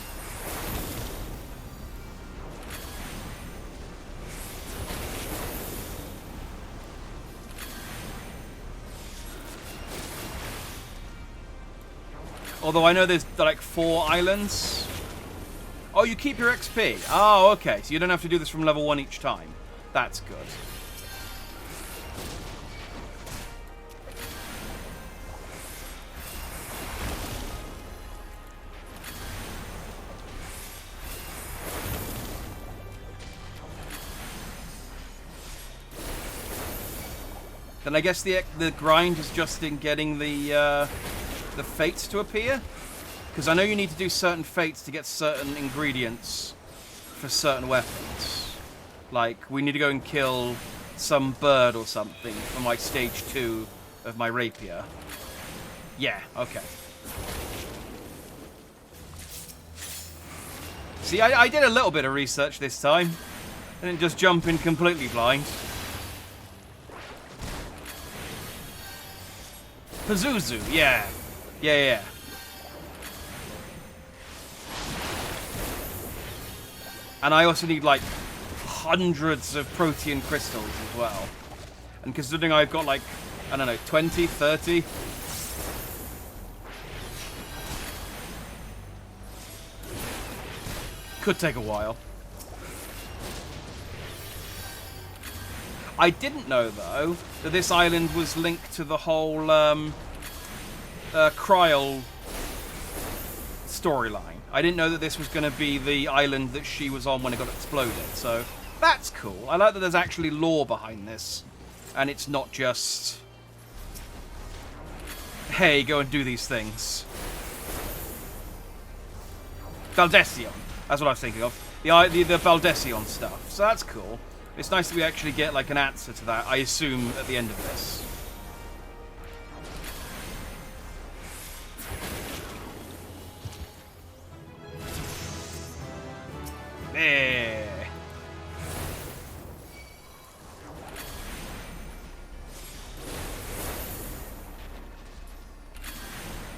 Although I know there's like 4 islands. Oh, you keep your XP. Oh, okay. So you don't have to do this from level 1 each time. That's good. Then I guess the grind is just in getting the fates to appear, because I know you need to do certain fates to get certain ingredients for certain weapons. Like, we need to go and kill some bird or something for my stage 2 of my rapier. Yeah, okay. See, I did a little bit of research this time. I didn't just jump in completely blind. Pazuzu, yeah. Yeah. And I also need, like, hundreds of protean crystals as well. And considering I've got, like, I don't know, 20, 30... could take a while. I didn't know, though, that this island was linked to the whole, Kryl storyline. I didn't know that this was going to be the island that she was on when it got exploded, so that's cool. I like that there's actually lore behind this, and it's not just, hey, go and do these things. Baldesion. That's what I was thinking of. The Baldesion stuff. So that's cool. It's nice that we actually get, like, an answer to that, I assume, at the end of this. There.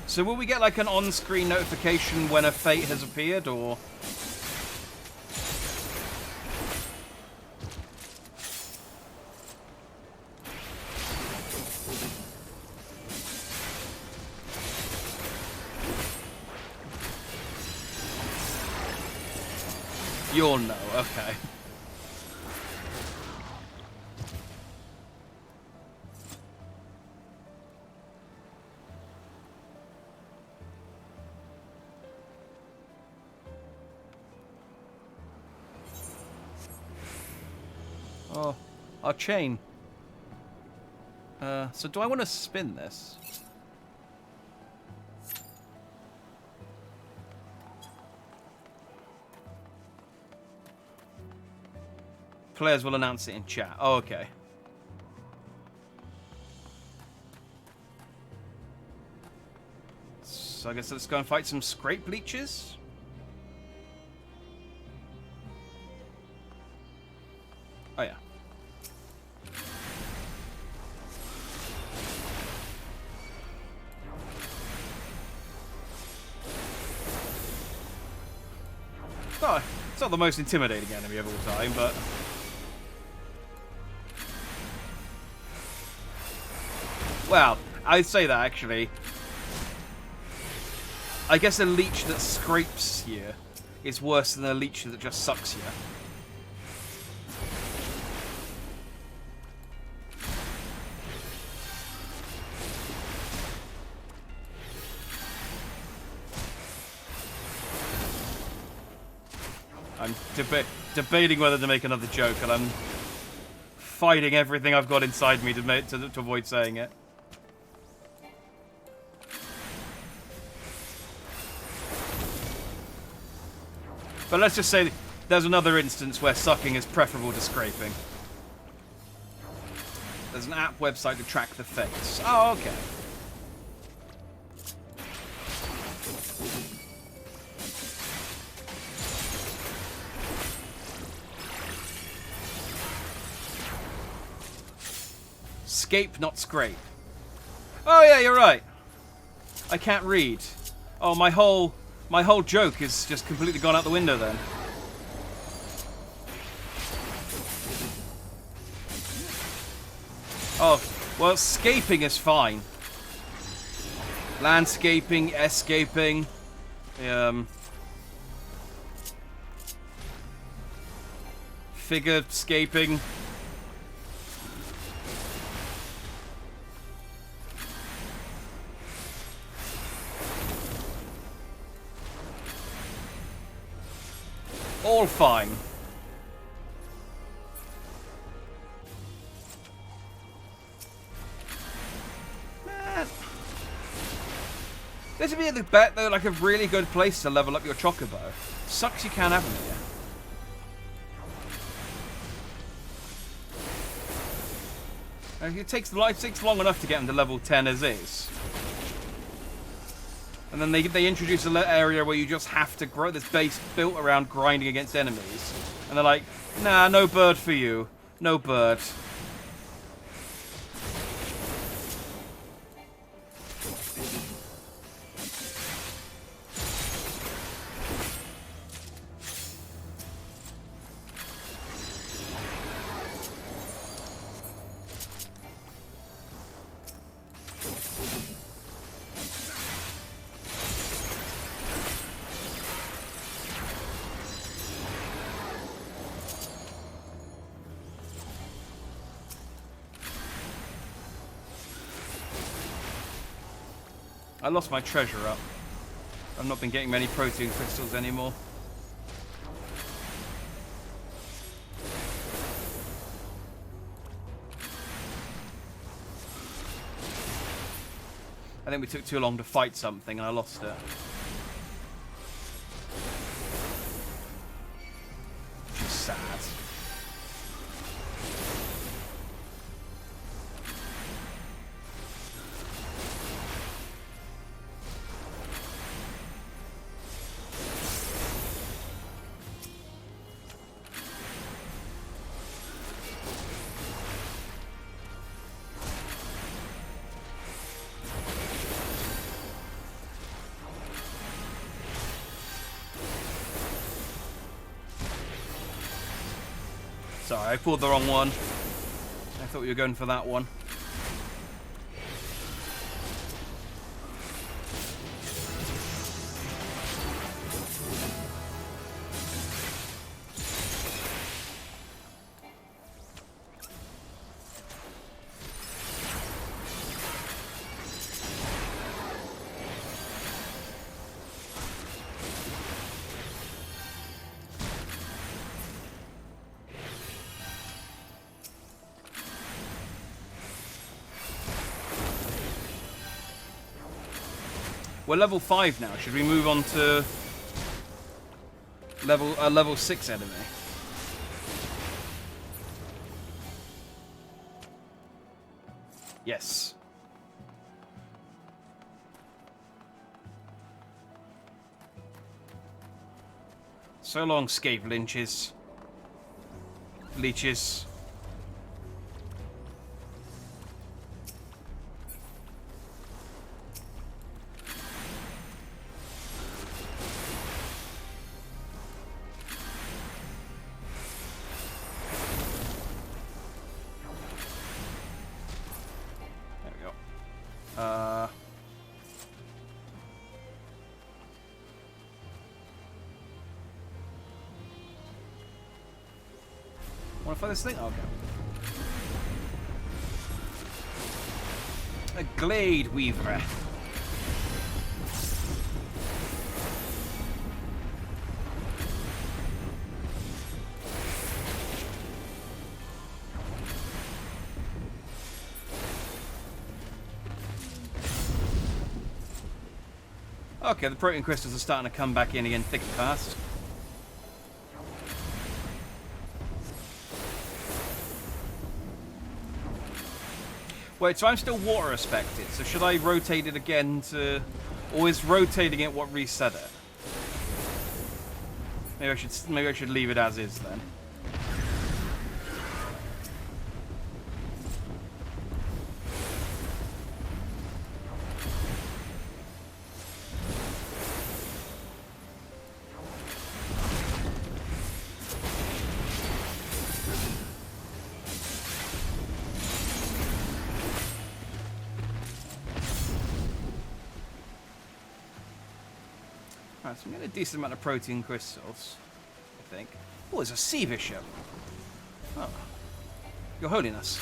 So will we get, like, an on-screen notification when a fate has appeared, or... You'll know, okay. Oh, our chain. So do I want to spin this? Players will announce it in chat. Oh, okay. So I guess let's go and fight some scrape leeches. Oh, yeah. Oh, it's not the most intimidating enemy of all time, but... Well, I'd say that, actually. I guess a leech that scrapes you is worse than a leech that just sucks you. I'm debating whether to make another joke, and I'm fighting everything I've got inside me to avoid saying it. But let's just say there's another instance where sucking is preferable to scraping. There's an app website to track the fates. Oh, okay. Scape, not scrape. Oh yeah, you're right. I can't read. Oh, my whole joke is just completely gone out the window then. Oh, well, scaping is fine. Landscaping, escaping, figure scaping. All fine. This would be the bet, though, like a really good place to level up your chocobo. Sucks you can't have them here. It takes long enough to get them to level 10 as is. And then they introduce an area where you just have to grow this base built around grinding against enemies. And they're like, nah, no bird for you. No bird. I lost my treasure up. I've not been getting many protein crystals anymore. I think we took too long to fight something and I lost it. Which is sad. Sorry, I pulled the wrong one. I thought you were going for that one. We're level 5 now. Should we move on to level 6 enemy? Yes. So long, scave leeches. Wanna find this thing? Okay. A Glade Weaver. Okay, the protein crystals are starting to come back in again thick and fast. Wait, so I'm still water aspected, so should I rotate it again to... Or is rotating it what reset it? Maybe I should leave it as is then. Right, so I'm getting a decent amount of protein crystals, I think. Oh, there's a sea bishop. Oh. Your Holiness.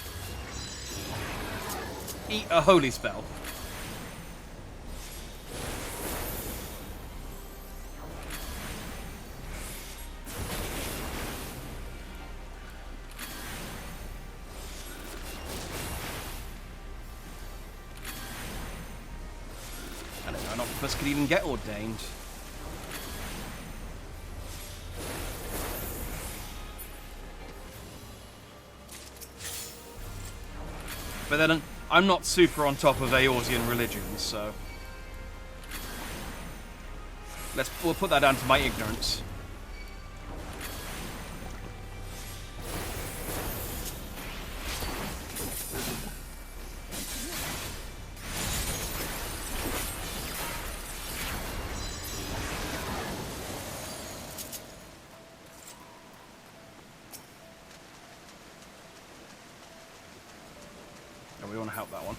Eat a holy spell. I don't know, an octopus could even get ordained. But then I'm not super on top of Eorzean religions, so... We'll put that down to my ignorance. Oh, we want to help that one.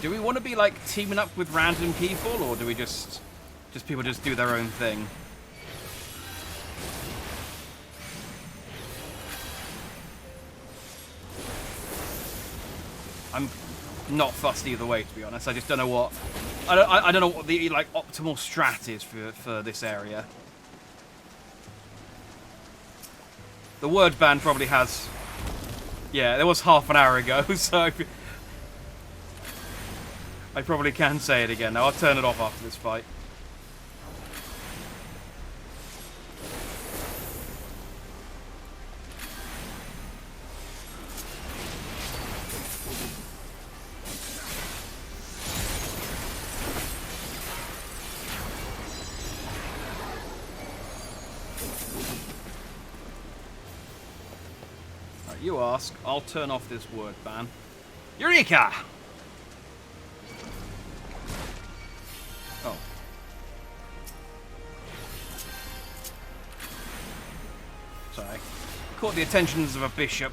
Do we want to be, like, teaming up with random people, or do we just people just do their own thing? I'm not fussed either way, to be honest. I just don't know what... I don't know what the, like, optimal strat is for this area. The word ban probably has... Yeah, there was half an hour ago, so... I probably can say it again. Now I'll turn it off after this fight. Right, you ask. I'll turn off this word ban. Eureka! Oh. Sorry. Caught the attentions of a bishop.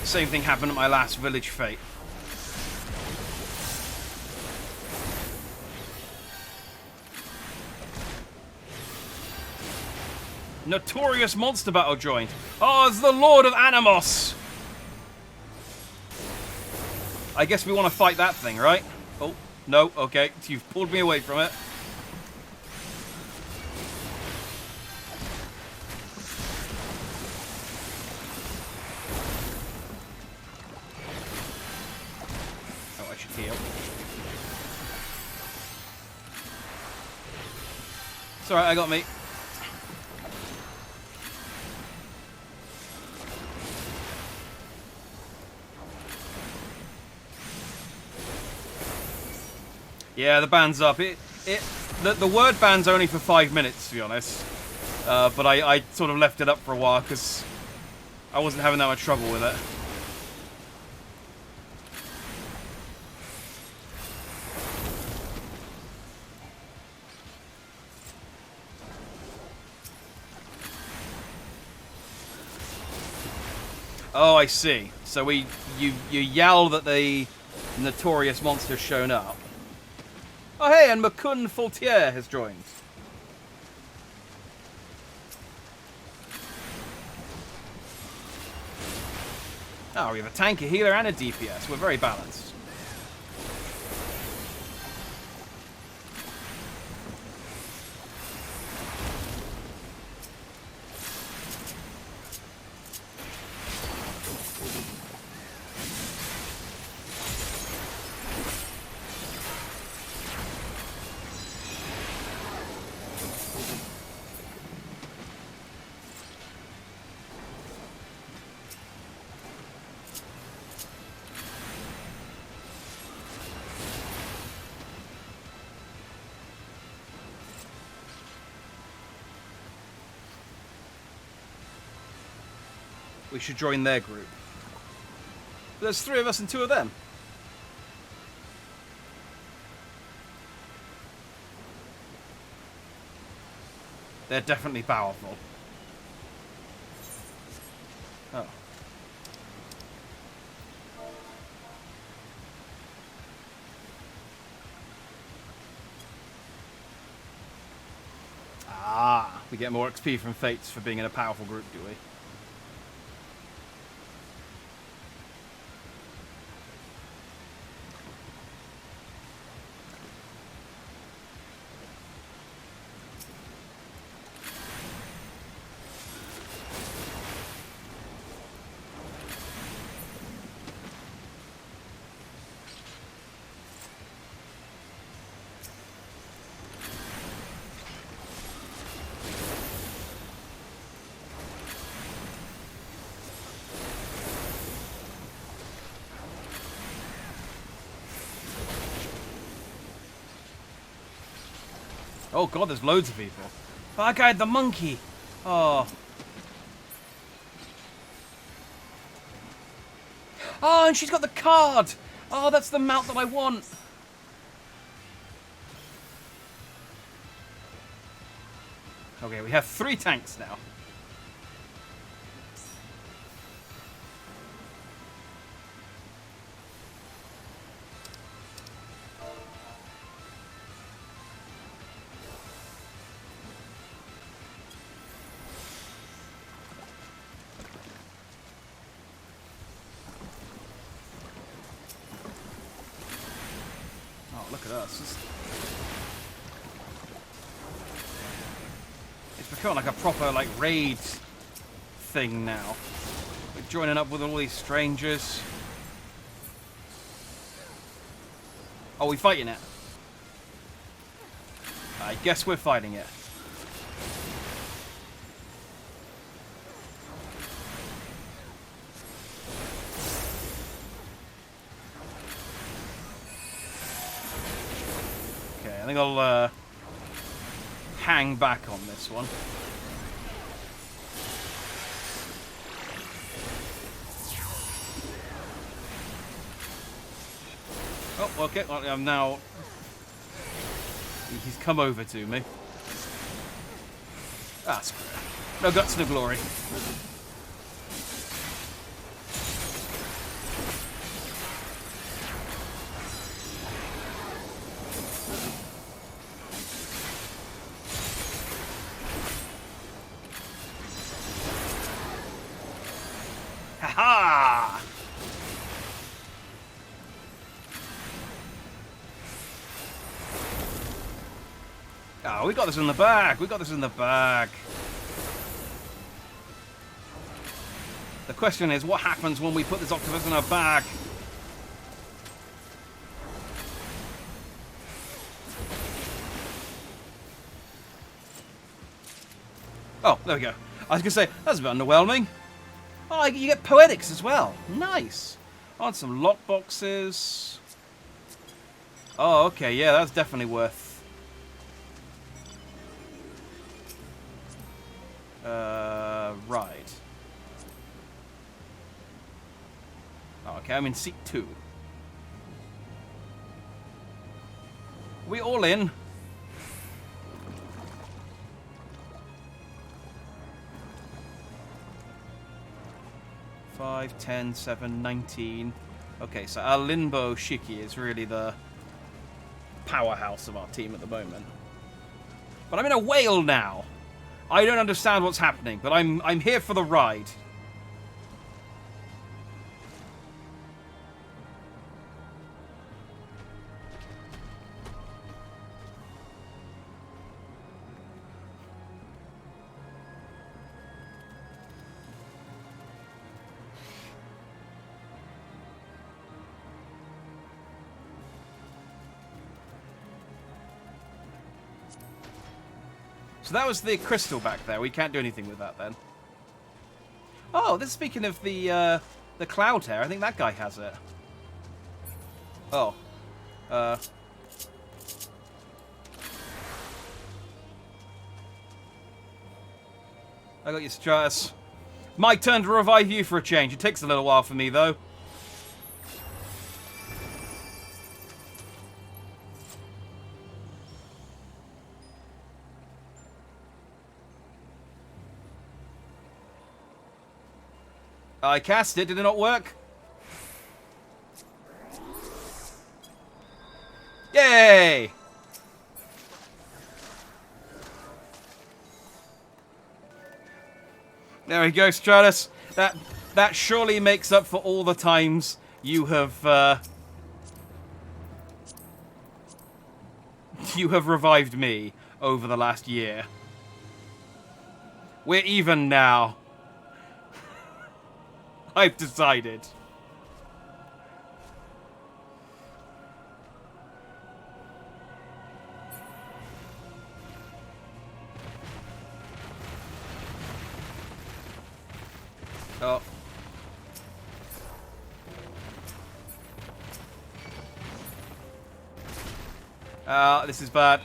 Same thing happened at my last village fete. Notorious monster battle joined. Oh, it's the Lord of Animos. I guess we want to fight that thing, right? Oh, no, okay. You've pulled me away from it. Oh, I should heal. It's alright, I got me. Yeah, the ban's up. The word ban's only for 5 minutes, to be honest. But I sort of left it up for a while because I wasn't having that much trouble with it. Oh, I see. So you yell that the notorious monster's shown up. Oh hey, and Makun Faultier has joined. Oh, we have a tank, a healer, and a DPS. We're very balanced. We should join their group. But there's 3 of us and 2 of them. They're definitely powerful. Oh. Ah, we get more XP from Fates for being in a powerful group, do we? Oh god, there's loads of people. Oh, that guy had the monkey. Oh. Oh, and she's got the card. Oh, that's the mount that I want. Okay, we have 3 tanks now. Oh, look at us. It's become like a proper, like, raid thing now. We're joining up with all these strangers. Oh, we fighting it? I guess we're fighting it. Okay, I think I'll hang back on this one. Oh, okay, well, I'm now... He's come over to me. Ah, no guts, no glory. Ha-ha! Oh, we got this in the bag. We got this in the bag. The question is, what happens when we put this octopus in a bag? Oh, there we go. I was going to say, that's a bit underwhelming. Oh, you get poetics as well. Nice. On some lot boxes. Oh, okay. Yeah, that's definitely worth... right. Oh, okay, I'm in seat 2. Are we all in? Five, 10, 7, 19. Okay, so our Limbo Shiki is really the powerhouse of our team at the moment. But I'm in a whale now. I don't understand what's happening, but I'm here for the ride. So that was the crystal back there. We can't do anything with that then. Oh, this is speaking of the cloud hair. I think that guy has it. Oh. I got your Stratus. My turn to revive you for a change. It takes a little while for me, though. I cast it. Did it not work? Yay! There we go, Stratus. That surely makes up for all the times you have revived me over the last year. We're even now. I've decided. Oh. This is bad.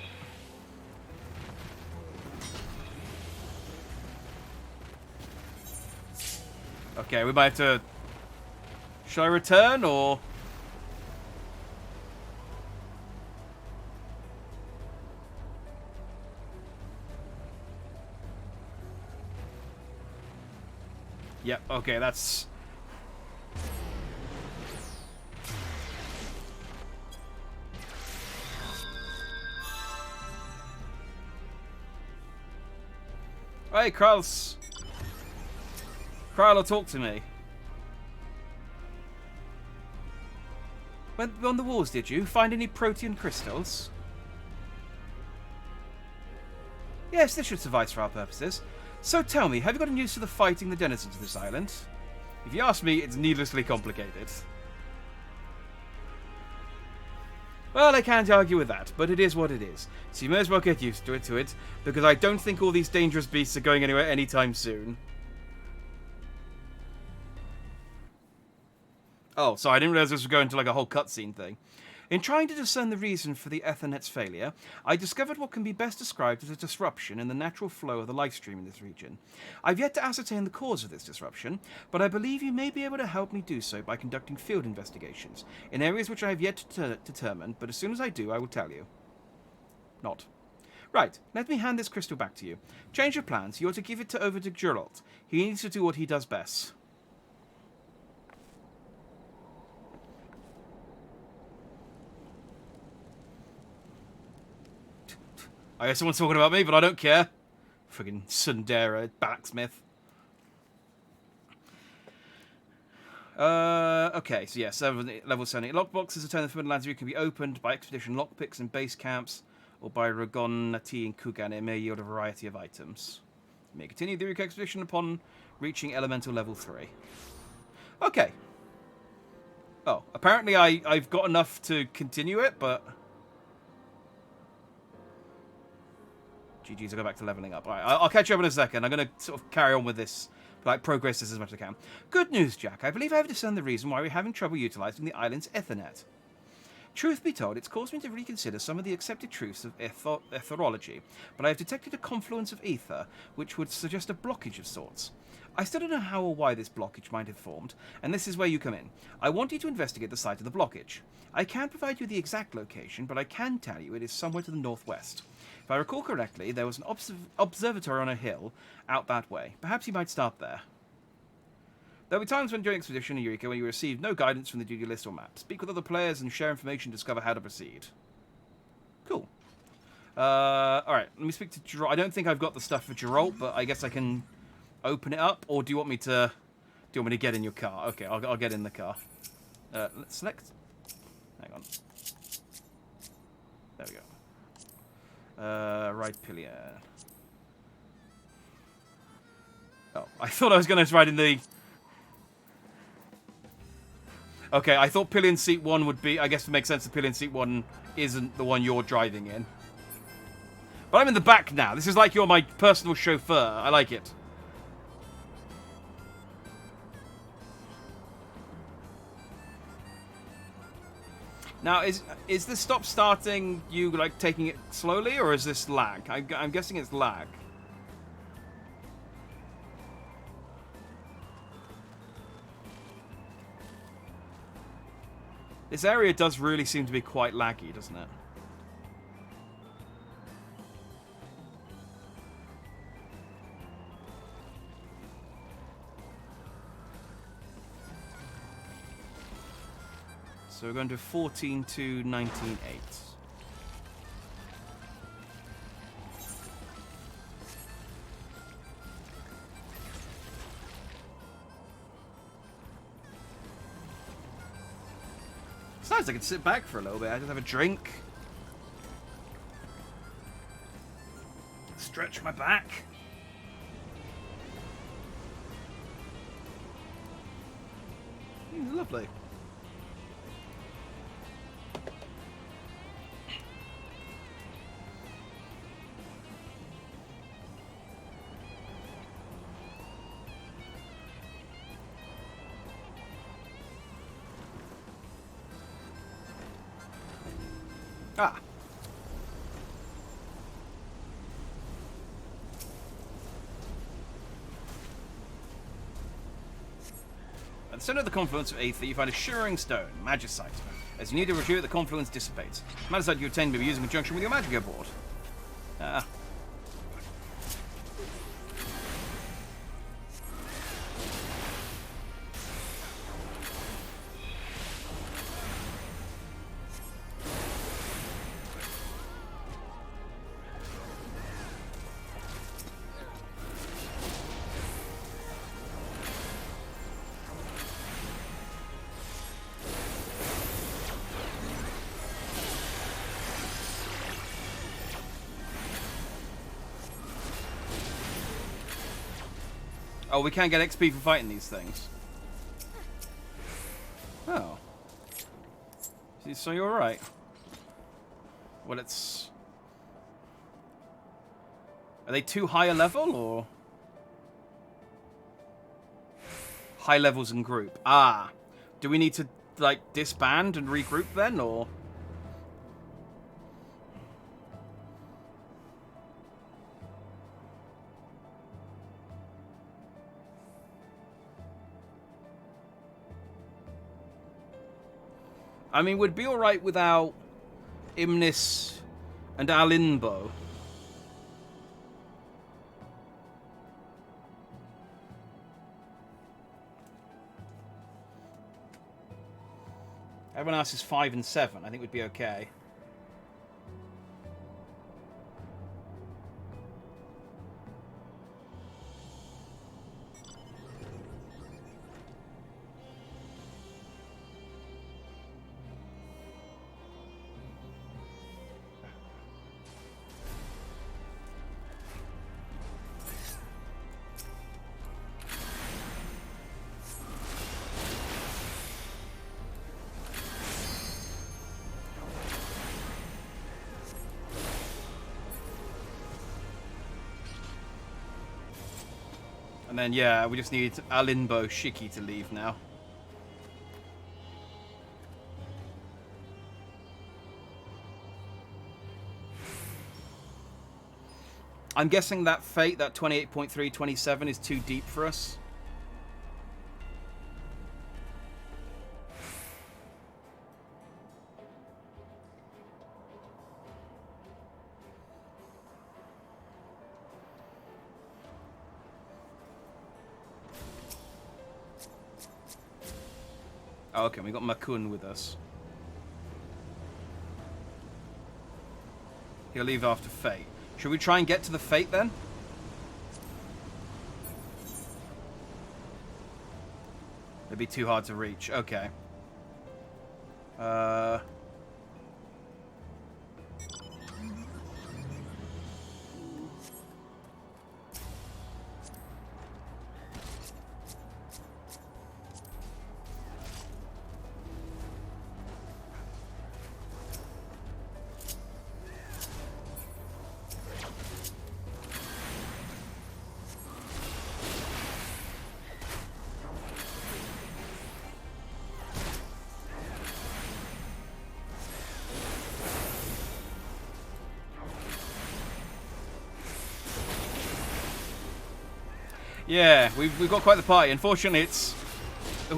Okay, we might have to... Shall I return, or... Yep, okay, that's... Hey, Krause. Krylo, talk to me. Went on the wars, did you? Find any protean crystals? Yes, this should suffice for our purposes. So tell me, have you got any use for the fighting the denizens of this island? If you ask me, it's needlessly complicated. Well, I can't argue with that, but it is what it is. So you may as well get used to it, because I don't think all these dangerous beasts are going anywhere anytime soon. Oh, sorry, I didn't realize this was going to like a whole cutscene thing. In trying to discern the reason for the Ethernet's failure, I discovered what can be best described as a disruption in the natural flow of the life stream in this region. I've yet to ascertain the cause of this disruption, but I believe you may be able to help me do so by conducting field investigations in areas which I have yet to determine, but as soon as I do, I will tell you. Not. Right, let me hand this crystal back to you. Change your plans, you're to give it over to Geralt. He needs to do what he does best. I guess someone's talking about me, but I don't care. Friggin' Sundera, blacksmith. Okay, so yeah, level 70 lockboxes. A turn of the Lands can be opened by expedition lockpicks and base camps, or by Ragon, Nati, and Kugan. It may yield a variety of items. You may continue the Eureka expedition upon reaching elemental level 3. Okay. Oh, apparently I've got enough to continue it, but... GG's, I'll go back to leveling up. Alright, I'll catch you up in a second. I'm going to sort of carry on with this, like, progress this as much as I can. Good news, Jack. I believe I have discerned the reason why we're having trouble utilising the island's Ethernet. Truth be told, it's caused me to reconsider some of the accepted truths of etherology, but I have detected a confluence of ether, which would suggest a blockage of sorts. I still don't know how or why this blockage might have formed, and this is where you come in. I want you to investigate the site of the blockage. I can't provide you the exact location, but I can tell you it is somewhere to the northwest. If I recall correctly, there was an observatory on a hill out that way. Perhaps you might start there. There will be times when during expedition in Eureka when you receive no guidance from the duty list or map. Speak with other players and share information to discover how to proceed. Cool. Alright, let me speak to Geralt. I don't think I've got the stuff for Geralt, but I guess I can open it up. Or do you want me to get in your car? Okay, I'll get in the car. Let's select... Hang on. There we go. Right pillion. Oh, I thought I was going to ride in the... Okay, I thought pillion seat 1 would be... I guess it makes sense that pillion seat 1 isn't the one you're driving in. But I'm in the back now. This is like you're my personal chauffeur. I like it. Now, is this stop starting you, like, taking it slowly, or is this lag? I'm guessing it's lag. This area does really seem to be quite laggy, doesn't it? So we're going to 14 to 19.8. It's nice, I can sit back for a little bit. I just have a drink. Stretch my back. Lovely. Ah. At the center of the confluence of Aether, you find a shimmering stone, Magicite. As you need to retrieve it, the confluence dissipates. Magicite you obtain may be used in conjunction with your Magica board. Oh, we can't get XP for fighting these things. Oh. So you're right. Well, it's... Are they too high a level, or...? High levels in group. Ah. Do we need to, like, disband and regroup then, or...? I mean, we'd be alright without Imnis and Alinbo. Everyone else is 5 and 7. I think we'd be okay. And then, yeah, we just need Alinbo Shiki to leave now. I'm guessing that fate, that 28.327, is too deep for us. Oh, okay, we got Makun with us. He'll leave after Fate. Should we try and get to the Fate then? It'd be too hard to reach. Okay. Yeah, we've got quite the party. Unfortunately,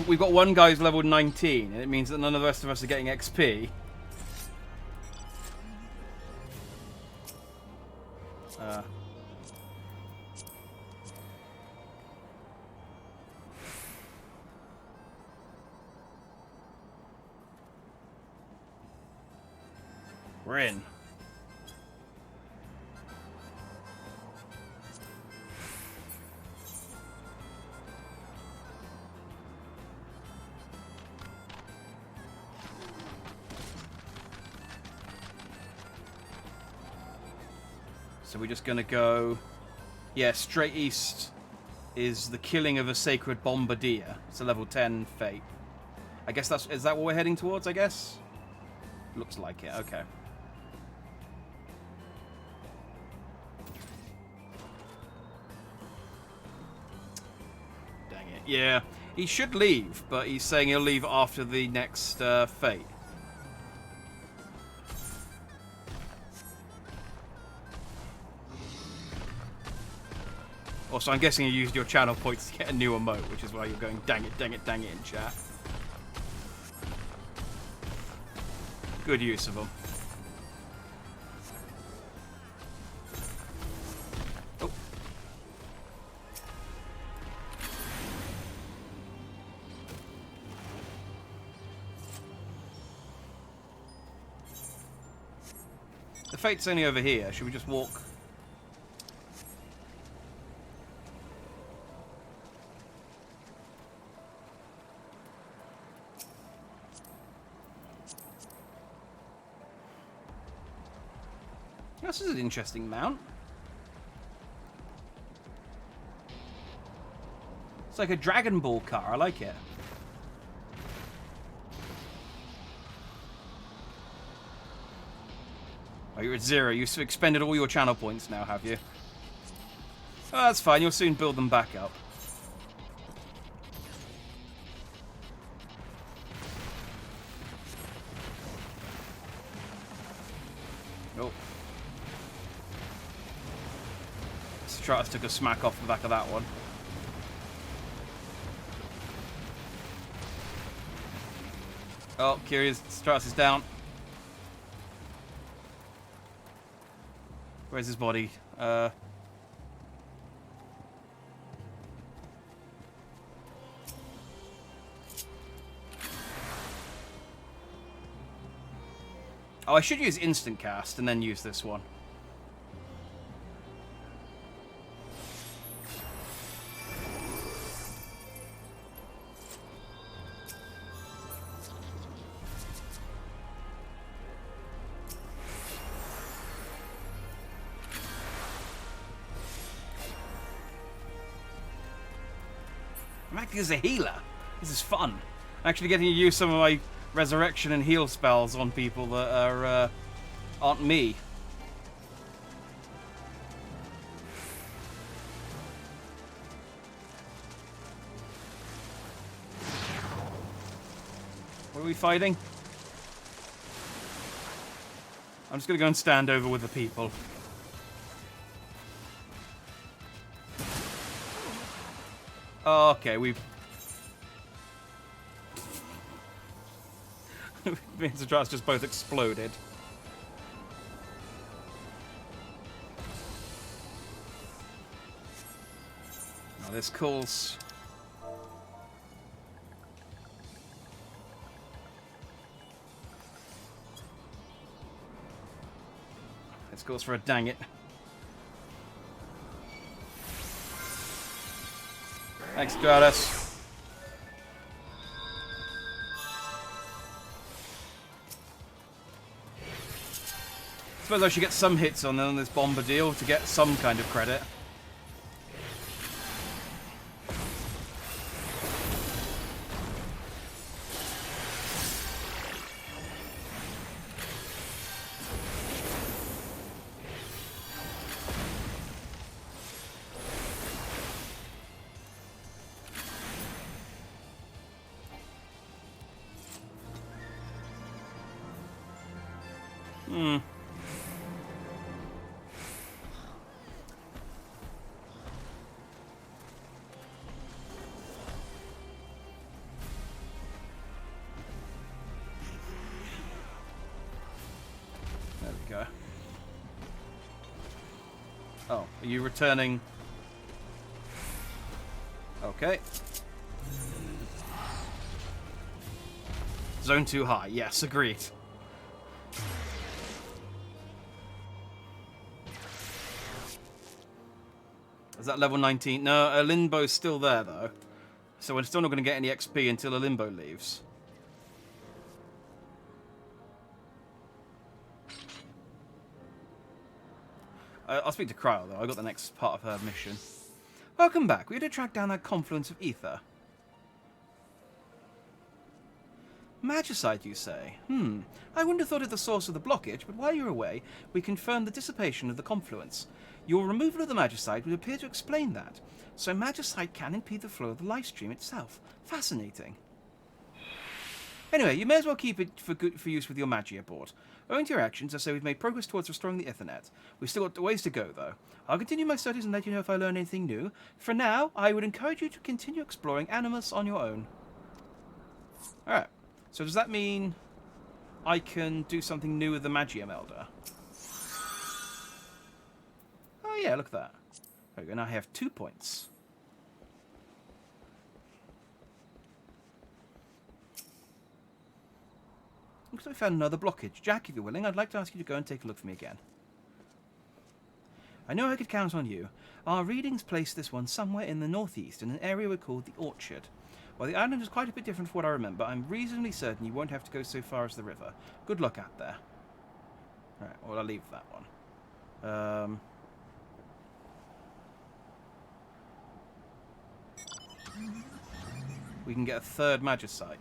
we've got one guy who's level 19, and it means that none of the rest of us are getting XP. We're in. So we're just going to go... Yeah, straight east is the killing of a sacred bombardier. It's a level 10 fate. I guess that's... Is that what we're heading towards, I guess? Looks like it, okay. Dang it. Yeah, he should leave, but he's saying he'll leave after the next fate. Or Also, I'm guessing you used your channel points to get a new emote, which is why you're going dang it, dang it, dang it in chat. Good use of them. Oh. The fate's only over here. Should we just walk? This is an interesting mount. It's like a Dragon Ball car. I like it. Oh, you're at 0. You've expended all your channel points now, have you? Oh, that's fine. You'll soon build them back up. Oh. Stratus took a smack off the back of that one. Oh, curious. Stratus is down. Where's his body? Oh, I should use instant cast and then use this one. I'm acting as a healer. This is fun. I'm actually getting to use some of my resurrection and heal spells on people that are aren't me. What are we fighting? I'm just gonna go and stand over with the people. Okay, we've... Me and Stratus just both exploded. Now this calls... This calls for a dang it. Thanks, Stratus. I suppose I should get some hits on this Bombardier to get some kind of credit. Oh, are you returning? Okay. Zone 2 high. Yes, agreed. Is that level 19? No, a Limbo's still there, though. So we're still not going to get any XP until a Limbo leaves. I'll speak to Cryo, though. I got the next part of her mission. Welcome back. We had to track down that confluence of ether. Magicite, you say? I wouldn't have thought it the source of the blockage, but while you were away, we confirmed the dissipation of the confluence. Your removal of the Magicite would appear to explain that. So Magicite can impede the flow of the life stream itself. Fascinating. Anyway, you may as well keep it for use with your Magia board. Owing to your actions, I say we've made progress towards restoring the Ethernet. We've still got ways to go, though. I'll continue my studies and let you know if I learn anything new. For now, I would encourage you to continue exploring Animus on your own. Alright, so does that mean I can do something new with the Magia Melder? Oh yeah, look at that. There we go, now I have 2 points. Looks like we found another blockage. Jack, if you're willing, I'd like to ask you to go and take a look for me again. I know I could count on you. Our readings place this one somewhere in the northeast, in an area we call the Orchard. While the island is quite a bit different from what I remember, I'm reasonably certain you won't have to go so far as the river. Good luck out there. Alright, well, I'll leave that one. We can get a third Magicite.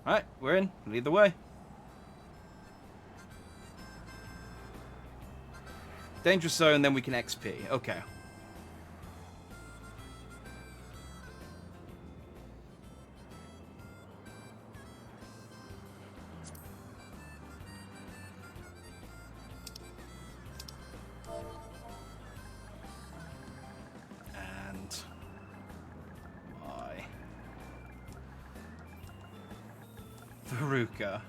Alright, we're in. Lead the way. Dangerous zone, then we can XP. Okay. And my Eureka.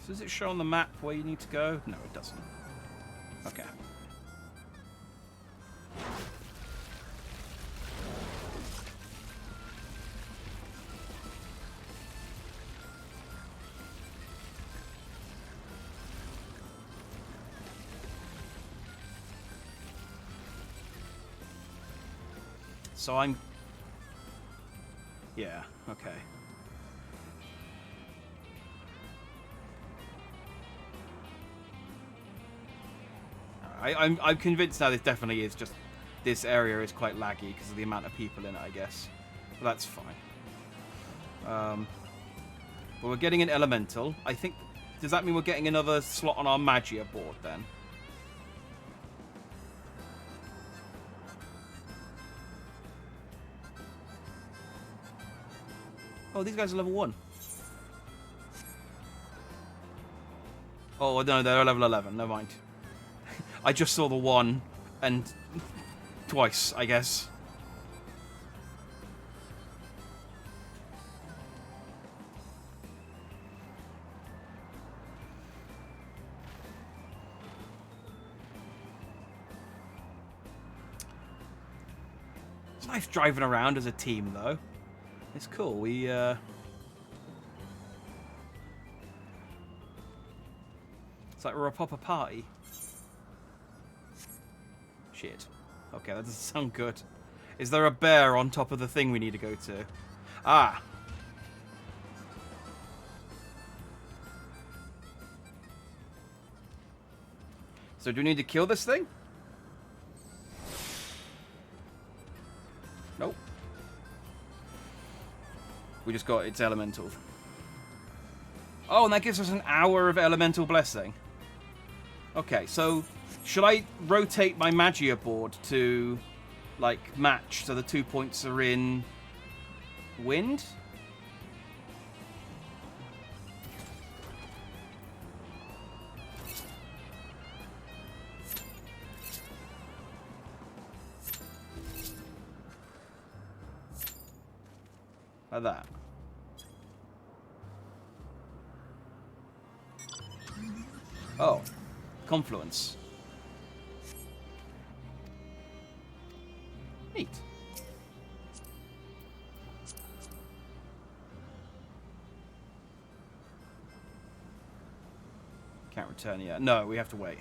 So does it show on the map where you need to go? No, it doesn't. Okay. So I'm... Yeah, okay. I'm convinced now this definitely is just... This area is quite laggy because of the amount of people in it, I guess. But that's fine. But we're getting an Elemental. I think... Does that mean we're getting another slot on our Magia board, then? Oh, these guys are level 1. Oh, no, they're level 11. Never mind. I just saw the 1 and twice, I guess. It's nice driving around as a team, though. It's cool. We, It's like we're a proper party. Shit. Okay, that doesn't sound good. Is there a bear on top of the thing we need to go to? Ah! So do we need to kill this thing? Nope. We just got its elemental. Oh, and that gives us an hour of elemental blessing. Okay, so should I rotate my Magia board to, like, match so the 2 points are in wind? Like that. Oh, confluence. Neat. Can't return yet. No, we have to wait.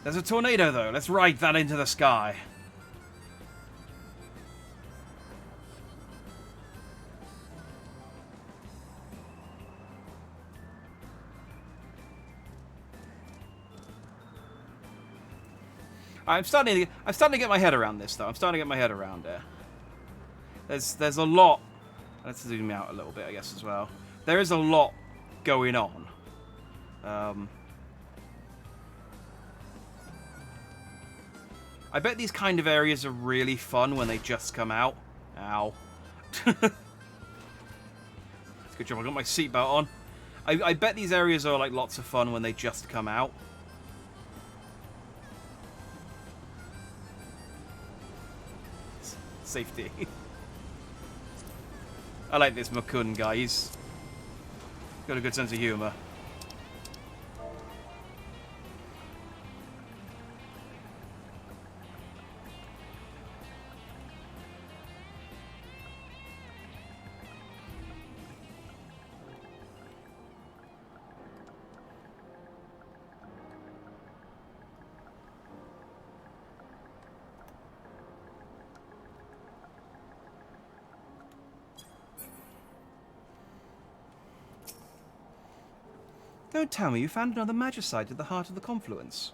There's a tornado, though. Let's ride that into the sky. I'm starting to get my head around this, though. I'm starting to get my head around it. There's a lot. Let's zoom out a little bit, I guess, as well. There is a lot going on. I bet these kind of areas are really fun when they just come out. Ow. Good job, I got my seatbelt on. I bet these areas are like lots of fun when they just come out. Safety. I like this Makun guy. He's got a good sense of humour. Don't tell me you found another magicite at the heart of the confluence.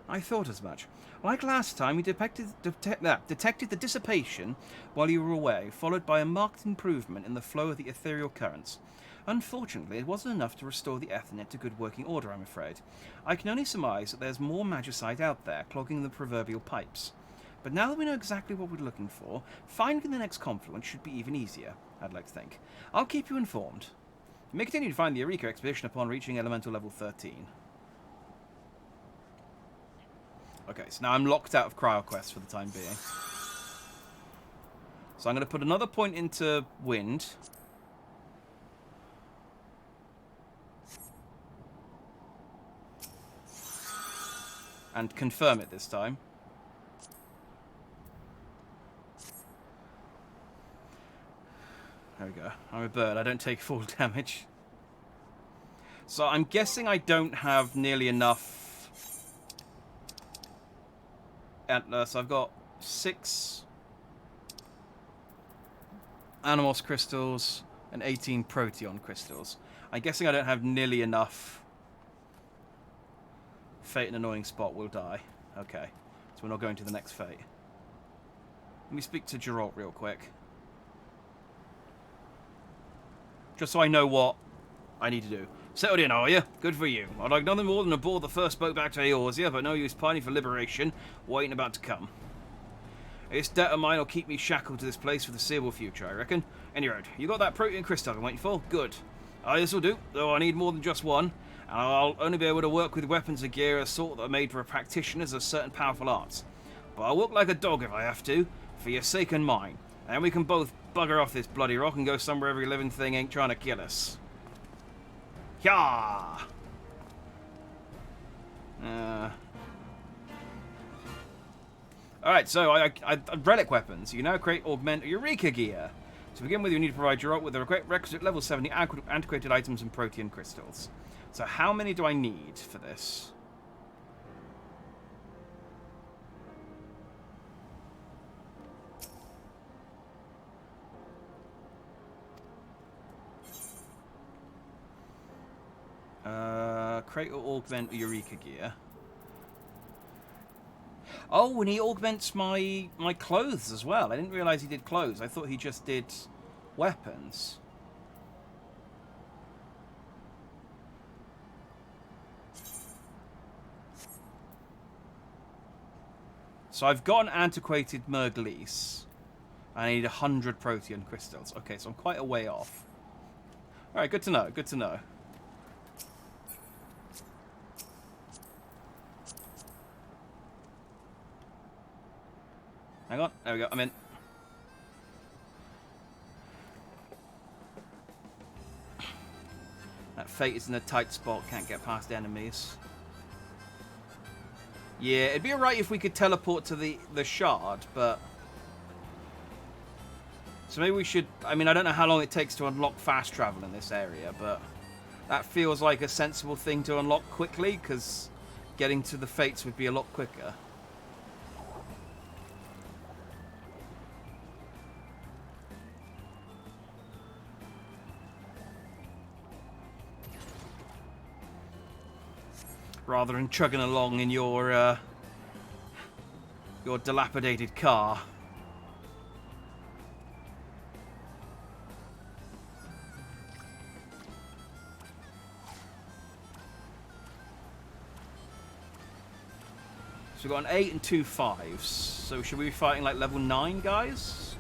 I thought as much. Like last time, we detected the dissipation while you were away, followed by a marked improvement in the flow of the ethereal currents. Unfortunately, it wasn't enough to restore the Ethernet to good working order, I'm afraid. I can only surmise that there's more magicite out there, clogging the proverbial pipes. But now that we know exactly what we're looking for, finding the next confluence should be even easier, I'd like to think. I'll keep you informed. You may continue to find the Eureka expedition upon reaching elemental level 13. Okay, so now I'm locked out of CryoQuest for the time being. So I'm going to put another point into wind. And confirm it this time. There we go. I'm a bird. I don't take full damage. So I'm guessing I don't have nearly enough antlers. So I've got 6 Animos crystals and 18 Proteon crystals. I'm guessing I don't have nearly enough. Fate an annoying spot will die. Okay. So we're not going to the next fate. Let me speak to Geralt real quick. Just so I know what I need to do. Settled in, are you? Good for you. I'd like nothing more than to board the first boat back to Eorzea, but no use pining for liberation. What ain't about to come. This debt of mine will keep me shackled to this place for the foreseeable future, I reckon. Any road, you got that protein crystal I'm waiting for? Good. This'll do, though I need more than just one. And I'll only be able to work with weapons and gear of a sort that are made for practitioners of certain powerful arts. But I'll work like a dog if I have to, for your sake and mine. And we can both bugger off this bloody rock and go somewhere every living thing ain't trying to kill us. Yah! Alright, so I relic weapons. You now create augment Eureka gear. To begin with, you need to provide Geralt with the requisite level 70 antiquated items and protean crystals. So how many do I need for this? Create or augment Eureka gear. Oh, and he augments my clothes as well. I didn't realise he did clothes. I thought he just did weapons. So I've got an antiquated Merglease. I need 100 protean crystals. Okay, so I'm quite a way off. Alright, good to know, good to know. Hang on, there we go, I'm in. That fate is in a tight spot, can't get past enemies. Yeah, it'd be alright if we could teleport to the shard, but... So maybe we should... I mean, I don't know how long it takes to unlock fast travel in this area, but... That feels like a sensible thing to unlock quickly, because getting to the fates would be a lot quicker. rather than chugging along in your dilapidated car. So we've got an 8 and 2 5s. So should we be fighting like level 9 guys?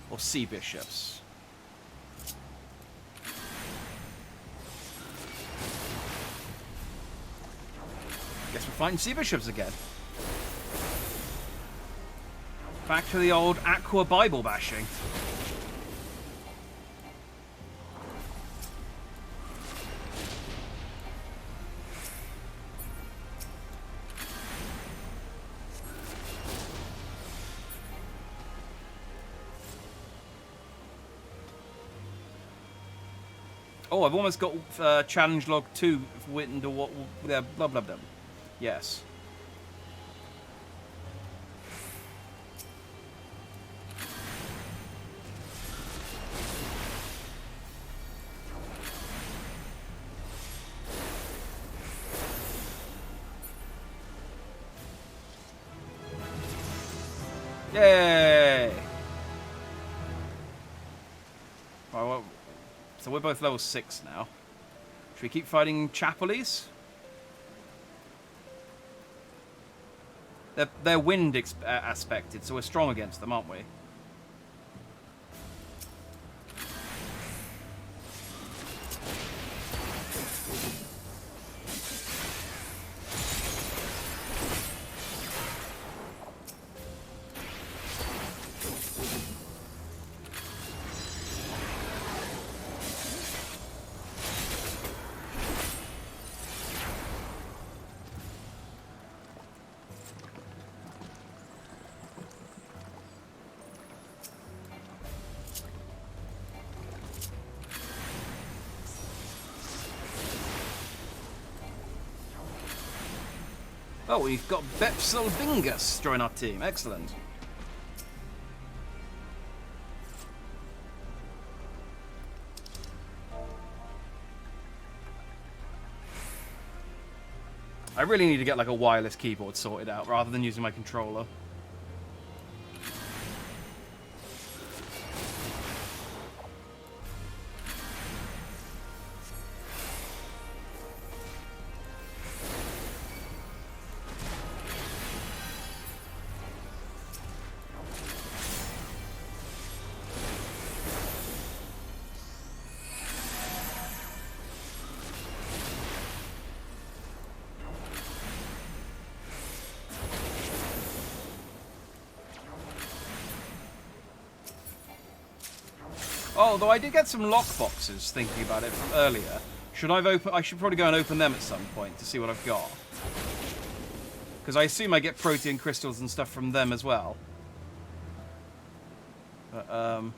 Or sea bishops? Guess we're fighting sea bishops again. Back to the old Aqua Bible bashing. Oh, I've almost got challenge log 2 written to what blah blah blah. Yes. Yay! Right, well, so we're both level 6 now. Should we keep fighting Chapelies? They're wind aspected, so we're strong against them, aren't we? Oh, we've got Bepselvingus join our team. Excellent. I really need to get like a wireless keyboard sorted out rather than using my controller. Although I did get some lockboxes thinking about it from earlier. I should probably go and open them at some point to see what I've got. Because I assume I get protein crystals and stuff from them as well. But, I'm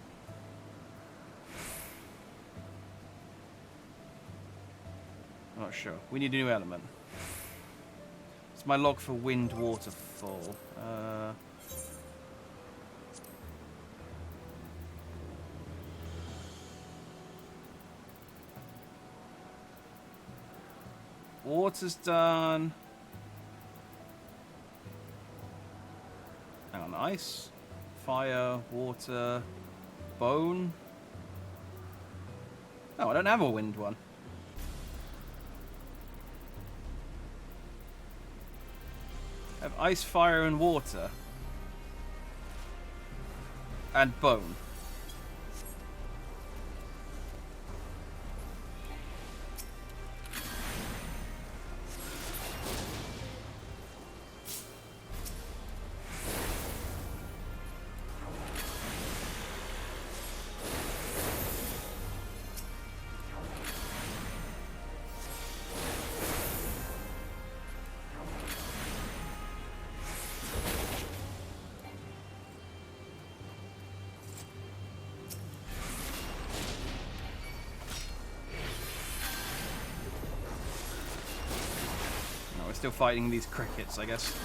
not sure. We need a new element. It's my log for wind waterfall. Water's done. Hang on, ice, fire, water, bone. Oh, I don't have a wind one. I have ice, fire, and water. And bone. Still fighting these crickets, I guess.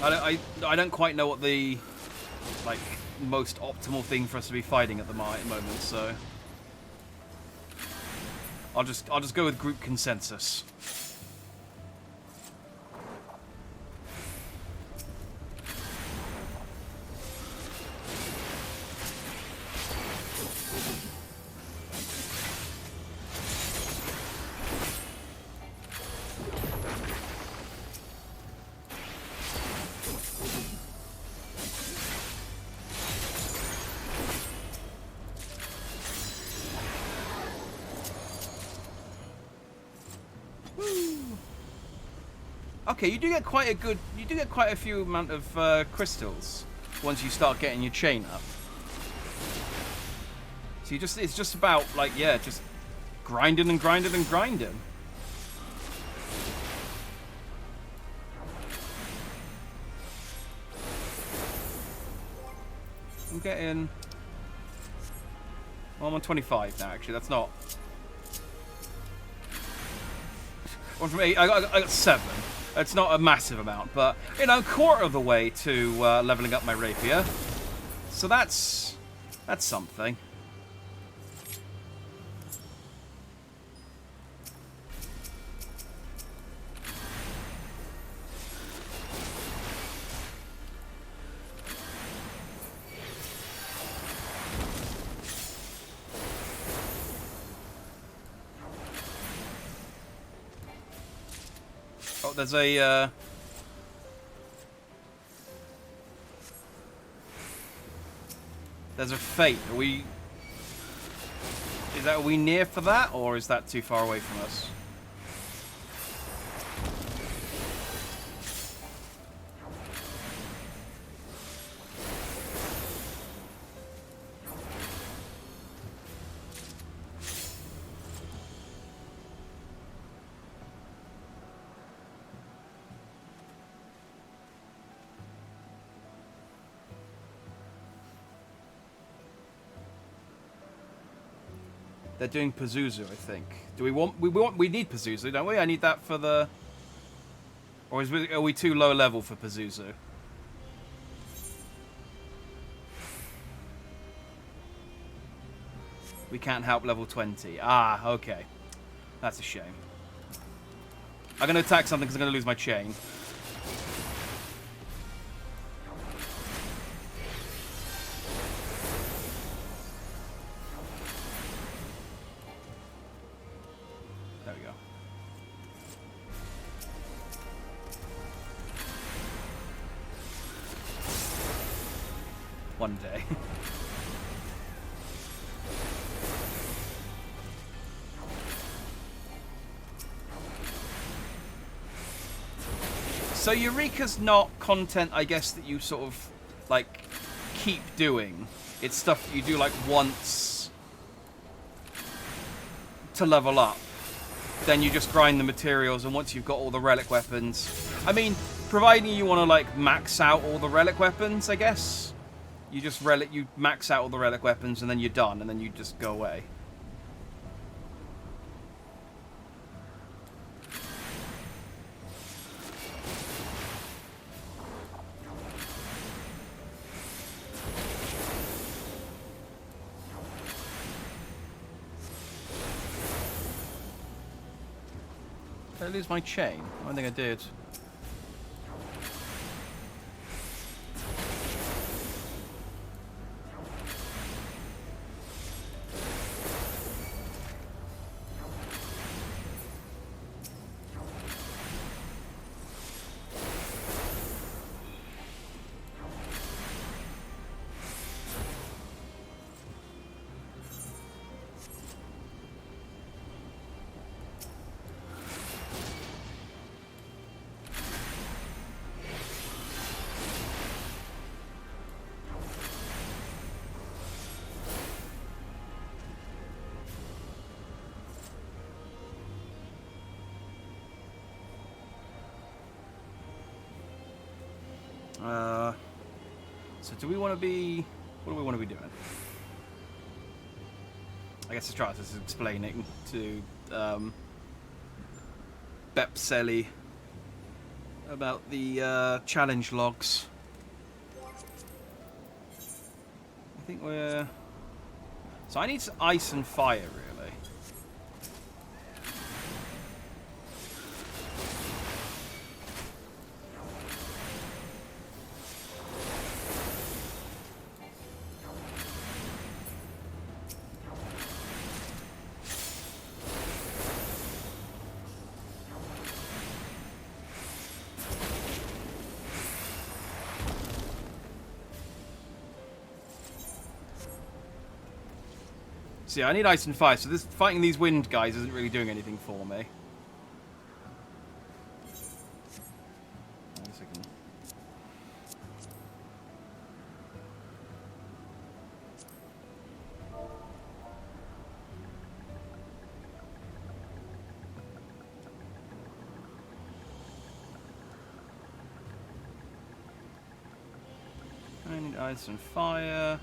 I don't quite know what the like most optimal thing for us to be fighting at the moment, so I'll just go with group consensus. Okay, you do get quite a few amount of crystals once you start getting your chain up. So it's just about like, yeah, just grinding and grinding and grinding. I'm getting, well, I'm on 25 now. Actually, that's not. One from 8. I got 7. It's not a massive amount, but, you know, quarter of the way to leveling up my rapier. So that's something. Oh, there's a fate. Are we near for that, or is that too far away from us? They're doing Pazuzu, I think. Do we need Pazuzu, don't we? I need that for the... Or are we too low level for Pazuzu? We can't help level 20. Ah, okay. That's a shame. I'm going to attack something because I'm going to lose my chain. There we go. One day. So Eureka's not content, I guess, that you sort of, like, keep doing. It's stuff that you do, like, once to level up. Then you just grind the materials, and once you've got all the relic weapons... I mean, providing you want to, like, max out all the relic weapons, I guess. You just you max out all the relic weapons, and then you're done, and then you just go away. Did I lose my chain? I don't think I did. So do we want to be... What do we want to be doing? I guess Astratus is explaining to Bepseli about the challenge logs. I think we're... So I need ice and fire, really. So yeah, I need ice and fire, so this fighting these wind guys isn't really doing anything for me. One second. I need ice and fire.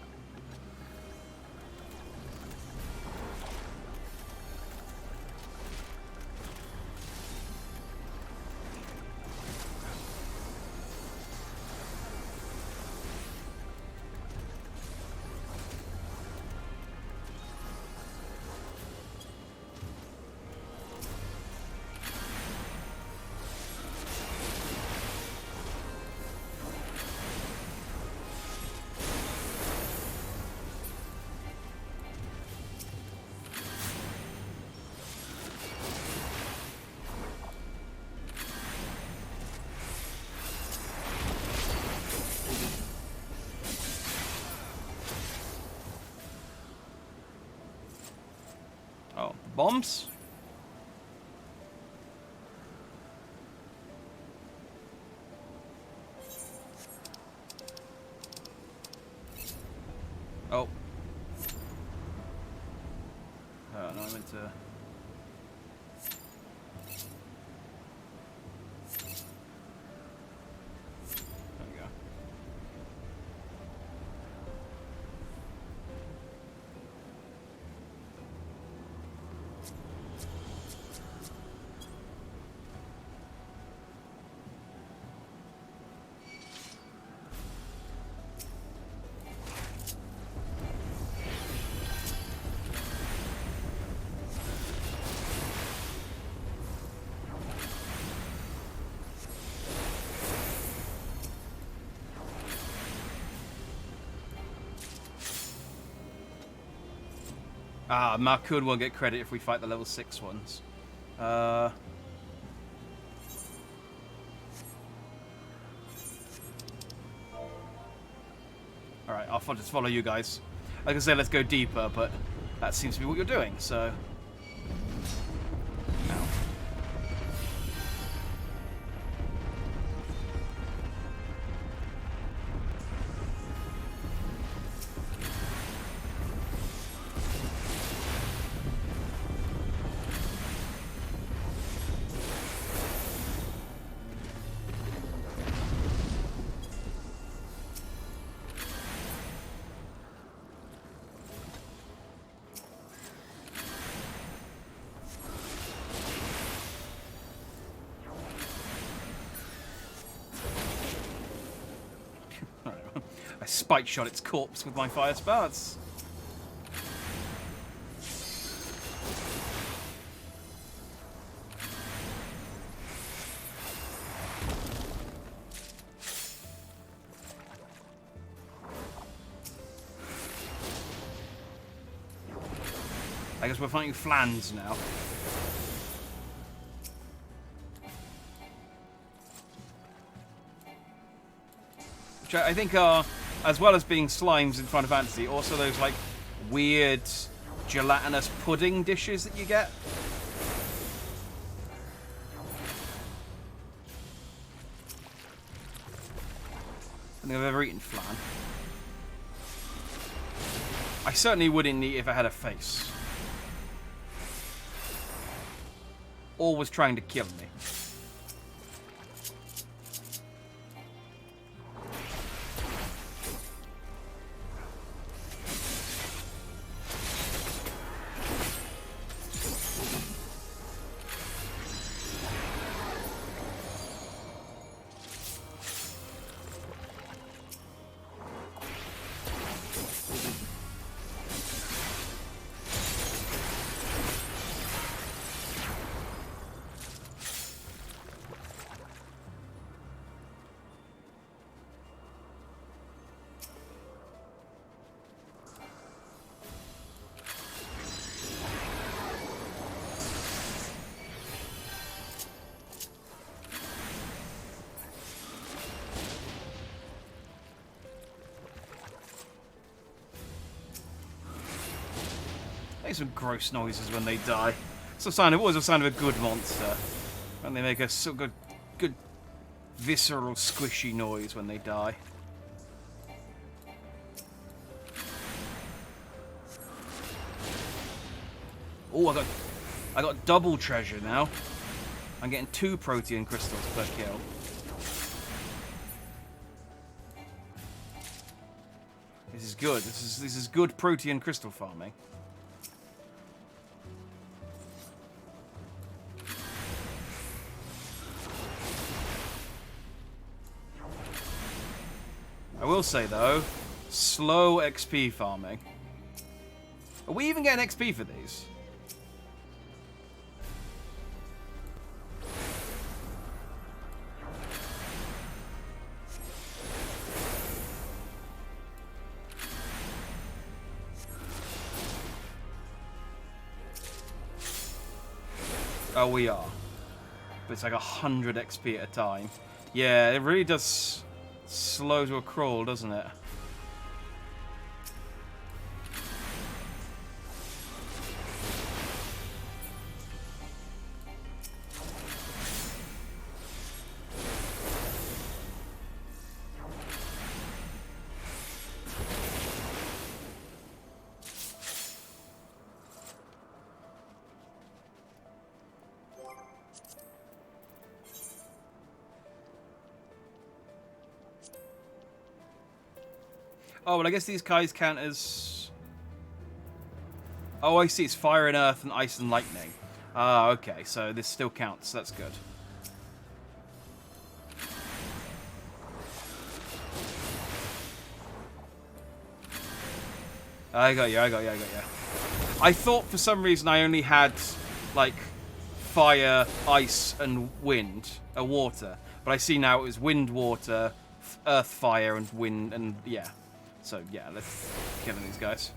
Oh, bombs? Oh. Oh, no, I meant to... There we go. Ah, Markud won't get credit if we fight the level 6 ones. Alright, I'll just follow you guys. Like I said, let's go deeper, but that seems to be what you're doing, so... Ow. I spike shot its corpse with my fire spouts. I guess we're fighting flans now. Which I think are, as well as being slimes in Final Fantasy, also those like weird gelatinous pudding dishes that you get. I don't think I've ever eaten flan. I certainly wouldn't eat if I had a face. Always trying to kill me. Make some gross noises when they die. It's always a sign of a good monster. When they make a so good visceral, squishy noise when they die. Oh, I got double treasure now. I'm getting 2 protean crystals per kill. This is good. This is good protean crystal farming. I will say though, slow XP farming. Are we even getting XP for these? Oh, we are. But it's like 100 XP at a time. Yeah, it really does slow to a crawl, doesn't it? Oh, well, I guess these guys count as... Oh, I see. It's fire and earth and ice and lightning. Ah, okay. So this still counts. That's good. I got you. I thought for some reason I only had, like, fire, ice, and wind, water. But I see now it was wind, water, earth, fire, and wind, and yeah. So, yeah, let's kill these guys.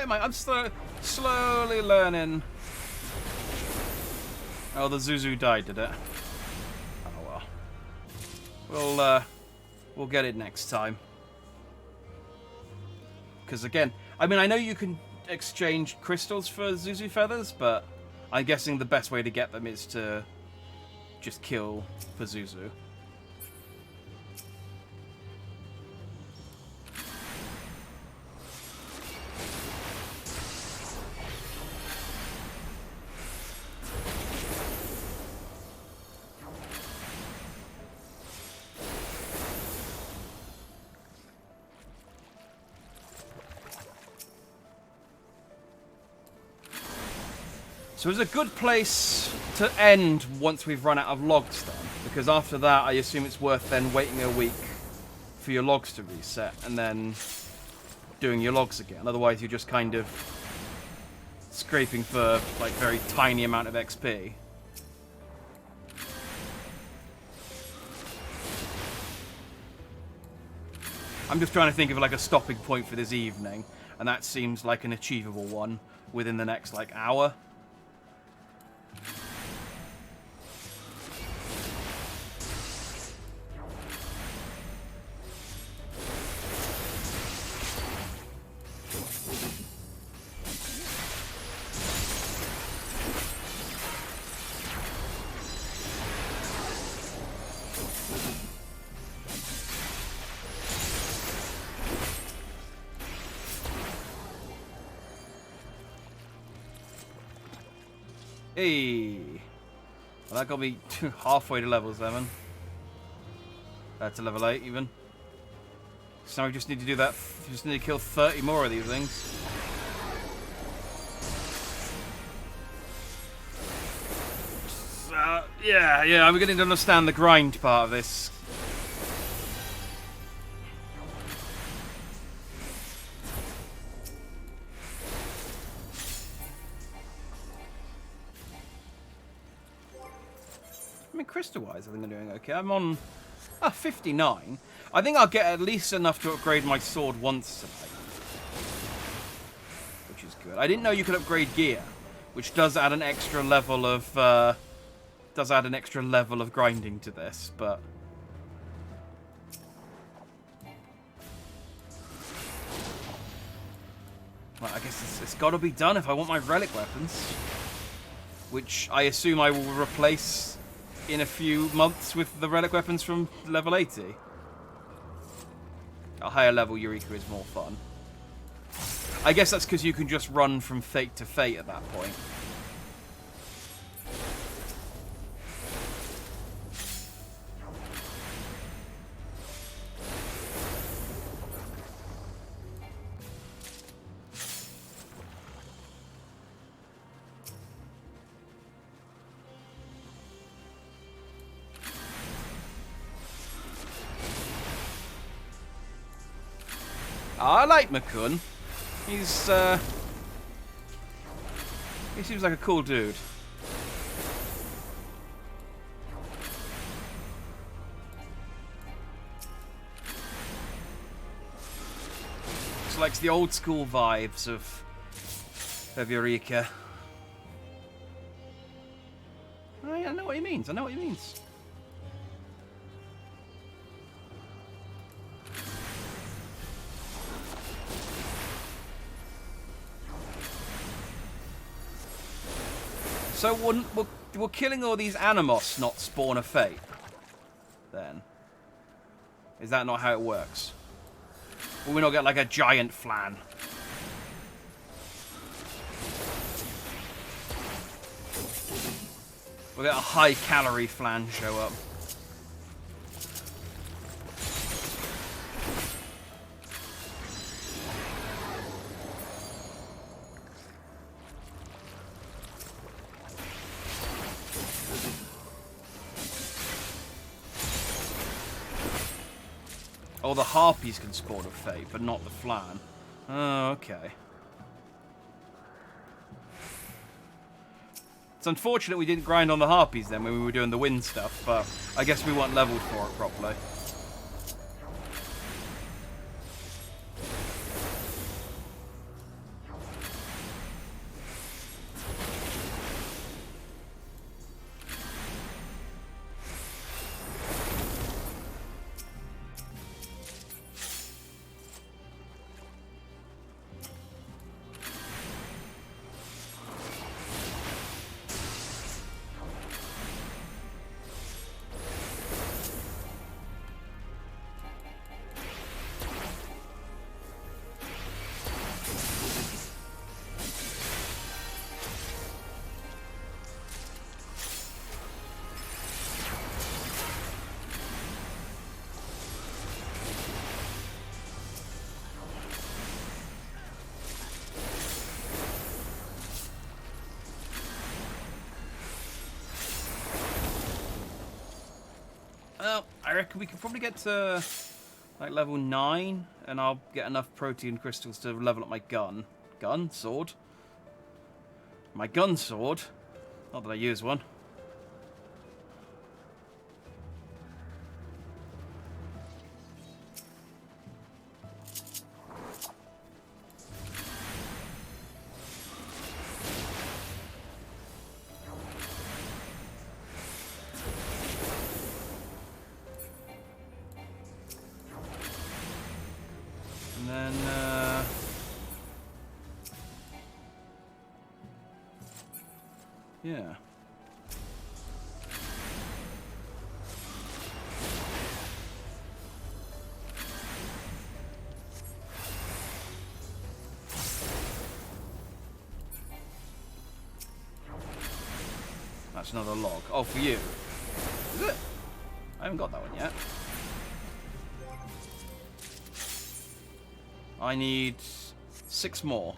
I'm slowly learning. Oh, the Zuzu died, did it? Oh well. We'll get it next time. Because again, I mean, I know you can exchange crystals for Zuzu feathers, but I'm guessing the best way to get them is to just kill for Zuzu. So it's a good place to end once we've run out of logs done, because after that I assume it's worth then waiting a week for your logs to reset and then doing your logs again. Otherwise you're just kind of scraping for like very tiny amount of XP. I'm just trying to think of like a stopping point for this evening, and that seems like an achievable one within the next like hour. Hey, well, that got me halfway to level 7. To level 8 even. So now we just need to do that. We just need to kill 30 more of these things. Yeah, I'm beginning to understand the grind part of this. I mean, crystal-wise, I think I'm doing okay. I'm on Ah, 59. I think I'll get at least enough to upgrade my sword once tonight. Which is good. I didn't know you could upgrade gear, which does add an extra level of grinding to this, but well, I guess it's got to be done if I want my relic weapons, which I assume I will replace in a few months with the relic weapons from level 80. A higher level Eureka is more fun. I guess that's because you can just run from fate to fate at that point. I like McCunn. He seems like a cool dude. Just likes the old school vibes of Eureka. Oh, yeah, I know what he means. I know what he means. So will killing all these Animos not spawn a fate? Then? Is that not how it works? Will we not get like a giant flan? We'll get a high calorie flan show up. Oh, the harpies can spawn a fate, but not the flan. Oh, okay. It's unfortunate we didn't grind on the harpies then when we were doing the wind stuff, but I guess we weren't leveled for it properly. Well, I reckon we could probably get to like level 9 and I'll get enough protein crystals to level up my gun. Gun? Sword? My gun sword. Not that I use one. And then, yeah. That's another log. Oh, for you. Is it? I haven't got that one yet. I need 6 more.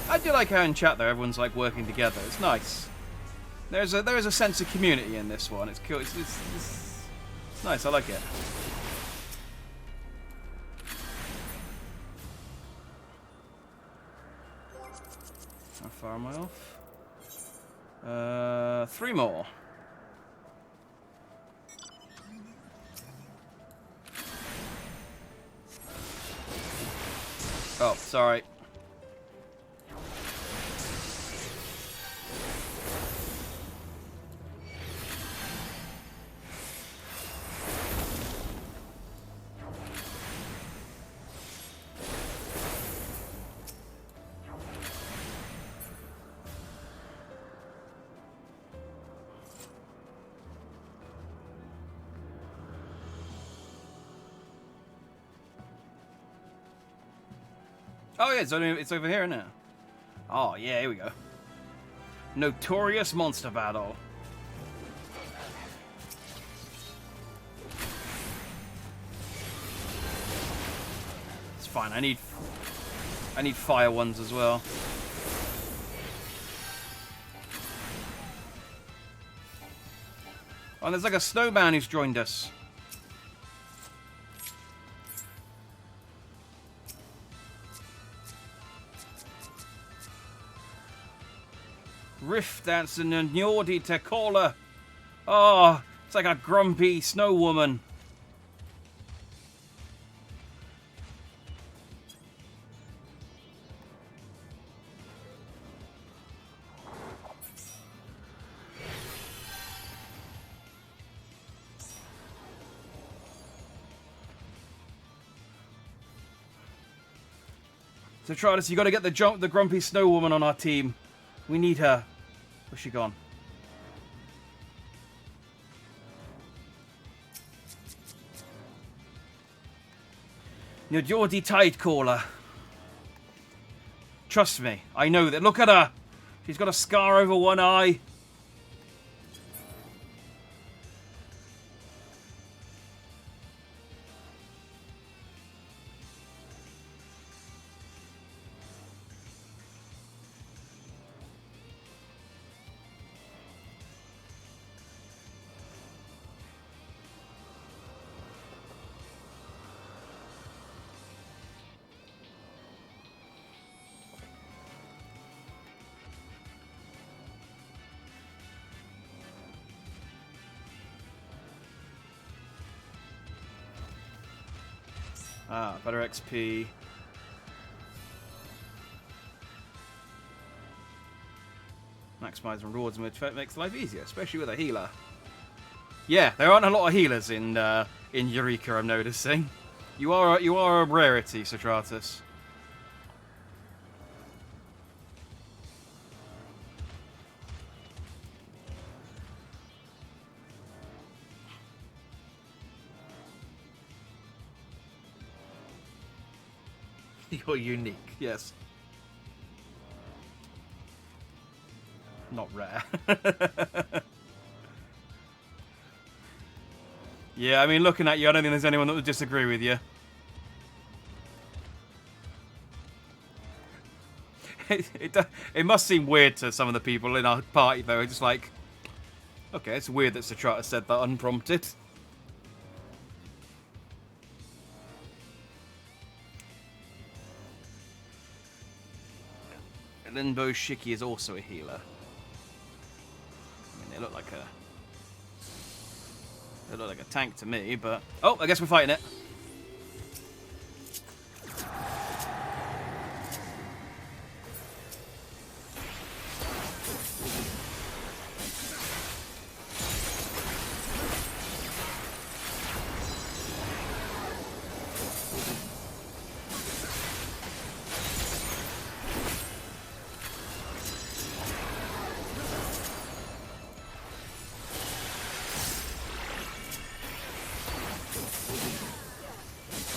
I do like how in chat there everyone's like working together. It's nice. There is a sense of community in this one. It's cool. It's nice. I like it. How far am I off? 3 more. Oh, sorry. Oh yeah, it's over here now. Oh yeah, here we go. Notorious monster battle. It's fine. I need fire ones as well. Oh, and there's like a snowman who's joined us. Rift dancing and Njordi Tekola. Oh, it's like a grumpy snow woman. So Travis, you got to get the grumpy snow woman on our team. We need her. Where's she gone? Njordi Tidecaller. Trust me, I know that. Look at her. She's got a scar over one eye. Ah, better XP. Maximizing rewards makes life easier, especially with a healer. Yeah, there aren't a lot of healers in Eureka, I'm noticing. You are a rarity, Sotratus. You're unique, yes. Not rare. Yeah, I mean, looking at you, I don't think there's anyone that would disagree with you. It must seem weird to some of the people in our party, though. It's just like, okay, it's weird that Sotratus said that unprompted. Limbo Shiki is also a healer. I mean, they look like a tank to me, but oh, I guess we're fighting it.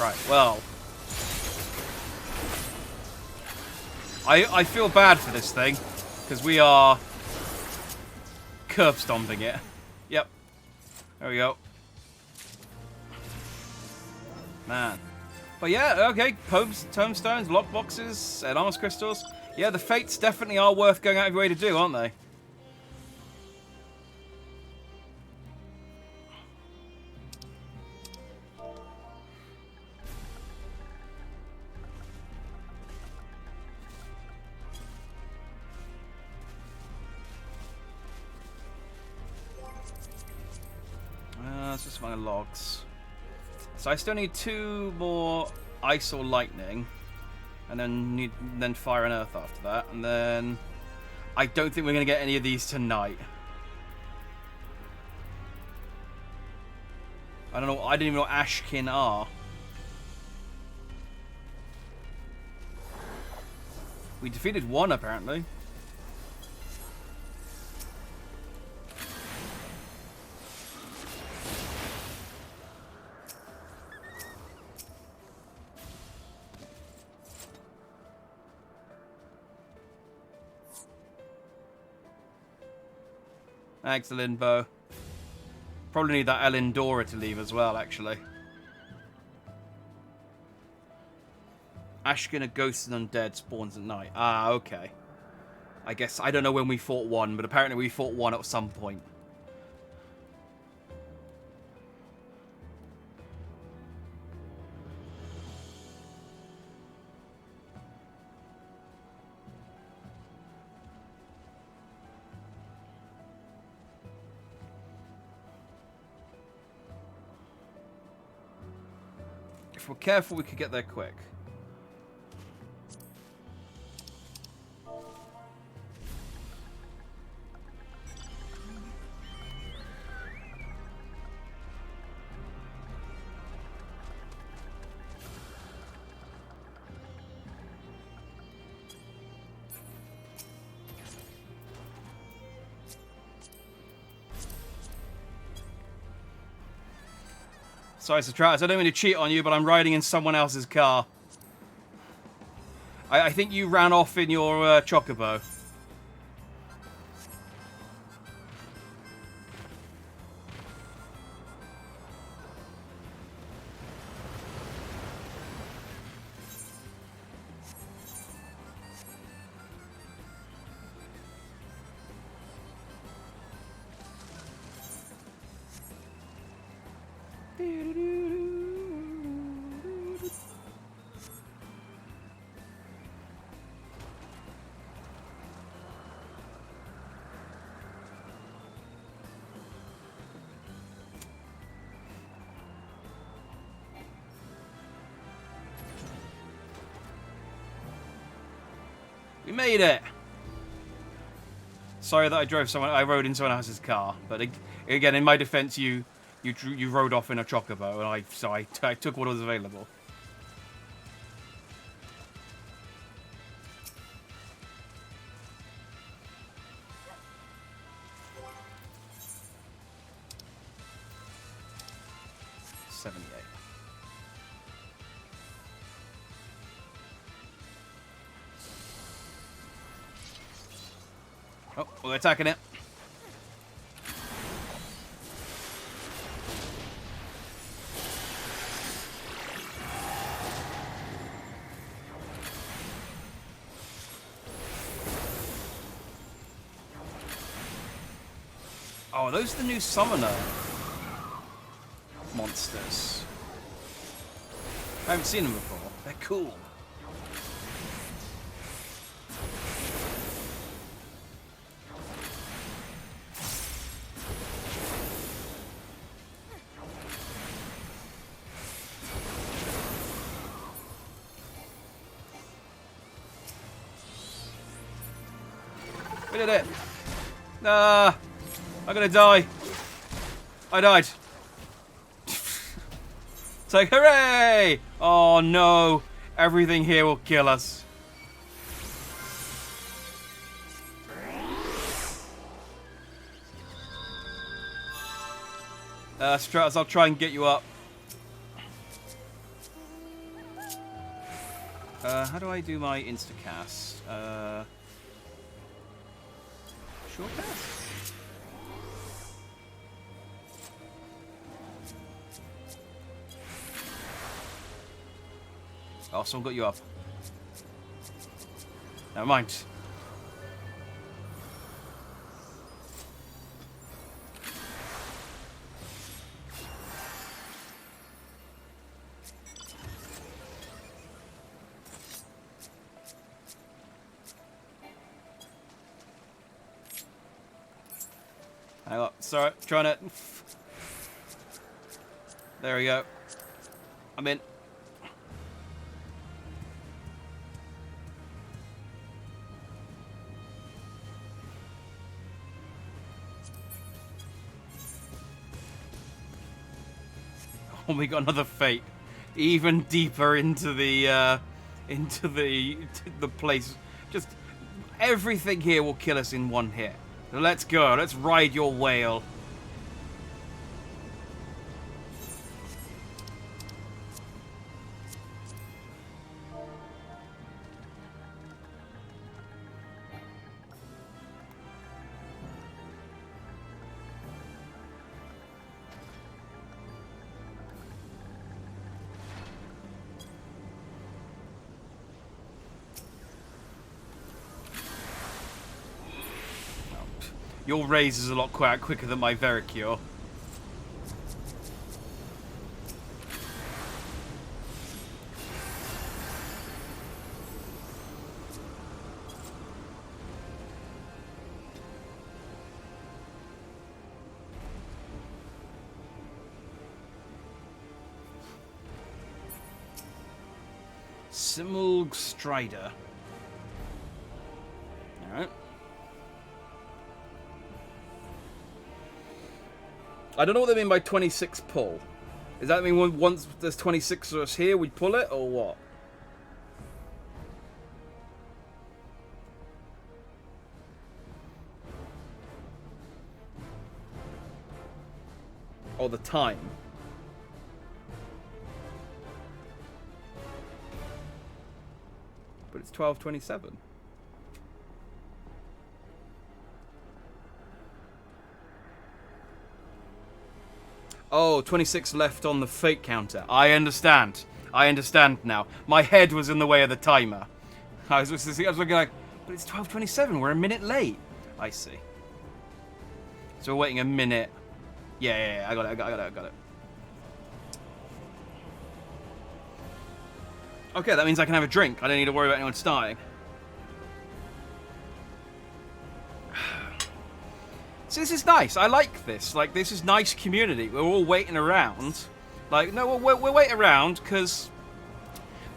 Right, well, I feel bad for this thing, because we are curb stomping it. Yep. There we go. Man. But yeah, okay, tomestones, lockboxes, and armor crystals. Yeah, the fates definitely are worth going out of your way to do, aren't they? my logs. So I still need 2 more ice or lightning, and then fire and earth after that, and then I don't think we're gonna get any of these tonight. I don't know. I didn't even know what Ashkin are. We defeated one apparently. Thanks, Limbo. Probably need that Elendora to leave as well, actually. Ashkin, a ghost and undead, spawns at night. Ah, okay. I guess, I don't know when we fought one, but apparently we fought one at some point. If we're careful, we could get there quick. Sorry, Satras, I don't mean to cheat on you, but I'm riding in someone else's car. I think you ran off in your chocobo. We made it! Sorry that I rode in someone else's car, but again, in my defense, you rode off in a chocobo, and I took what was available. Oh, we're attacking it. Oh, are those the new summoner monsters? I haven't seen them before. They're cool. We did it! Nah! I'm gonna die! I died! It's like, hooray! Oh no! Everything here will kill us. Stratus, I'll try and get you up. How do I do my instacast? Short cast? Oh, someone got you up. Never mind. Hang on, sorry, trying to... There we go. I'm in. Oh, we got another fate. Even deeper into the place. Just everything here will kill us in one hit. So let's go. Let's ride your whale. Your raise is a lot quicker than my Vericure. Simulg Strider. Alright. I don't know what they mean by 26 pull. Does that mean once there's 26 of us here, we pull it, or what? Or the time? But it's 12:27. Oh, 26 left on the fate counter. I understand. I understand now. My head was in the way of the timer. I was looking like, but it's 12:27. We're a minute late. I see. So we're waiting a minute. Yeah. I got it. Okay, that means I can have a drink. I don't need to worry about anyone starting. So this is nice. I like this. Like, this is nice community. We're all waiting around. Like, no, we'll wait around because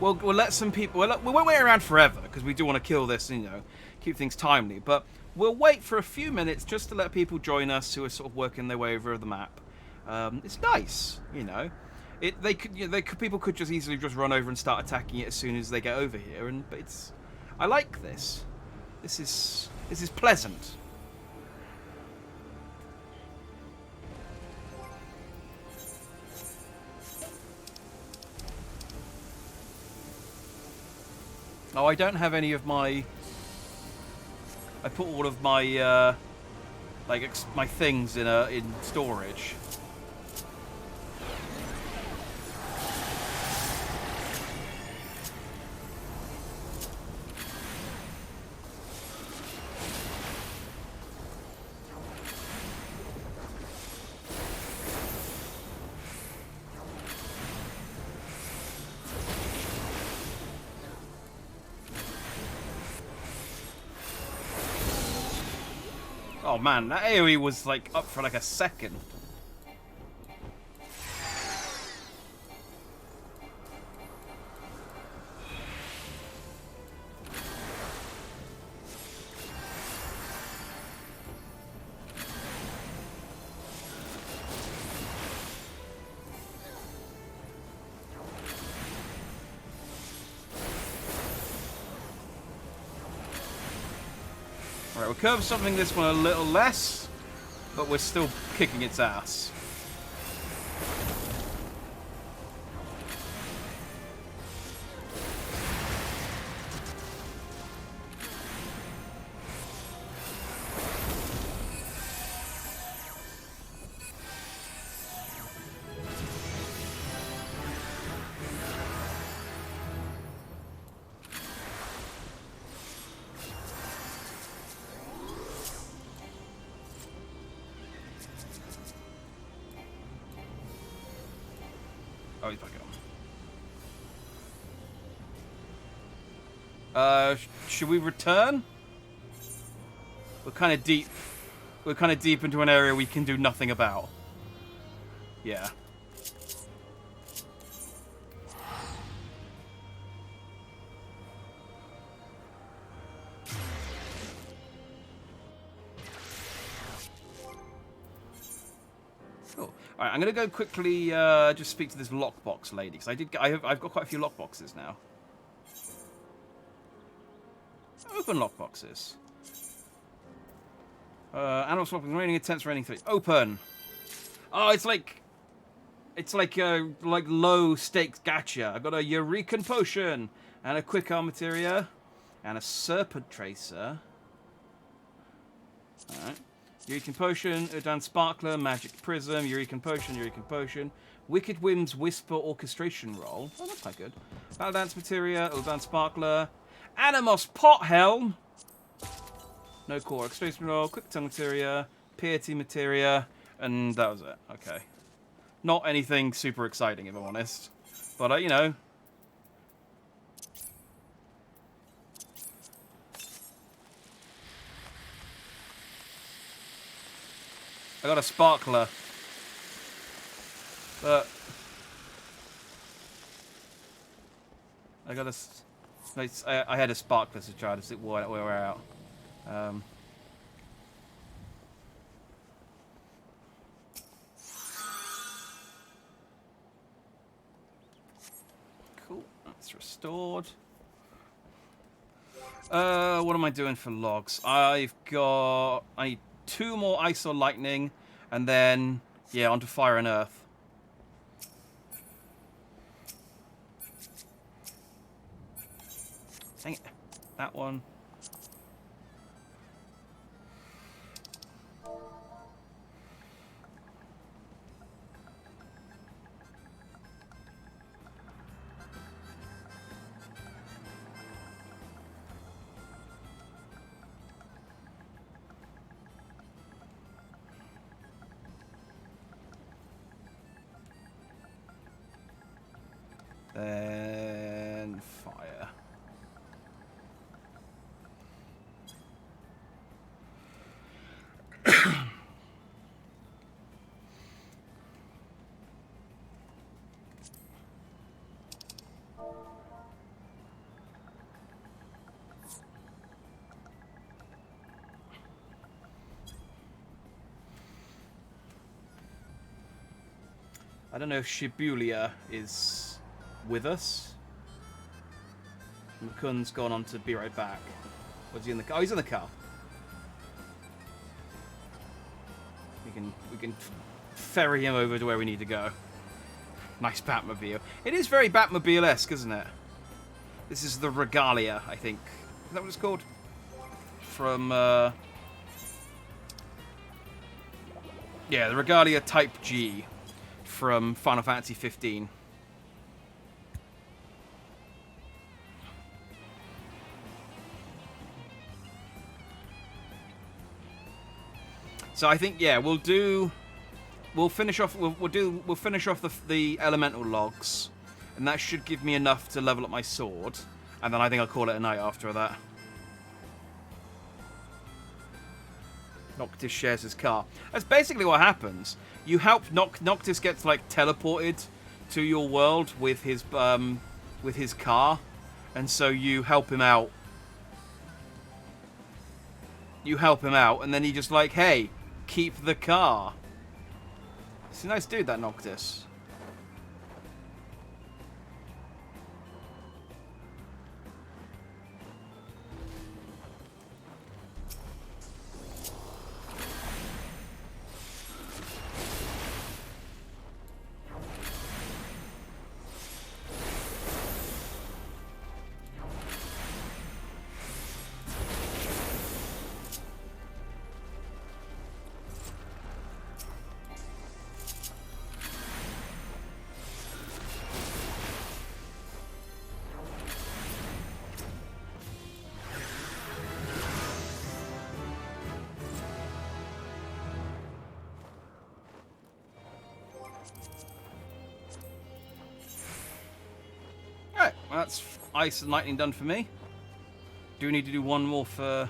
we'll let some people. We won't wait around forever because we do want to kill this, you know, keep things timely. But we'll wait for a few minutes just to let people join us who are sort of working their way over the map. It's nice, you know. People could just easily just run over and start attacking it as soon as they get over here. But it's. I like this. This is pleasant. Oh, I don't have any of my... I put all of my, my things in storage. Oh man, that AoE was like up for like a second. Alright, we'll curve something this one a little less, but we're still kicking its ass. Oh, he's back on. Should we return? We're kind of deep. We're kind of deep into an area we can do nothing about. Yeah. All right, I'm gonna go quickly just speak to this lockbox lady because I've got quite a few lockboxes now. Open lockboxes. Animal swapping, raining intense, raining 3. Open. Oh, it's like low stakes gacha. I got a Eureka potion and a quick arm materia and a serpent tracer. All right. Eureka potion, Udan sparkler, magic prism, Eureka potion, wicked winds whisper orchestration roll. Oh, that's quite good. Battle dance materia, Udan sparkler, Animos pot helm. No core orchestration roll, quick tongue materia, piety materia, and that was it. Okay. Not anything super exciting, if I'm honest. But, you know. I got a sparkler. But I got a... I had a sparkler to try to see where we're out. Cool. That's restored. What am I doing for logs? I need 2 more ice or lightning, and then, yeah, onto fire and earth. Dang it. That one. Then fire. I don't know if Shibuya is with us. McCunn's gone on to be right back. Was he in the car? Oh, he's in the car. We can ferry him over to where we need to go. Nice Batmobile. It is very Batmobile-esque, isn't it? This is the Regalia, I think. Is that what it's called? From yeah, the Regalia Type G from Final Fantasy 15. So I think, yeah, we'll finish off the elemental logs, and that should give me enough to level up my sword, and then I think I'll call it a night after that. Noctis shares his car. That's basically what happens. You help Noctis gets like teleported to your world with his car, and so you help him out. You help him out, and then he just like, hey, keep the car. He's a nice dude, that Noctis. That's ice and lightning done for me. Do we need to do one more for...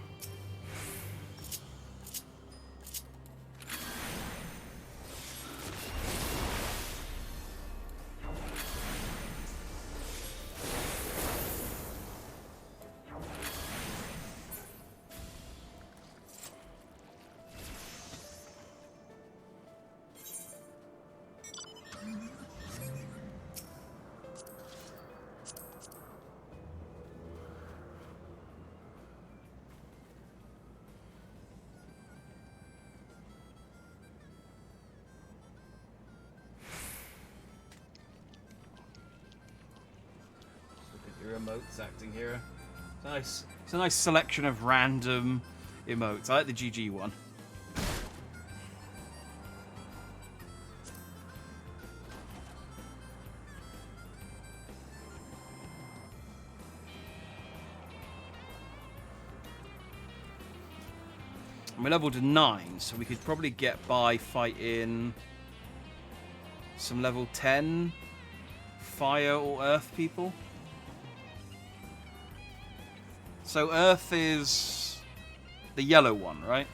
emotes acting here. It's a nice selection of random emotes. I like the GG one. We're level to 9, so we could probably get by fighting some level 10 fire or earth people. So earth is the yellow one, right?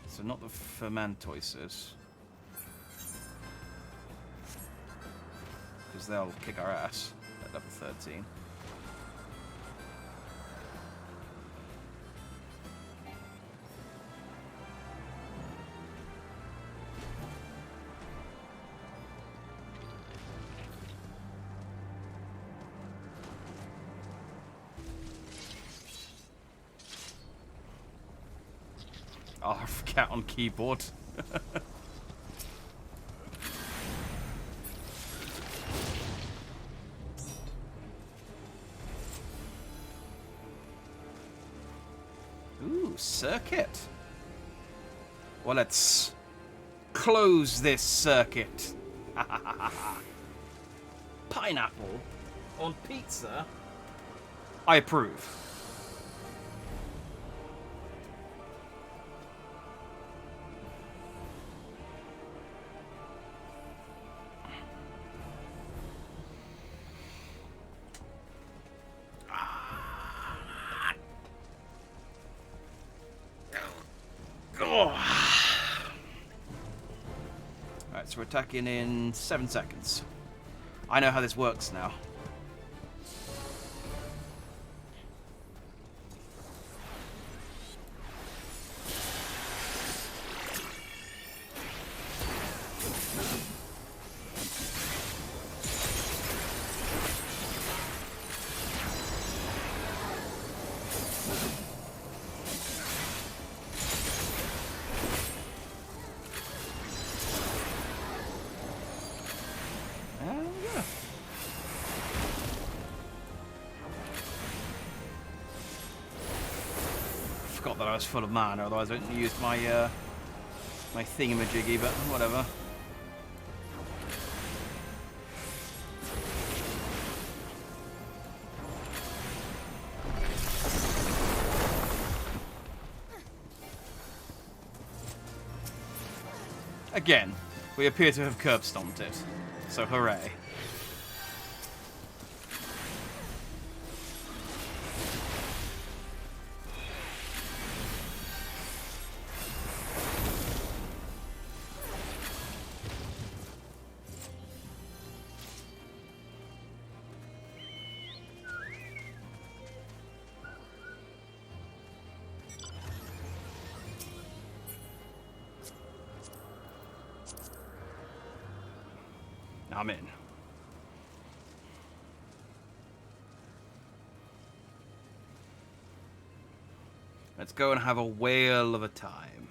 So not the fermentoises. Because they'll kick our ass at level 13. Oh, I forget on keyboard. Ooh, circuit. Well, let's close this circuit. Pineapple on pizza? I approve. Alright, so we're attacking in 7 seconds. I know how this works now. Forgot that I was full of mana, otherwise I wouldn't use my my thingamajiggy, but whatever. Again, we appear to have curb stomped it, so hooray. I'm in. Let's go and have a whale of a time.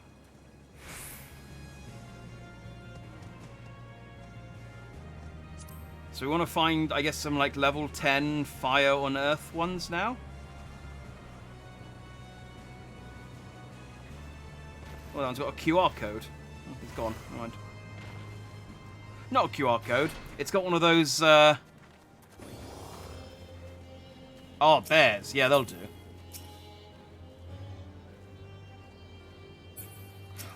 So we want to find, I guess, some like level 10 fire on earth ones now. Well, that one's got a QR code. Oh, it's gone. Never mind. Not a QR code. It's got one of those, Oh, bears. Yeah, they'll do.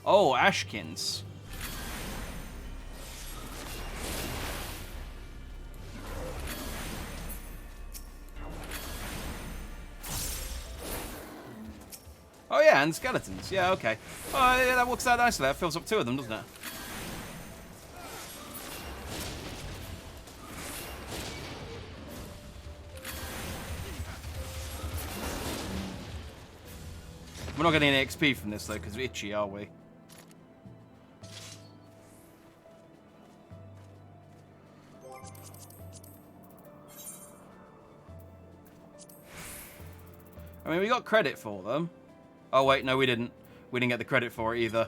Oh, Ashkins. Oh, yeah, and skeletons. Yeah, okay. Oh, yeah, that works out nicely. That fills up 2 of them, doesn't it? We're not getting any XP from this, though, because we're itchy, are we? I mean, we got credit for them. Oh, wait, no, we didn't. We didn't get the credit for it, either.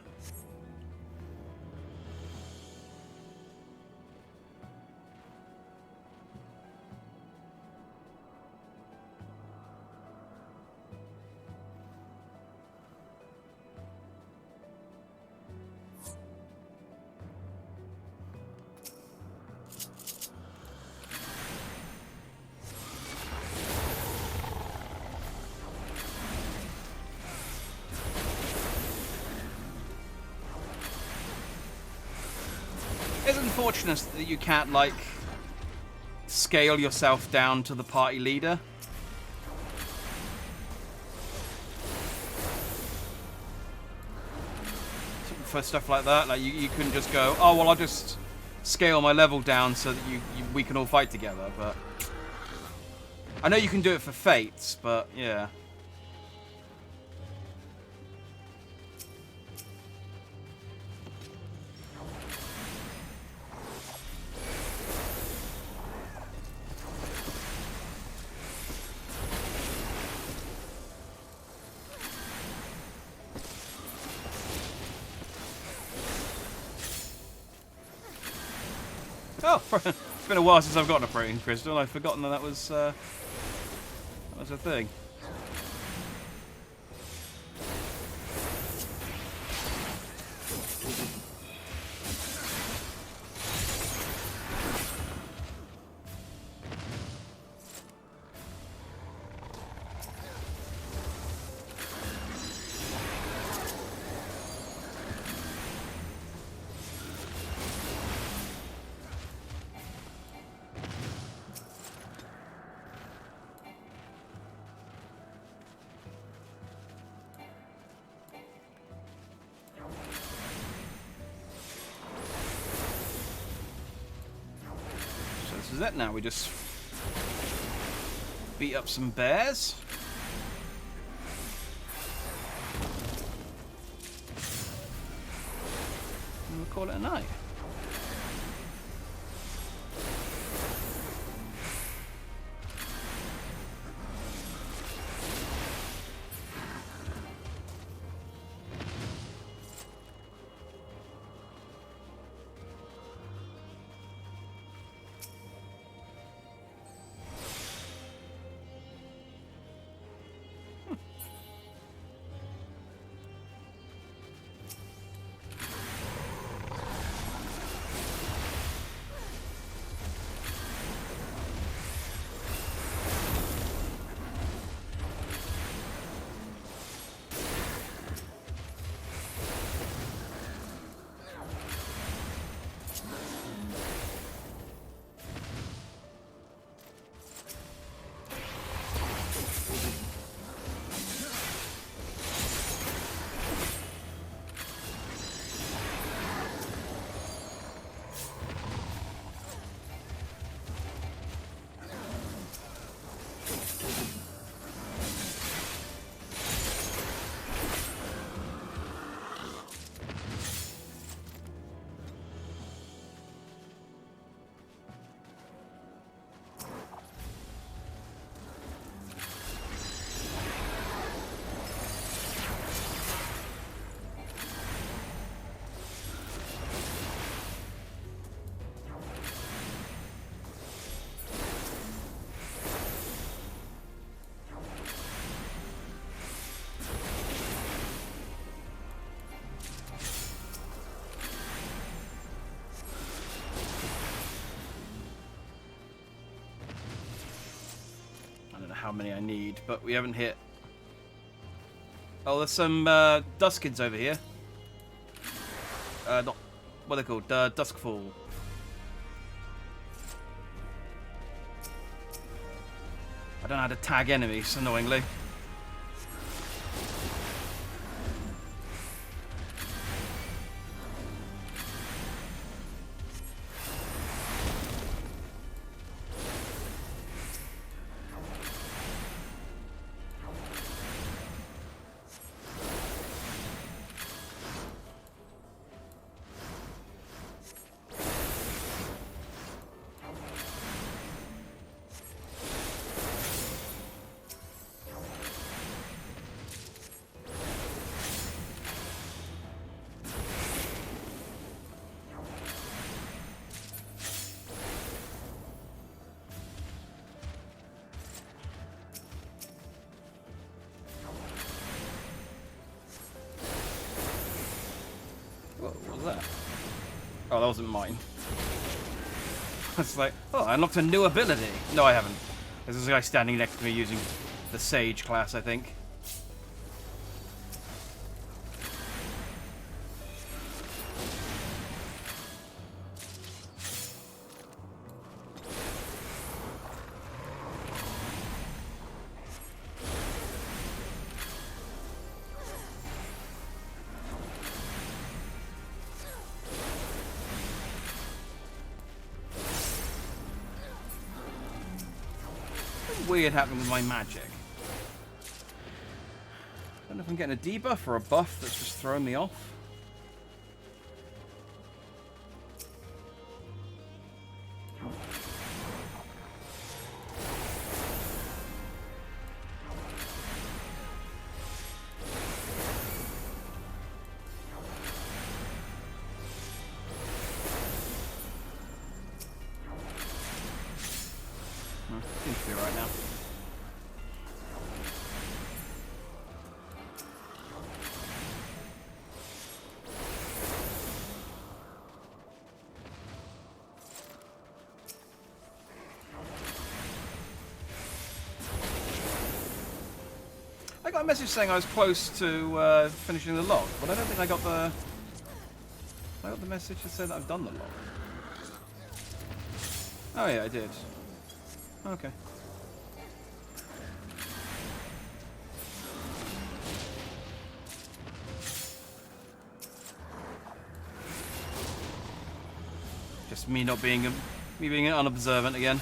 It's unfortunate that you can't, like, scale yourself down to the party leader. For stuff like that, like you couldn't just go, oh well, I'll just scale my level down so that we can all fight together. But I know you can do it for fates, but yeah. Oh, it's been a while since I've gotten a protein crystal. I've forgotten that was a thing. This is it now. We just beat up some bears. And we'll call it a night. How many I need, but we haven't hit. Oh, there's some Duskins over here. Not what are they called? Duskfall. I don't know how to tag enemies, annoyingly. What was that? Oh, that wasn't mine. It's like, oh, I unlocked a new ability. No, I haven't. There's a guy standing next to me using the Sage class, I think. weird happening with my magic. I don't know if I'm getting a debuff or a buff that's just throwing me off. Seems to be right now. I got a message saying I was close to finishing the log, but I don't think I got the message that said that I've done the log. Oh yeah, I did. Okay. Just me not being me being unobservant again.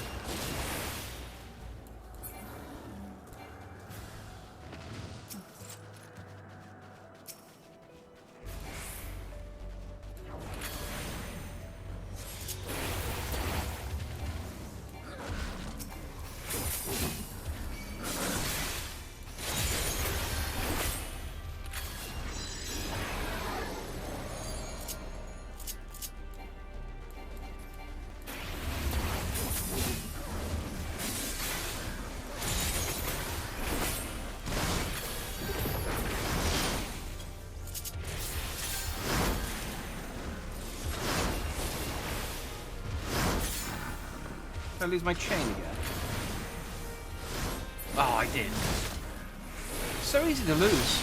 Did I lose my chain again? Oh, I did. So easy to lose.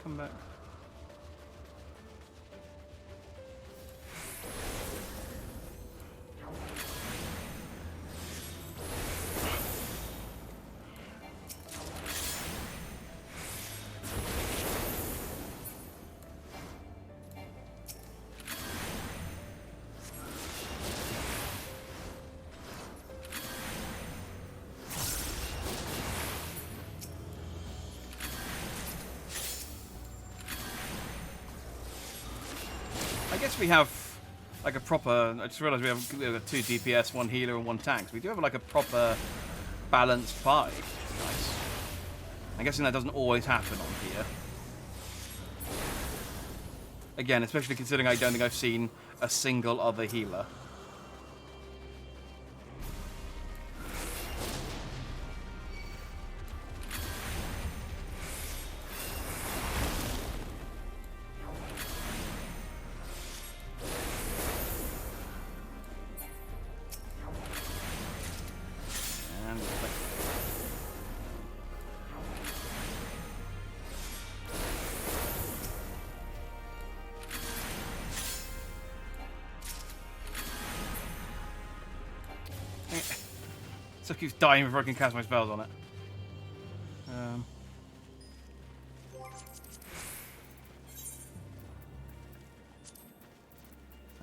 Come back. I guess we have like a proper. I just realised we have 2 DPS, 1 healer, and 1 tank. So we do have like a proper balanced party. Nice. I'm guessing that doesn't always happen on here. Again, especially considering I don't think I've seen a single other healer. So keeps dying before I can cast my spells on it.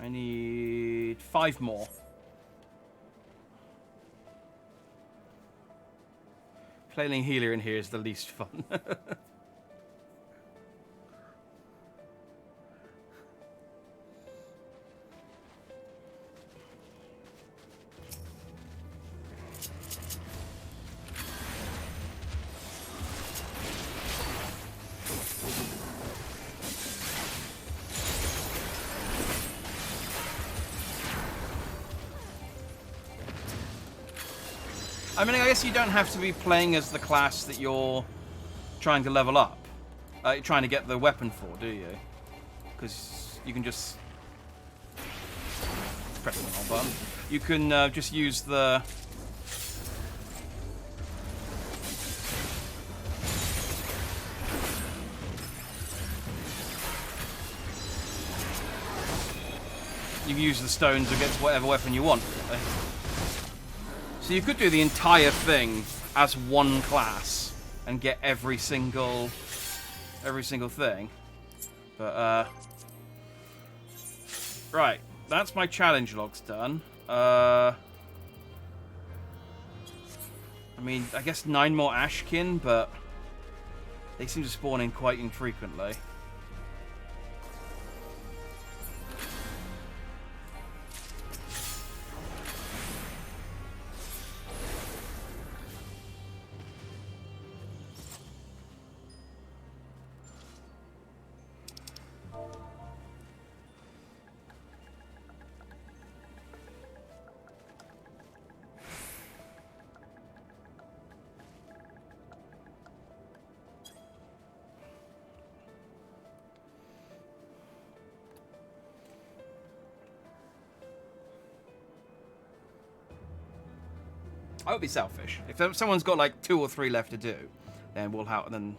I need 5 more. Playing healer in here is the least fun. I mean, I guess you don't have to be playing as the class that you're trying to level up. Trying to get the weapon for, do you? Because you can just press the wrong button. You can just use the... can use the stones against whatever weapon you want. So you could do the entire thing as one class and get every single thing. But right, that's my challenge logs done. I mean, I guess 9 more Ashkin, but they seem to spawn in quite infrequently. I would be selfish. If someone's got like 2 or 3 left to do, then we'll have then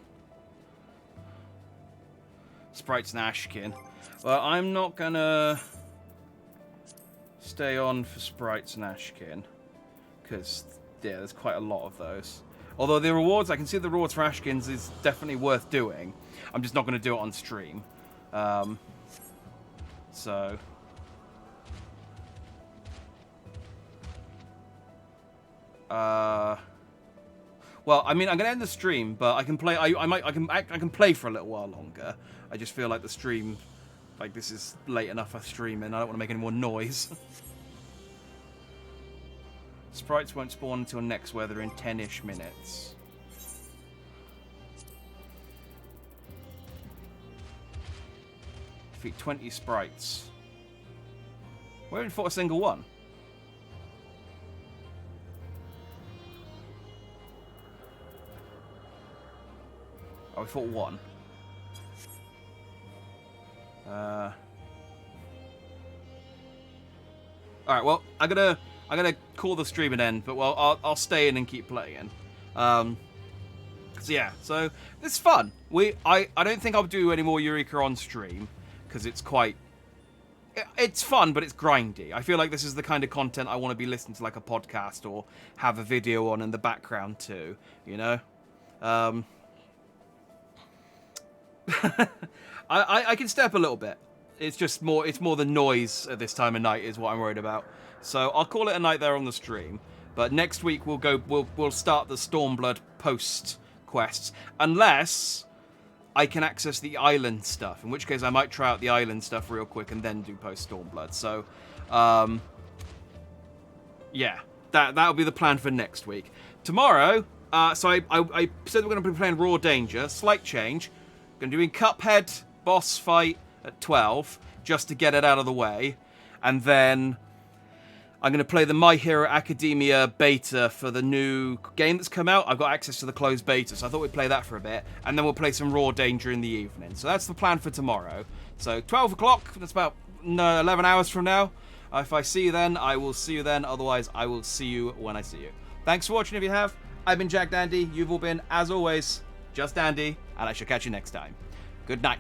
Sprites and Ashkin. Well, I'm not gonna stay on for Sprites and Ashkin because yeah, there's quite a lot of those. Although the rewards, I can see the rewards for Ashkins is definitely worth doing. I'm just not gonna do it on stream. So. Well, I mean, I'm gonna end the stream, but I can play. I can play for a little while longer. I just feel like the stream, like this is late enough for streaming. I don't want to make any more noise. Sprites won't spawn until next weather in 10-ish minutes. Defeat 20 sprites. We haven't fought a single one. Oh, we fought one. Alright, well, I'm gonna call the stream an end, but well, I'll stay in and keep playing. So yeah, so it's fun. I don't think I'll do any more Eureka on stream because it's it's fun, but it's grindy. I feel like this is the kind of content I want to be listening to, like a podcast or have a video on in the background too. You know. I can step a little bit. It's more the noise at this time of night is what I'm worried about. So I'll call it a night there on the stream. But next week we'll start the Stormblood post quests, unless I can access the island stuff. In which case I might try out the island stuff real quick and then do post Stormblood. So yeah, that'll be the plan for next week. Tomorrow, so I said we're going to be playing Raw Danger. Slight change. Going to be doing Cuphead boss fight at 12, just to get it out of the way. And then I'm going to play the My Hero Academia beta for the new game that's come out. I've got access to the closed beta, so I thought we'd play that for a bit. And then we'll play some Raw Danger in the evening. So that's the plan for tomorrow. So 12 o'clock, that's about 11 hours from now. If I see you then, I will see you then. Otherwise, I will see you when I see you. Thanks for watching if you have. I've been Jack Dandy. You've all been, as always, Just Dandy. And I shall catch you next time. Good night.